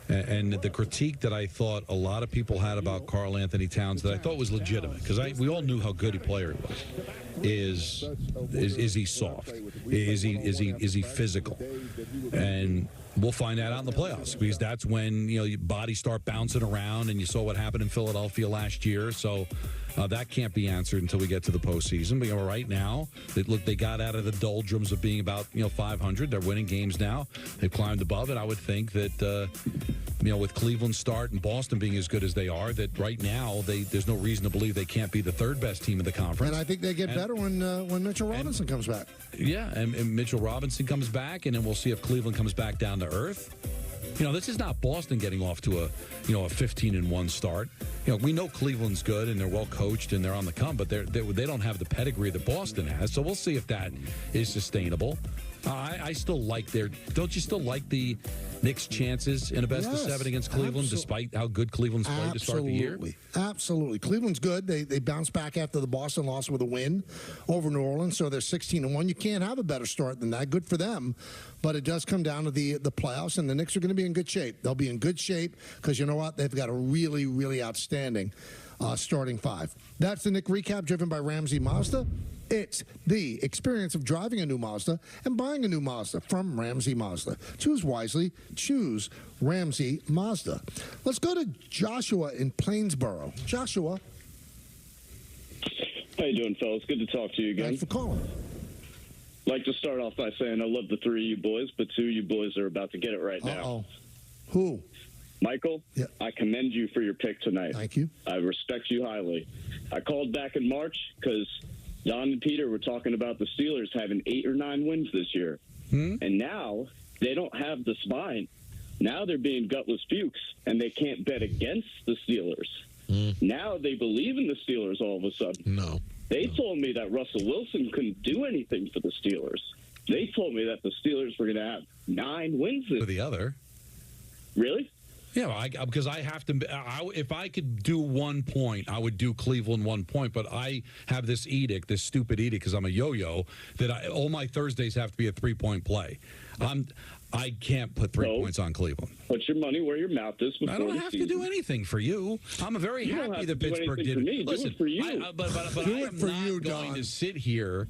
Yeah. And the critique that I thought a lot of people had about Karl Anthony Towns that I thought was legitimate, because we all knew how good a player he was. Is he soft? Is he physical? And we'll find that out in the playoffs, because that's when your bodies start bouncing around, and you saw what happened in Philadelphia last year. So that can't be answered until we get to the postseason. But right now, they got out of the doldrums of being about 500. They're winning games now. They've climbed above it. I would think that with Cleveland's start and Boston being as good as they are, that right now there's no reason to believe they can't be the third best team in the conference. And I think they get better when Mitchell Robinson comes back. Yeah, and Mitchell Robinson comes back, and then we'll see if Cleveland comes back down to earth. This is not Boston getting off to a 15-1 start. We know Cleveland's good and they're well coached and they're on the come, but they don't have the pedigree that Boston has. So we'll see if that is sustainable. I still like don't you still like the Knicks' chances in a best of 7 against Cleveland, despite how good Cleveland's played to start the year? Absolutely. Cleveland's good. They bounced back after the Boston loss with a win over New Orleans, so they're 16-1. You can't have a better start than that. Good for them. But it does come down to the playoffs, and the Knicks are going to be in good shape. They'll be in good shape because you know what? They've got a really, really outstanding starting 5. That's the Knick recap driven by Ramsey Mazda. It's the experience of driving a new Mazda and buying a new Mazda from Ramsey Mazda. Choose wisely. Choose Ramsey Mazda. Let's go to Joshua in Plainsboro. Joshua. How you doing, fellas? Good to talk to you again. Thanks for calling. I'd like to start off by saying I love the 3 of you boys, but 2 of you boys are about to get it right now. Uh-oh. Who? Michael, yeah. I commend you for your pick tonight. Thank you. I respect you highly. I called back in March because Don and Peter were talking about the Steelers having 8 or 9 wins this year. And now they don't have the spine. Now they're being gutless pukes, and they can't bet against the Steelers. Now they believe in the Steelers all of a sudden. No. They told me that Russell Wilson couldn't do anything for the Steelers. They told me that the Steelers were going to have 9 wins this For the other. Really? Yeah, because I have to. If I could do 1 point, I would do Cleveland 1 point. But I have this edict, this stupid edict, because I'm a yo-yo, that all my Thursdays have to be a 3-point play. I can't put 3 points on Cleveland. Put your money where your mouth is. I don't have to do anything for you. I'm very happy that Pittsburgh did it. Listen, for you. but I am not going to sit here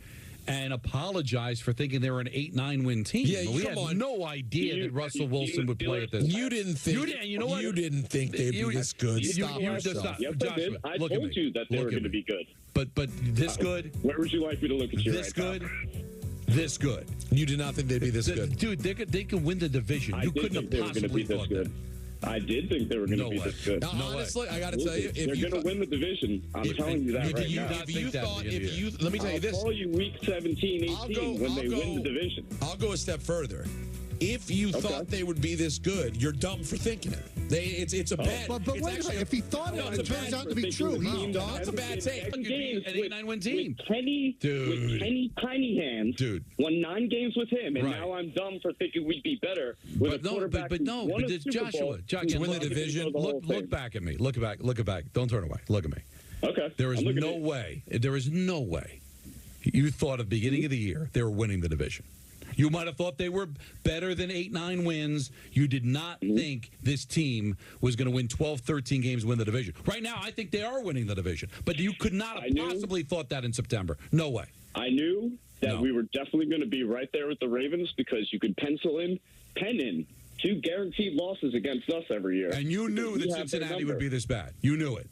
and apologize for thinking they were an 8-9 win team. Yeah, we had no idea that Russell Wilson would play at this. You didn't think. You know what? You didn't think they'd be this good. Stop yourself. Yes, I did. I told you that they were going to be good. But this good? Where would you like me to look at you this right good? This good. You did not think they'd be this good, dude. They could win the division. You couldn't have possibly thought that. I did think they were going to be this good. Now, honestly, I got to tell you, if they're going to win the division. I'm telling you that right now. Let me tell you this. I'll call you week 17, 18 when they win the division. I'll go a step further. If you thought they would be this good, you're dumb for thinking it. It's a bad. But wait a minute. If he thought it turns out to be true, he's dumb. That's a bad take. An 8-9 win team. With Kenny Tiny Hands. Dude. Won 9 games with him, and now I'm dumb for thinking we'd be better with a quarterback. But Joshua, to win the division. Look back at me. Look back. Don't turn away. Look at me. Okay. There is no way. There is no way. You thought at the beginning of the year they were winning the division. You might have thought they were better than 8-9 wins. You did not think this team was going to win 12, 13 games, win the division. Right now, I think they are winning the division. But you could not have possibly thought that in September. No way. I knew that we were definitely going to be right there with the Ravens because you could pen in 2 guaranteed losses against us every year. And you knew that Cincinnati would be this bad. You knew it.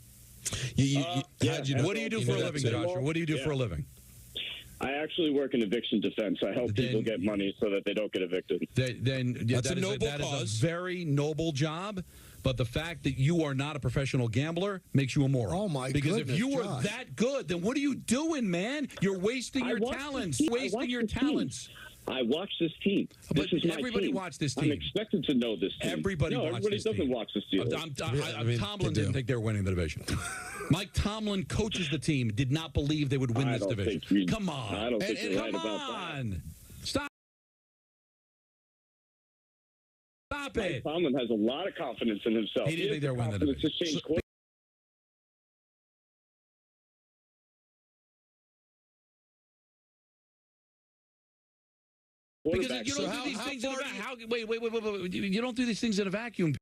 What do you do for a living, Joshua? What do you do for a living? I actually work in eviction defense. I help people get money so that they don't get evicted. That's a noble cause. That is a very noble job. But the fact that you are not a professional gambler makes you a moron. Oh, my Because goodness, if you were Josh. that good, then what are you doing, man? You're wasting your talents. Wasting your talents. I watch this team. But everybody watched this team. I'm expected to know this team. Everybody doesn't watch this team. Tomlin didn't think they were winning the division. Mike Tomlin coaches the team, did not believe they would win this division. Come on. I don't think you're right about that. Stop it. Mike Tomlin has a lot of confidence in himself. He didn't think they were winning the division. Because you don't do these things in a vacuum. Wait. You don't do these things in a vacuum,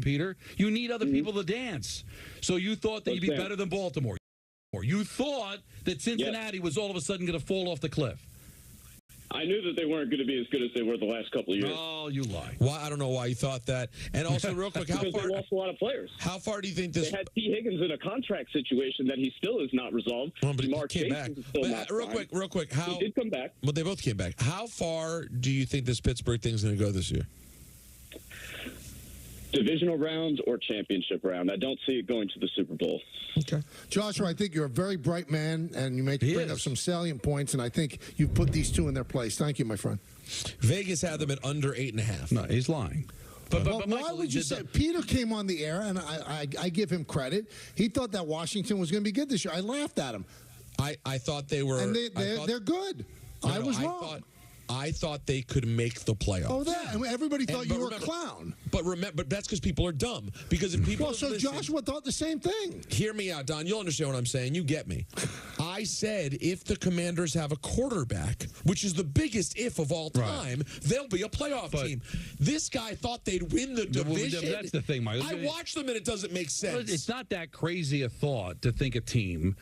Peter. You need other people to dance. So you thought that you'd be better than Baltimore. You thought that Cincinnati was all of a sudden going to fall off the cliff. I knew that they weren't going to be as good as they were the last couple of years. Oh, you lie. Why? I don't know why you thought that. And also, real quick, how far? They lost a lot of players. How far do you think this? They had T. Higgins in a contract situation that he still is not resolved. Well, but he came back. Real quick, how? He did come back. Well, they both came back. How far do you think this Pittsburgh thing's going to go this year? Divisional round or championship round. I don't see it going to the Super Bowl. Okay. Joshua, I think you're a very bright man, and you may bring up some salient points, and I think you've put these 2 in their place. Thank you, my friend. Vegas had them at under 8.5. No, he's lying. But why would you say? Peter came on the air, and I give him credit. He thought that Washington was going to be good this year. I laughed at him. I thought they were. And they're good. I was wrong. I thought they could make the playoffs. Oh, that. And everybody thought you were a clown. But that's because people are dumb. Because if people Joshua thought the same thing. Hear me out, Don. You'll understand what I'm saying. You get me. I said if the Commanders have a quarterback, which is the biggest if of all time, they'll be a playoff team. This guy thought they'd win the division. That's the thing, Mike. I watched them, and it doesn't make sense. It's not that crazy a thought to think a team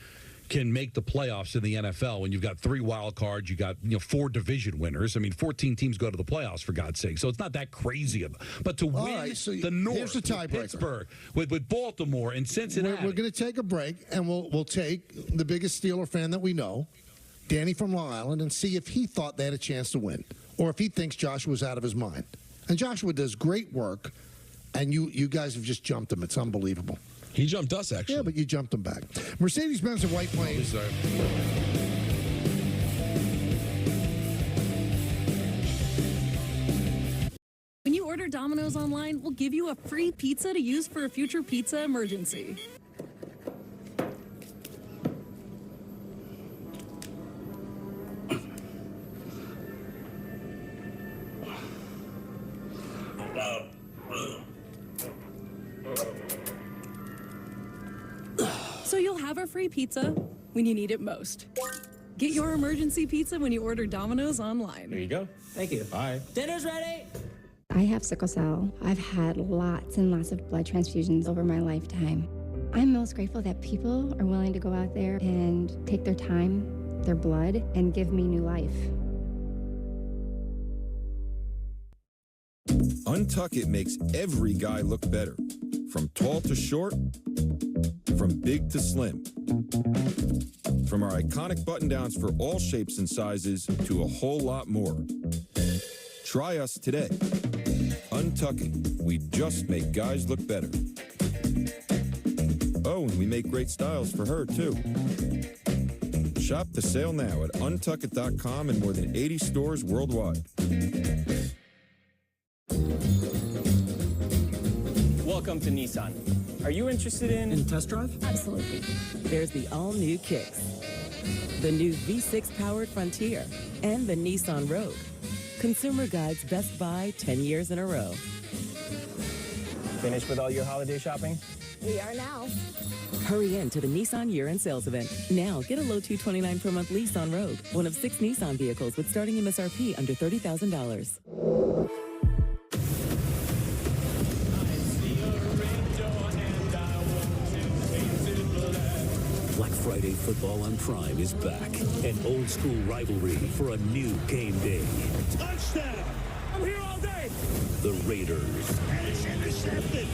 can make the playoffs in the NFL when you've got 3 wild cards, you got 4 division winners. I mean, 14 teams go to the playoffs, for God's sake. So it's not that crazy. But to win the North, here's the tiebreaker. Pittsburgh, with Baltimore and Cincinnati. We're going to take a break, and we'll take the biggest Steeler fan that we know, Danny from Long Island, and see if he thought they had a chance to win, or if he thinks Joshua was out of his mind. And Joshua does great work, and you guys have just jumped him. It's unbelievable. He jumped us, actually. Yeah, but you jumped him back. Mercedes-Benz of White Plains. When you order Domino's online, we'll give you a free pizza to use for a future pizza emergency. So you'll have a free pizza when you need it most. Get your emergency pizza when you order Domino's online. There you go. Thank you. Bye. Dinner's ready. I have sickle cell. I've had lots and lots of blood transfusions over my lifetime. I'm most grateful that people are willing to go out there and take their time, their blood, and give me new life. Untuck It makes every guy look better. From tall to short, from big to slim. From our iconic button-downs for all shapes and sizes to a whole lot more. Try us today. Untucking. We just make guys look better. Oh, and we make great styles for her, too. Shop the sale now at untuckit.com and more than 80 stores worldwide. Welcome to Nissan. Are you interested in a test drive? Absolutely. There's the all-new Kicks, the new V6-powered Frontier, and the Nissan Rogue. Consumer Guide's Best Buy 10 years in a row. Finished with all your holiday shopping? We are now. Hurry in to the Nissan year-end sales event. Now, get a low $229 per month lease on Rogue, one of 6 Nissan vehicles with starting MSRP under $30,000. Black Friday football on Prime is back. An old school rivalry for a new game day. Touchdown! I'm here all day! The Raiders. And it's intercepted!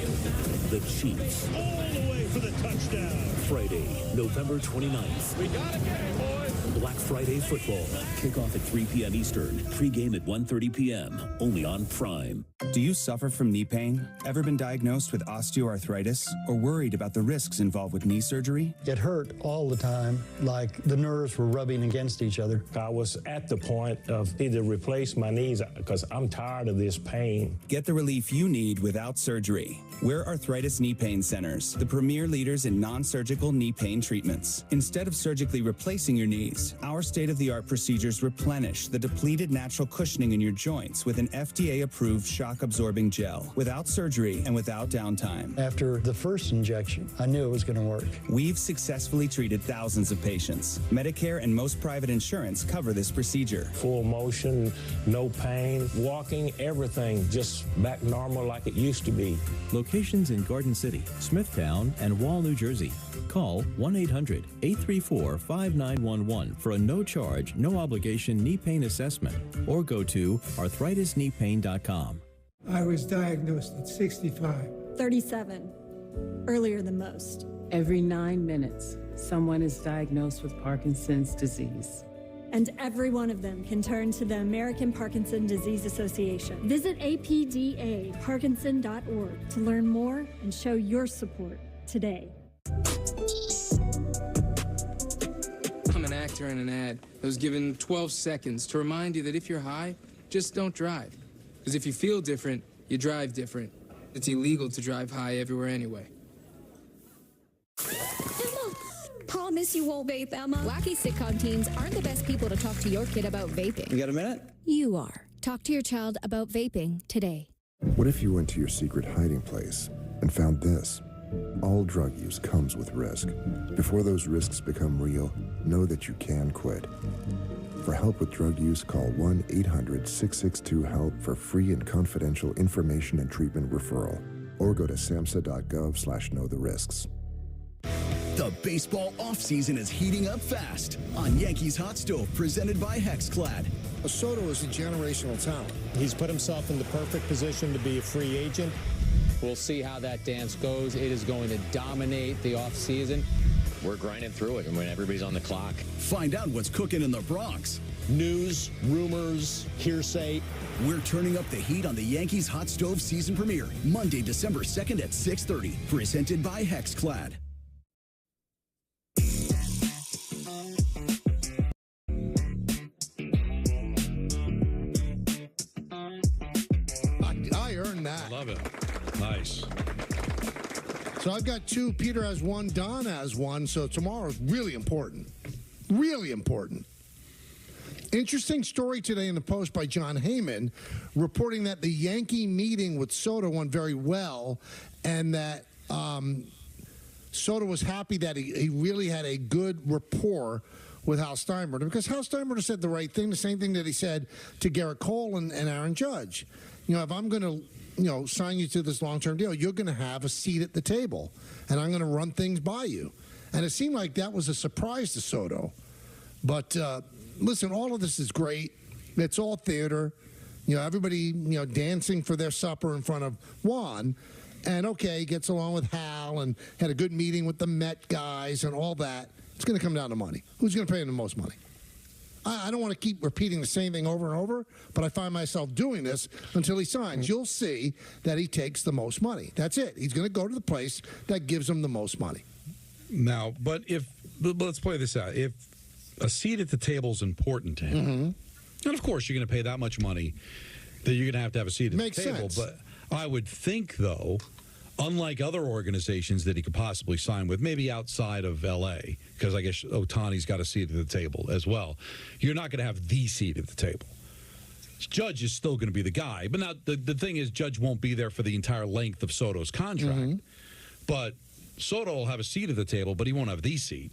The Chiefs. All the way for the touchdown! Friday, November 29th. We got a game, boys! Black Friday football. Kickoff at 3 p.m. Eastern. Pre-game at 1:30 p.m. Only on Prime. Do you suffer from knee pain? Ever been diagnosed with osteoarthritis? Or worried about the risks involved with knee surgery? It hurt all the time, like the nerves were rubbing against each other. I was at the point of either replace my knees because I'm tired of this pain. Get the relief you need without surgery. We're Arthritis Knee Pain Centers, the premier leaders in non-surgical knee pain treatments. Instead of surgically replacing your knees, our state-of-the-art procedures replenish the depleted natural cushioning in your joints with an FDA-approved shock-absorbing gel, without surgery and without downtime. After the first injection, I knew it was going to work. We've successfully treated thousands of patients. Medicare and most private insurance cover this procedure. Full motion, no pain, walking, everything just back normal like it used to be. Locations in Garden City, Smithtown, and Wall, New Jersey. Call 1-800-834-5911 for a no-charge, no-obligation knee pain assessment, or go to arthritis-kneepain.com. I was diagnosed at 65. 37. Earlier than most. Every 9 minutes, someone is diagnosed with Parkinson's disease. And every one of them can turn to the American Parkinson Disease Association. Visit apdaparkinson.org to learn more and show your support today. I'm an actor in an ad that was given 12 seconds to remind you that if you're high, just don't drive. Because if you feel different, you drive different. It's illegal to drive high everywhere anyway. Prom promise you won't vape, Emma. Wacky sitcom teens aren't the best people to talk to your kid about vaping. You got a minute? You are. Talk to your child about vaping today. What if you went to your secret hiding place and found this? All drug use comes with risk. Before those risks become real, know that you can quit. For help with drug use, call 1-800-662-HELP for free and confidential information and treatment referral. Or go to samhsa.gov/know-the-risks. The baseball offseason is heating up fast on Yankees Hot Stove, presented by Hexclad. Soto is a generational talent. He's put himself in the perfect position to be a free agent. We'll see how that dance goes. It is going to dominate the offseason. We're grinding through it, and when everybody's on the clock. Find out what's cooking in the Bronx. News, rumors, hearsay. We're turning up the heat on the Yankees Hot Stove season premiere, Monday, December 2nd at 6:30. Presented by Hexclad. I earned that. I love it. Nice. So I've got 2. Peter has 1. Don has 1. So tomorrow's really important. Really important. Interesting story today in the Post by John Heyman reporting that the Yankee meeting with Soto went very well and that Soto was happy that he really had a good rapport with Hal Steinbrenner, because Hal Steinbrenner said the right thing, the same thing that he said to Garrett Cole and Aaron Judge. You know, if I'm going to sign you to this long-term deal, you're going to have a seat at the table, and I'm going to run things by you. And it seemed like that was a surprise to Soto. But listen, all of this is great. It's all theater. You know, everybody, dancing for their supper in front of Juan. And, okay, gets along with Hal and had a good meeting with the Met guys and all that. It's going to come down to money. Who's going to pay him the most money? I don't want to keep repeating the same thing over and over, but I find myself doing this until he signs. You'll see that he takes the most money. That's it. He's going to go to the place that gives him the most money. Now, but let's play this out. If a seat at the table is important to him, and of course you're going to pay that much money that you're going to have a seat at the table. Sense. But I would think, though, unlike other organizations that he could possibly sign with, maybe outside of L.A., because I guess Ohtani's got a seat at the table as well, you're not going to have the seat at the table. Judge is still going to be the guy. But now the thing is, Judge won't be there for the entire length of Soto's contract. But Soto will have a seat at the table, but he won't have the seat.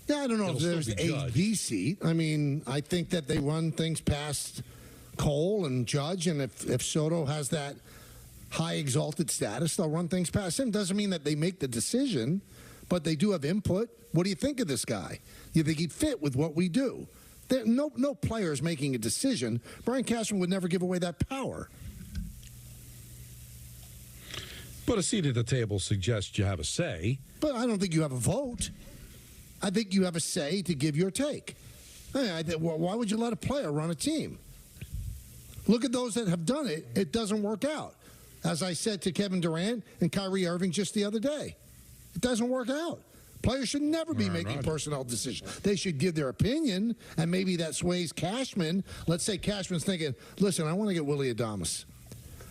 Yeah, I don't know if there's a the seat. I mean, I think that they run things past Cole and Judge, and if Soto has that high exalted status, they'll run things past him. Doesn't mean that they make the decision, but they do have input. What do you think of this guy? You think he'd fit with what we do? No player is making a decision. Brian Cashman would never give away that power. But a seat at the table suggests you have a say. But I don't think you have a vote. I think you have a say to give your take. Why would you let a player run a team? Look at those that have done it. It doesn't work out. As I said to Kevin Durant and Kyrie Irving just the other day, it doesn't work out. Players should never be making personnel decisions. They should give their opinion, and maybe that sways Cashman. Let's say Cashman's thinking, listen, I want to get Willie Adames.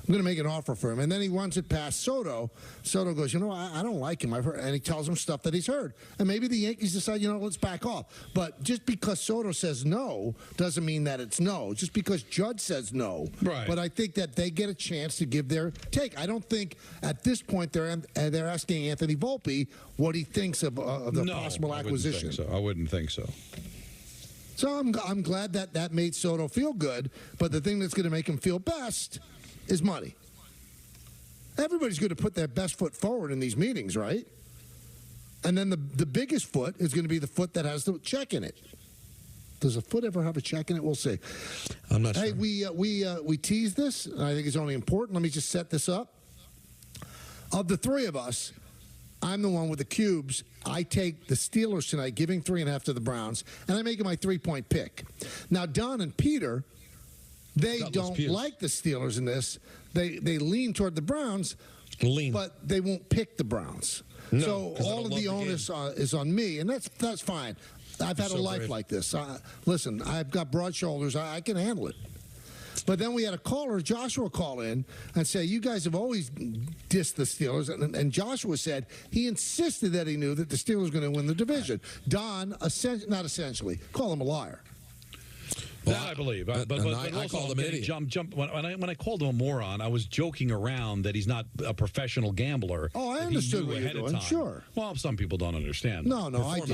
I'm going to make an offer for him. And then he runs it past Soto. Soto goes, I don't like him. I've heard, and he tells him stuff that he's heard. And maybe the Yankees decide, let's back off. But just because Soto says no doesn't mean that it's no. Just because Judge says no. Right. But I think that they get a chance to give their take. I don't think at this point they're asking Anthony Volpe what he thinks of the possible acquisition. I wouldn't think so. So I'm glad that made Soto feel good. But the thing that's going to make him feel best is money. Everybody's going to put their best foot forward in these meetings, right? And then the biggest foot is going to be the foot that has the check in it. Does a foot ever have a check in it? We'll see. I'm not sure. Hey, we teased this, and I think it's only important. Let me just set this up. Of the three of us, I'm the one with the cubes. I take the Steelers tonight, giving 3.5 to the Browns, and I make it my 3-point pick. Now, Don and Peter, they don't like the Steelers in this. They lean toward the Browns, but they won't pick the Browns. No, so all of the onus is on me, and that's fine. I've had a life like this. Listen, I've got broad shoulders. I can handle it. But then we had a caller, Joshua, call in and say, you guys have always dissed the Steelers. And Joshua said he insisted that he knew that the Steelers were going to win the division. Don, not essentially, call him a liar. That I believe, but I called him an idiot. When I called him a moron, I was joking around that he's not a professional gambler. Oh, I understood what you're doing. Sure. Well, some people don't understand. No, I did.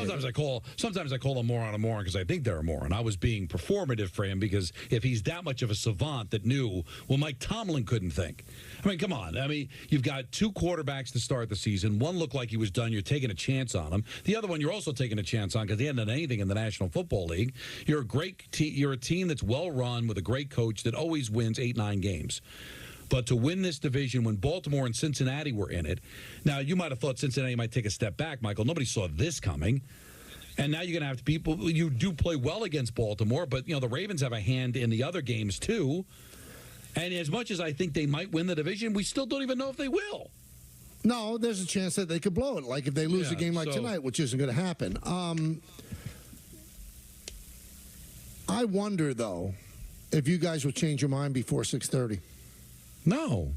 Sometimes I call a moron because I think they're a moron. I was being performative for him because if he's that much of a savant that knew, well, Mike Tomlin couldn't think. I mean, come on. I mean, you've got two quarterbacks to start the season. One looked like he was done. You're taking a chance on him. The other one you're also taking a chance on because he hadn't done anything in the National Football League. You're a great team. You're a team that's well run with a great coach that always wins 8-9 games. But to win this division when Baltimore and Cincinnati were in it, now you might have thought Cincinnati might take a step back, Michael. Nobody saw this coming. And now you're going to have people. You do play well against Baltimore, but the Ravens have a hand in the other games too. And as much as I think they might win the division, we still don't even know if they will. No, there's a chance that they could blow it, like if they lose a game like tonight, which isn't going to happen. I wonder, though, if you guys will change your mind before 6:30. No.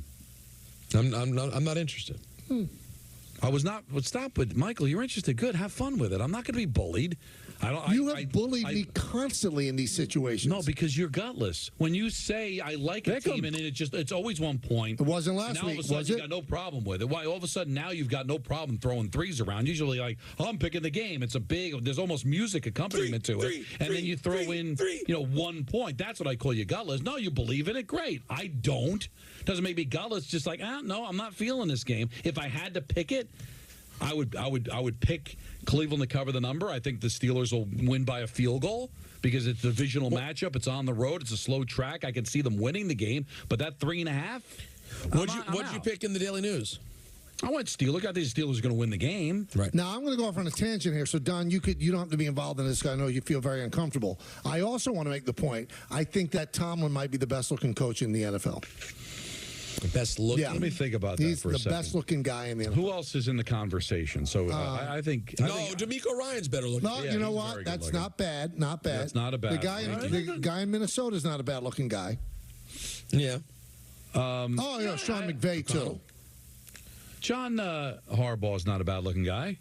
I'm not interested. I was not. But stop with Michael. You're interested. Good. Have fun with it. I'm not going to be bullied. You have bullied me constantly in these situations. No, because you're gutless. When you say I like a team and it's always one point. It wasn't last week, week, was it? Now all of a sudden you got no problem with it. Why all of a sudden now you've got no problem throwing threes around? Usually I'm picking the game. It's there's almost music accompaniment to it. And then you throw in 1 point. That's what I call you gutless. No, you believe in it. Great. I don't. Doesn't make me gutless. Just like, no, I'm not feeling this game. If I had to pick it, I would pick Cleveland to cover the number. I think the Steelers will win by a field goal because it's a divisional matchup. It's on the road. It's a slow track. I can see them winning the game. But that 3.5. What'd you pick in the Daily News? I went Steelers. I think the Steelers are going to win the game. Right. Now I'm going to go off on a tangent here. So Don, you don't have to be involved in this. I know you feel very uncomfortable. I also want to make the point. I think that Tomlin might be the best looking coach in the NFL. The best looking. Yeah. Let me think about that for a second. He's the best looking guy in the NFL. Who else is in the conversation? So I think D'Amico Ryan's better looking. No, you know what? That's not bad. Not bad. That's not a bad. The guy in Minnesota is not a bad looking guy. Yeah. Sean McVay too. John Harbaugh is not a bad looking guy.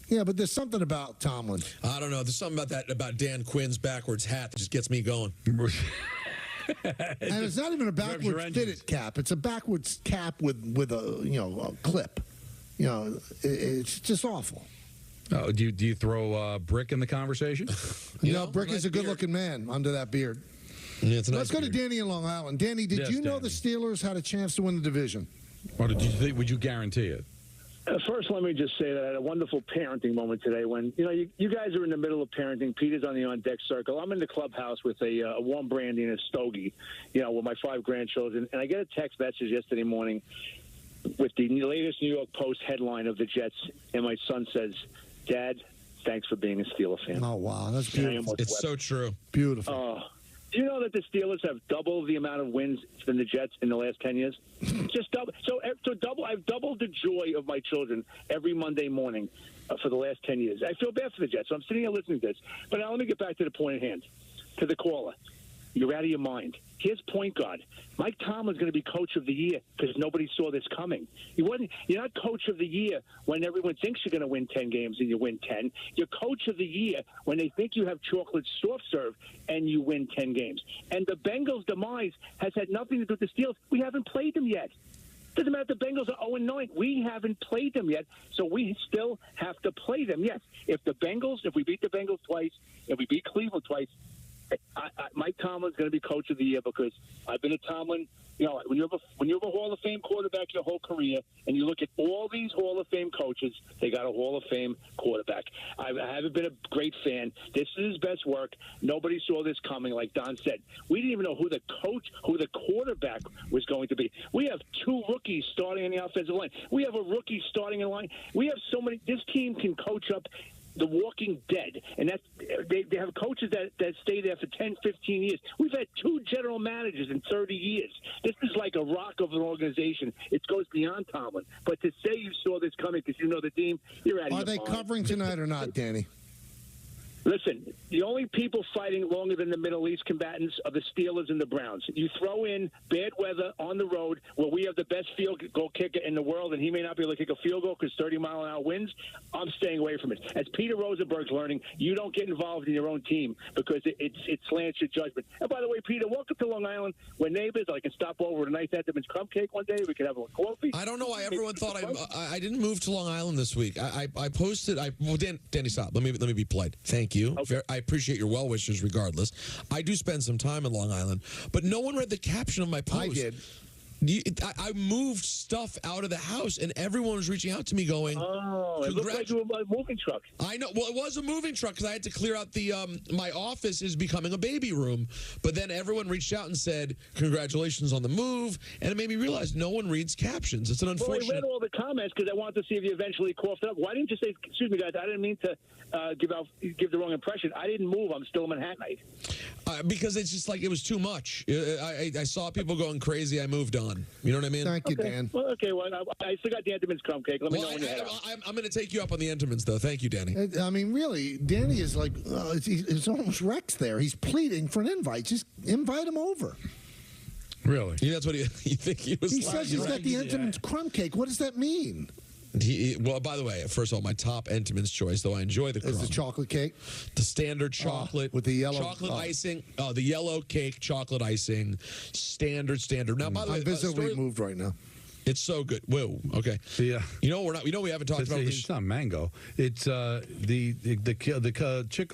Yeah, but there's something about Tomlin. I don't know. There's something about Dan Quinn's backwards hat that just gets me going. And it's not even a backwards fitted cap. It's a backwards cap with a clip. It's just awful. Oh, do you throw Brick in the conversation? Brick is a good-looking man under that beard. Yeah, Let's go to Danny in Long Island. Danny, did you know the Steelers had a chance to win the division? Or would you guarantee it? First, let me just say that I had a wonderful parenting moment today when, you guys are in the middle of parenting. Peter's on the on-deck circle. I'm in the clubhouse with a warm brandy and a stogie, with my 5 grandchildren. And I get a text message yesterday morning with the latest New York Post headline of the Jets. And my son says, Dad, thanks for being a Steeler fan. Oh, wow. That's beautiful. It's so true. Beautiful. Do you know that the Steelers have double the amount of wins than the Jets in the last 10 years? Just double. So I've doubled the joy of my children every Monday morning for the last 10 years. I feel bad for the Jets, so I'm sitting here listening to this. But now let me get back to the point at hand, to the caller. You're out of your mind. Here's point guard. Mike Tomlin's going to be coach of the year because nobody saw this coming. You're not coach of the year when everyone thinks you're going to win 10 games and you win 10. You're coach of the year when they think you have chocolate soft serve and you win 10 games. And the Bengals' demise has had nothing to do with the Steelers. We haven't played them yet. Doesn't matter if the Bengals are 0-9. We haven't played them yet, so we still have to play them. Yes, if we beat the Bengals twice, if we beat Cleveland twice, Mike Tomlin's going to be coach of the year because I've been a Tomlin. When you have a Hall of Fame quarterback your whole career, and you look at all these Hall of Fame coaches, they got a Hall of Fame quarterback. I haven't been a great fan. This is his best work. Nobody saw this coming, like Don said. We didn't even know who the quarterback was going to be. We have 2 rookies starting on the offensive line. We have a rookie starting in line. We have so many. This team can coach up the Walking Dead, and they have coaches that stay there for 10, 15 years. We've had 2 general managers in 30 years. This is like a rock of an organization. It goes beyond Tomlin. But to say you saw this coming because you know the team, you're out of your mind. Are they covering tonight or not, Danny? Listen, the only people fighting longer than the Middle East combatants are the Steelers and the Browns. You throw in bad weather on the road where we have the best field goal kicker in the world, and he may not be able to kick a field goal because 30-mile-an-hour winds. I'm staying away from it. As Peter Rosenberg's learning, you don't get involved in your own team because it slants your judgment. And by the way, Peter, welcome to Long Island. We're neighbors. I can stop over to a nice Entenmann's crumb cake one day. We could have a coffee. I don't know why everyone thought I didn't move to Long Island this week. I posted. Well, Danny, stop. Let me be polite. Thank you. Okay. I appreciate your well wishes regardless. I do spend some time in Long Island, but no one read the caption of my post. I did. I moved stuff out of the house, and everyone was reaching out to me going, "Oh, it looked like you were a moving truck." I know. Well, it was a moving truck because I had to clear out the. My office is becoming a baby room, but then everyone reached out and said, "Congratulations on the move," and it made me realize no one reads captions. It's an unfortunate. Well, I read all the comments because I wanted to see if you eventually coughed it up. Why didn't you say, "Excuse me, guys, I didn't mean to give the wrong impression. I didn't move. I'm still in Manhattanite." Because it's just like it was too much. I saw people going crazy. I moved on. You know what I mean? Thank you, Dan. Well, okay. Well, I still got the Entenmann's crumb cake. Let me know when you head out. I'm going to take you up on the Entenmann's, though. Thank you, Danny. I mean, really, Danny is like, it's almost Rex there. He's pleading for an invite. Just invite him over. Really? Yeah, that's what you think he was. He says he's got the Entenmann's crumb cake. What does that mean? Well, by the way, first of all, my top Entenmann's choice, though I enjoy the crumb. Is the chocolate cake? The standard chocolate. With the yellow. Chocolate icing. The yellow cake, chocolate icing. Standard. Now, by the way, I'm visibly moved right now. It's so good. Whoa. Okay. Yeah. You know we haven't talked about this. It's not mango. It's the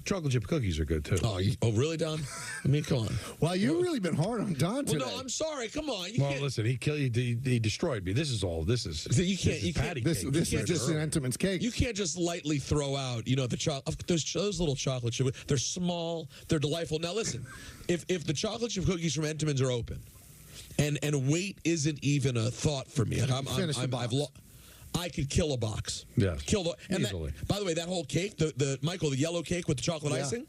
chocolate chip cookies are good too. Oh, really, Don? I mean, come on. Well, you've really been hard on Don today. Well, no, I'm sorry. Come on. Listen, he destroyed me. This is all. This is. You can't. This is just an Entenmann's cake. You can't just lightly throw out. Those little chocolate chip. They're small. They're delightful. Now listen, if the chocolate chip cookies from Entenmann's are open. And weight isn't even a thought for me. I could kill a box. Yes. Easily. By the way, that whole cake, the yellow cake with the chocolate icing,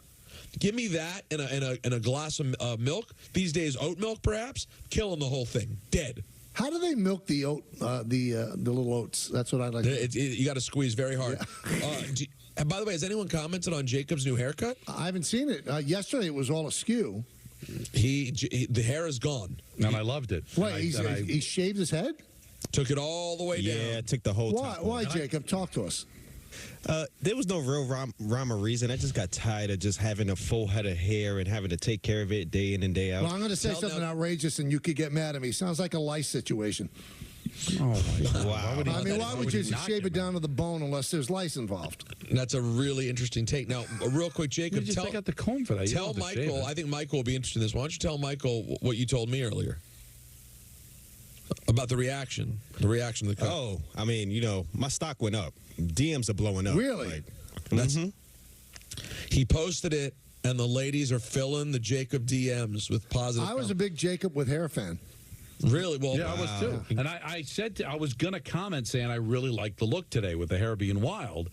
give me that in a glass of milk. These days, oat milk, perhaps. Killing the whole thing. Dead. How do they milk the oat? The little oats. That's what I like. You got to squeeze very hard. Yeah. And by the way, has anyone commented on Jacob's new haircut? I haven't seen it. Yesterday, it was all askew. The hair is gone. And I loved it. Wait, he shaved his head? Took it all the way down. Yeah, took the whole top. Why, Jacob? Talk to us. There was no real rhyme or reason. I just got tired of just having a full head of hair and having to take care of it day in and day out. Well, I'm going to say something outrageous, and you could get mad at me. Sounds like a lice situation. Oh, my God. Wow. Why would you shave it down to the bone unless there's lice involved? That's a really interesting take. Now, real quick, Jacob, take out the comb for that. Tell Michael, I think Michael will be interested in this. Why don't you tell Michael what you told me earlier? About the reaction to the cut. Oh, I mean, my stock went up. DMs are blowing up. Really? He posted it, and the ladies are filling the Jacob DMs with positive. I was a big Jacob with hair fan. Really? Well, yeah, I was too. And I said I was going to comment saying I really liked the look today with the hair being wild,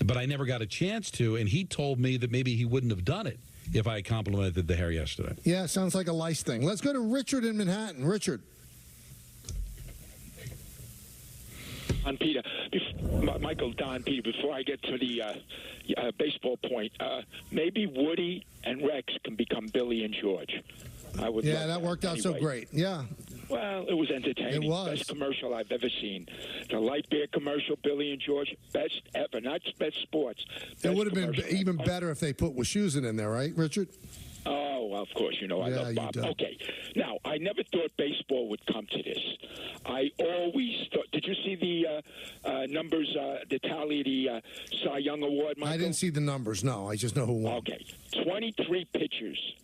but I never got a chance to. And he told me that maybe he wouldn't have done it if I complimented the hair yesterday. Yeah, sounds like a lice thing. Let's go to Richard in Manhattan. Richard. On Peter, Michael, Don, Peter, before I get to the baseball point, maybe Woody and Rex can become Billy and George. I would. Yeah, that worked out so great. Yeah. Well, it was entertaining. It was. Best commercial I've ever seen. The light beer commercial, Billy and George, best ever. Not best sports. It would have been even better if they put Wischusen in there, right, Richard? Oh, well, of course, I love Bob. Okay, now, I never thought baseball would come to this. I always thought, did you see the numbers, the tally of the Cy Young Award, Michael? I didn't see the numbers, no. I just know who won. Okay, 23 pitchers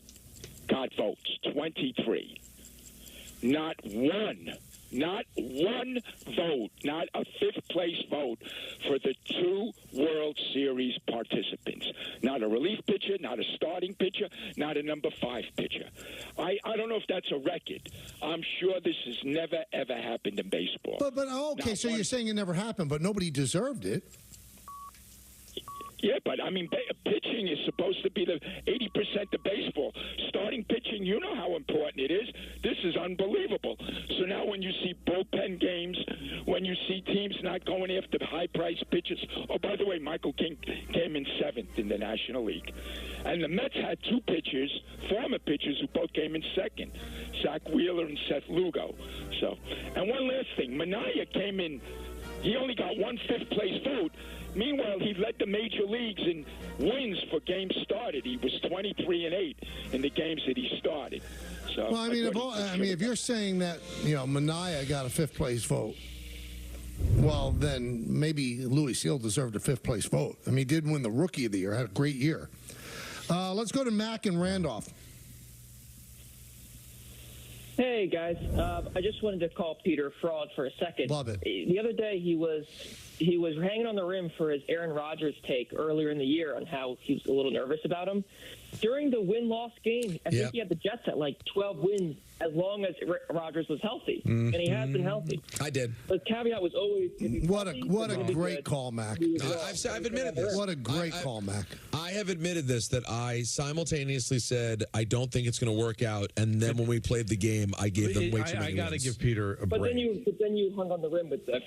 got votes, 23. Not one vote, not a fifth-place vote for the two World Series participants. Not a relief pitcher, not a starting pitcher, not a number 5 pitcher. I don't know if that's a record. I'm sure this has never, ever happened in baseball. But okay, so you're saying it never happened, but nobody deserved it. Yeah, but, I mean, pitching is supposed to be the 80% of baseball. Starting pitching, you know how important it is. This is unbelievable. So now when you see bullpen games, when you see teams not going after the high-priced pitchers. Oh, by the way, Michael King came in 7th in the National League. And the Mets had 2 pitchers, former pitchers, who both came in 2nd, Zach Wheeler and Seth Lugo. So, and one last thing, Minaya came in, he only got 1 fifth-place vote. Meanwhile, he led the major leagues in wins for games started. He was 23-8 in the games that he started. So, well, I mean, if you're saying that, Minaya got a 5th place vote, well, then maybe Louis Seal deserved a 5th place vote. I mean, he did win the Rookie of the Year, had a great year. Let's go to Mac and Randolph. Hey, guys. I just wanted to call Peter fraud for a second. Love it. The other day, he was hanging on the rim for his Aaron Rodgers take earlier in the year on how he was a little nervous about him. During the win-loss game, I think he had the Jets at like 12 wins as long as Rodgers was healthy, and he has been healthy. I did. The caveat was always what a great call, Mac. I've admitted this. What a great call, Mac. I have admitted this, that I simultaneously said I don't think it's going to work out, and then when we played the game, I gave them way too many I got to wins. give Peter a break. But then you hung on the rim with the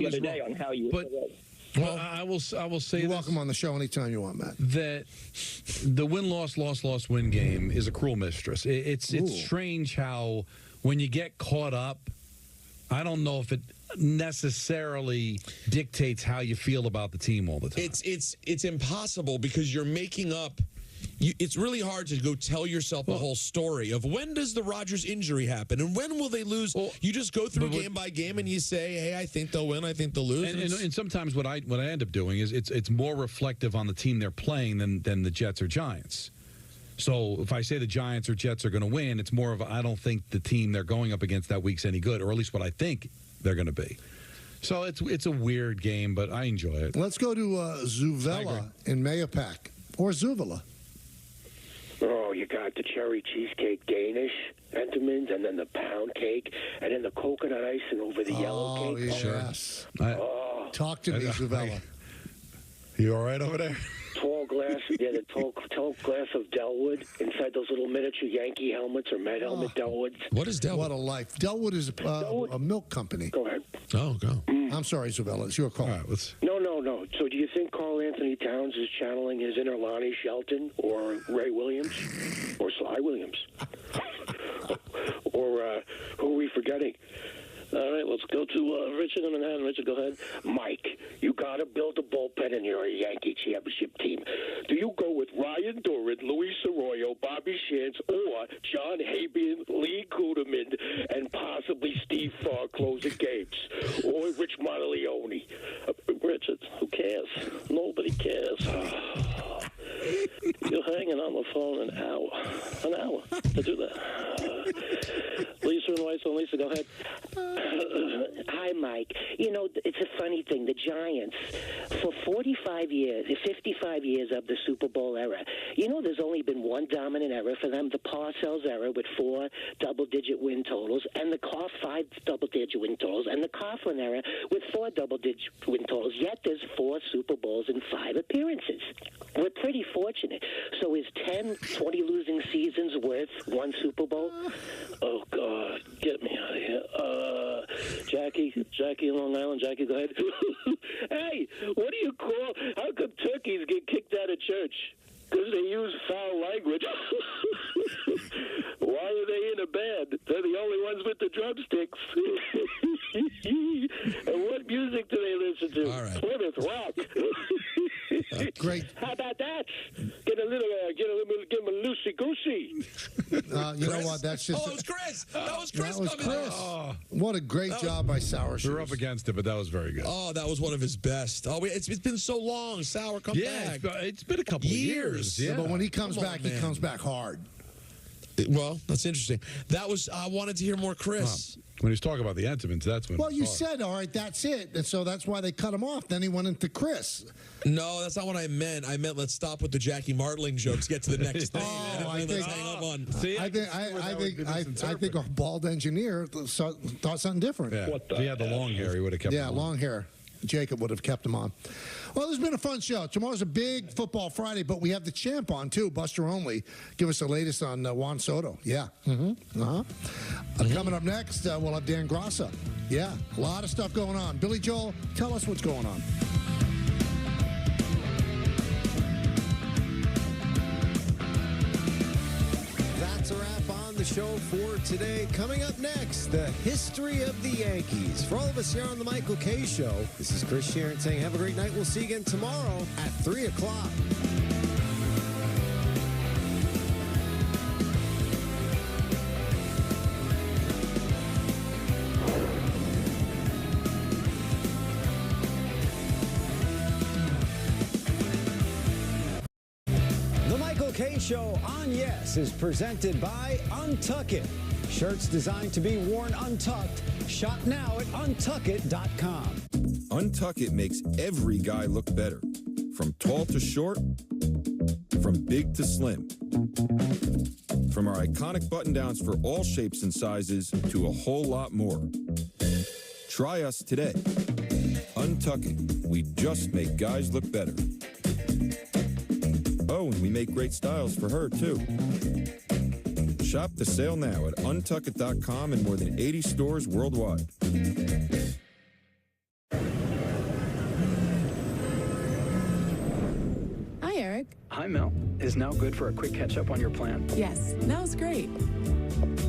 other day on how you were right. Well, I will say you're welcome on the show anytime you want, Matt. That the win-loss, loss-loss win game is a cruel mistress. It's strange how when you get caught up, I don't know if it necessarily dictates how you feel about the team all the time. It's impossible because you're making up. It's really hard to go tell yourself the whole story of when does the Rodgers injury happen and when will they lose. You just go through game by game and you say, hey, I think they'll win, I think they'll lose. And sometimes what I end up doing is it's more reflective on the team they're playing than the Jets or Giants. So if I say the Giants or Jets are going to win, it's more of I don't think the team they're going up against that week's any good, or at least what I think they're going to be. So it's a weird game, but I enjoy it. Let's go to Zuvela in Mayapack, or Zuvela. Oh, you got the cherry cheesecake Danish, Entenmann's, and then the pound cake, and then the coconut icing over the yellow cake. Yes. Talk to me, Zuvela. You all right over there? Tall glass, the tall glass of Delwood inside those little miniature Yankee helmets or Met helmet Delwoods. What is Delwood? What a life. Delwood is a milk company. Go ahead. Oh, go. I'm sorry, Zuvela. It's your call. All right, let's... No. So do you think Carl Anthony Towns is channeling his inner Lonnie Shelton or Ray Williams or Sly Williams? Or who are we forgetting? All right, let's go to Richard in Manhattan. Richard, go ahead. Mike, you got to build a bullpen in your Yankee championship team. Do you go with Ryan Duran, Luis Arroyo, Bobby Shantz, or John Habian, Lee Kuderman, and possibly Steve Farr closing games? Or Rich Monteleone? Richard, who cares? Nobody cares. You're hanging on the phone an hour to do that. Lisa and Weiss, Lisa, go ahead. Hi, Mike. You know, it's a funny thing. The Giants, for 55 years, 55 years of the Super Bowl era, you know there's only been one dominant era for them, the Parcells era with 4 double-digit win totals, and the 5 double-digit win totals, and the Coughlin era with 4 double-digit win totals. Yet there's 4 Super Bowls and 5 appearances. We're pretty fortunate. So is 10, 20 losing seasons worth 1 Super Bowl? Oh, God. Get me out of here. Jackie in Long Island. Jackie, go ahead. Hey, what do you call, how come turkeys get kicked out of church? Because they use foul language. Why are they in a band? They're the only ones with the drumsticks. And what music do they listen to? All right. Plymouth Rock. Great. How about that? Get a little, give him a loosey goosey. You know what? That's just. Oh, it was Chris. That was Chris. That was coming Chris. in. Oh. What a great job by Sour Shoes. We're up against it, but that was very good. Oh, that was one of his best. Oh, it's been so long. Sour, come back. It's been a couple of years. Yeah. But when he comes back, he comes back hard. Well, that's interesting. That was, I wanted to hear more Chris. When he's talking about the Entenmann's, that's when. Well, you said, all right, that's it. And so that's why they cut him off. Then he went into Chris. No, that's not what I meant. I meant let's stop with the Jackie Martling jokes, get to the next thing. I think, let's hang up on. I think a bald engineer thought something different. Yeah. If he had the long hair, he would have kept it long. Long hair. Jacob would have kept him on. Well, this has been a fun show. Tomorrow's a big football Friday, but we have the champ on, too, Buster Only. Give us the latest on Juan Soto. Yeah. Coming up next, we'll have Dan Grassa. Yeah, a lot of stuff going on. Billy Joel, tell us what's going on. That's a wrap on the show for today. Coming up next, the history of the Yankees. For all of us here on the Michael Kay Show, this is Chris Sharon saying have a great night. We'll see you again tomorrow at 3 o'clock. K Show on Yes is presented by Untuck It. Shirts designed to be worn untucked. Shop now at untuckit.com. Untuck It makes every guy look better. From tall to short, from big to slim. From our iconic button-downs for all shapes and sizes to a whole lot more. Try us today. Untuck It. We just make guys look better. Oh, and we make great styles for her, too. Shop the sale now at untuckit.com and more than 80 stores worldwide. Hi, Eric. Hi, Mel. Is now good for a quick catch-up on your plan? Yes, now's great.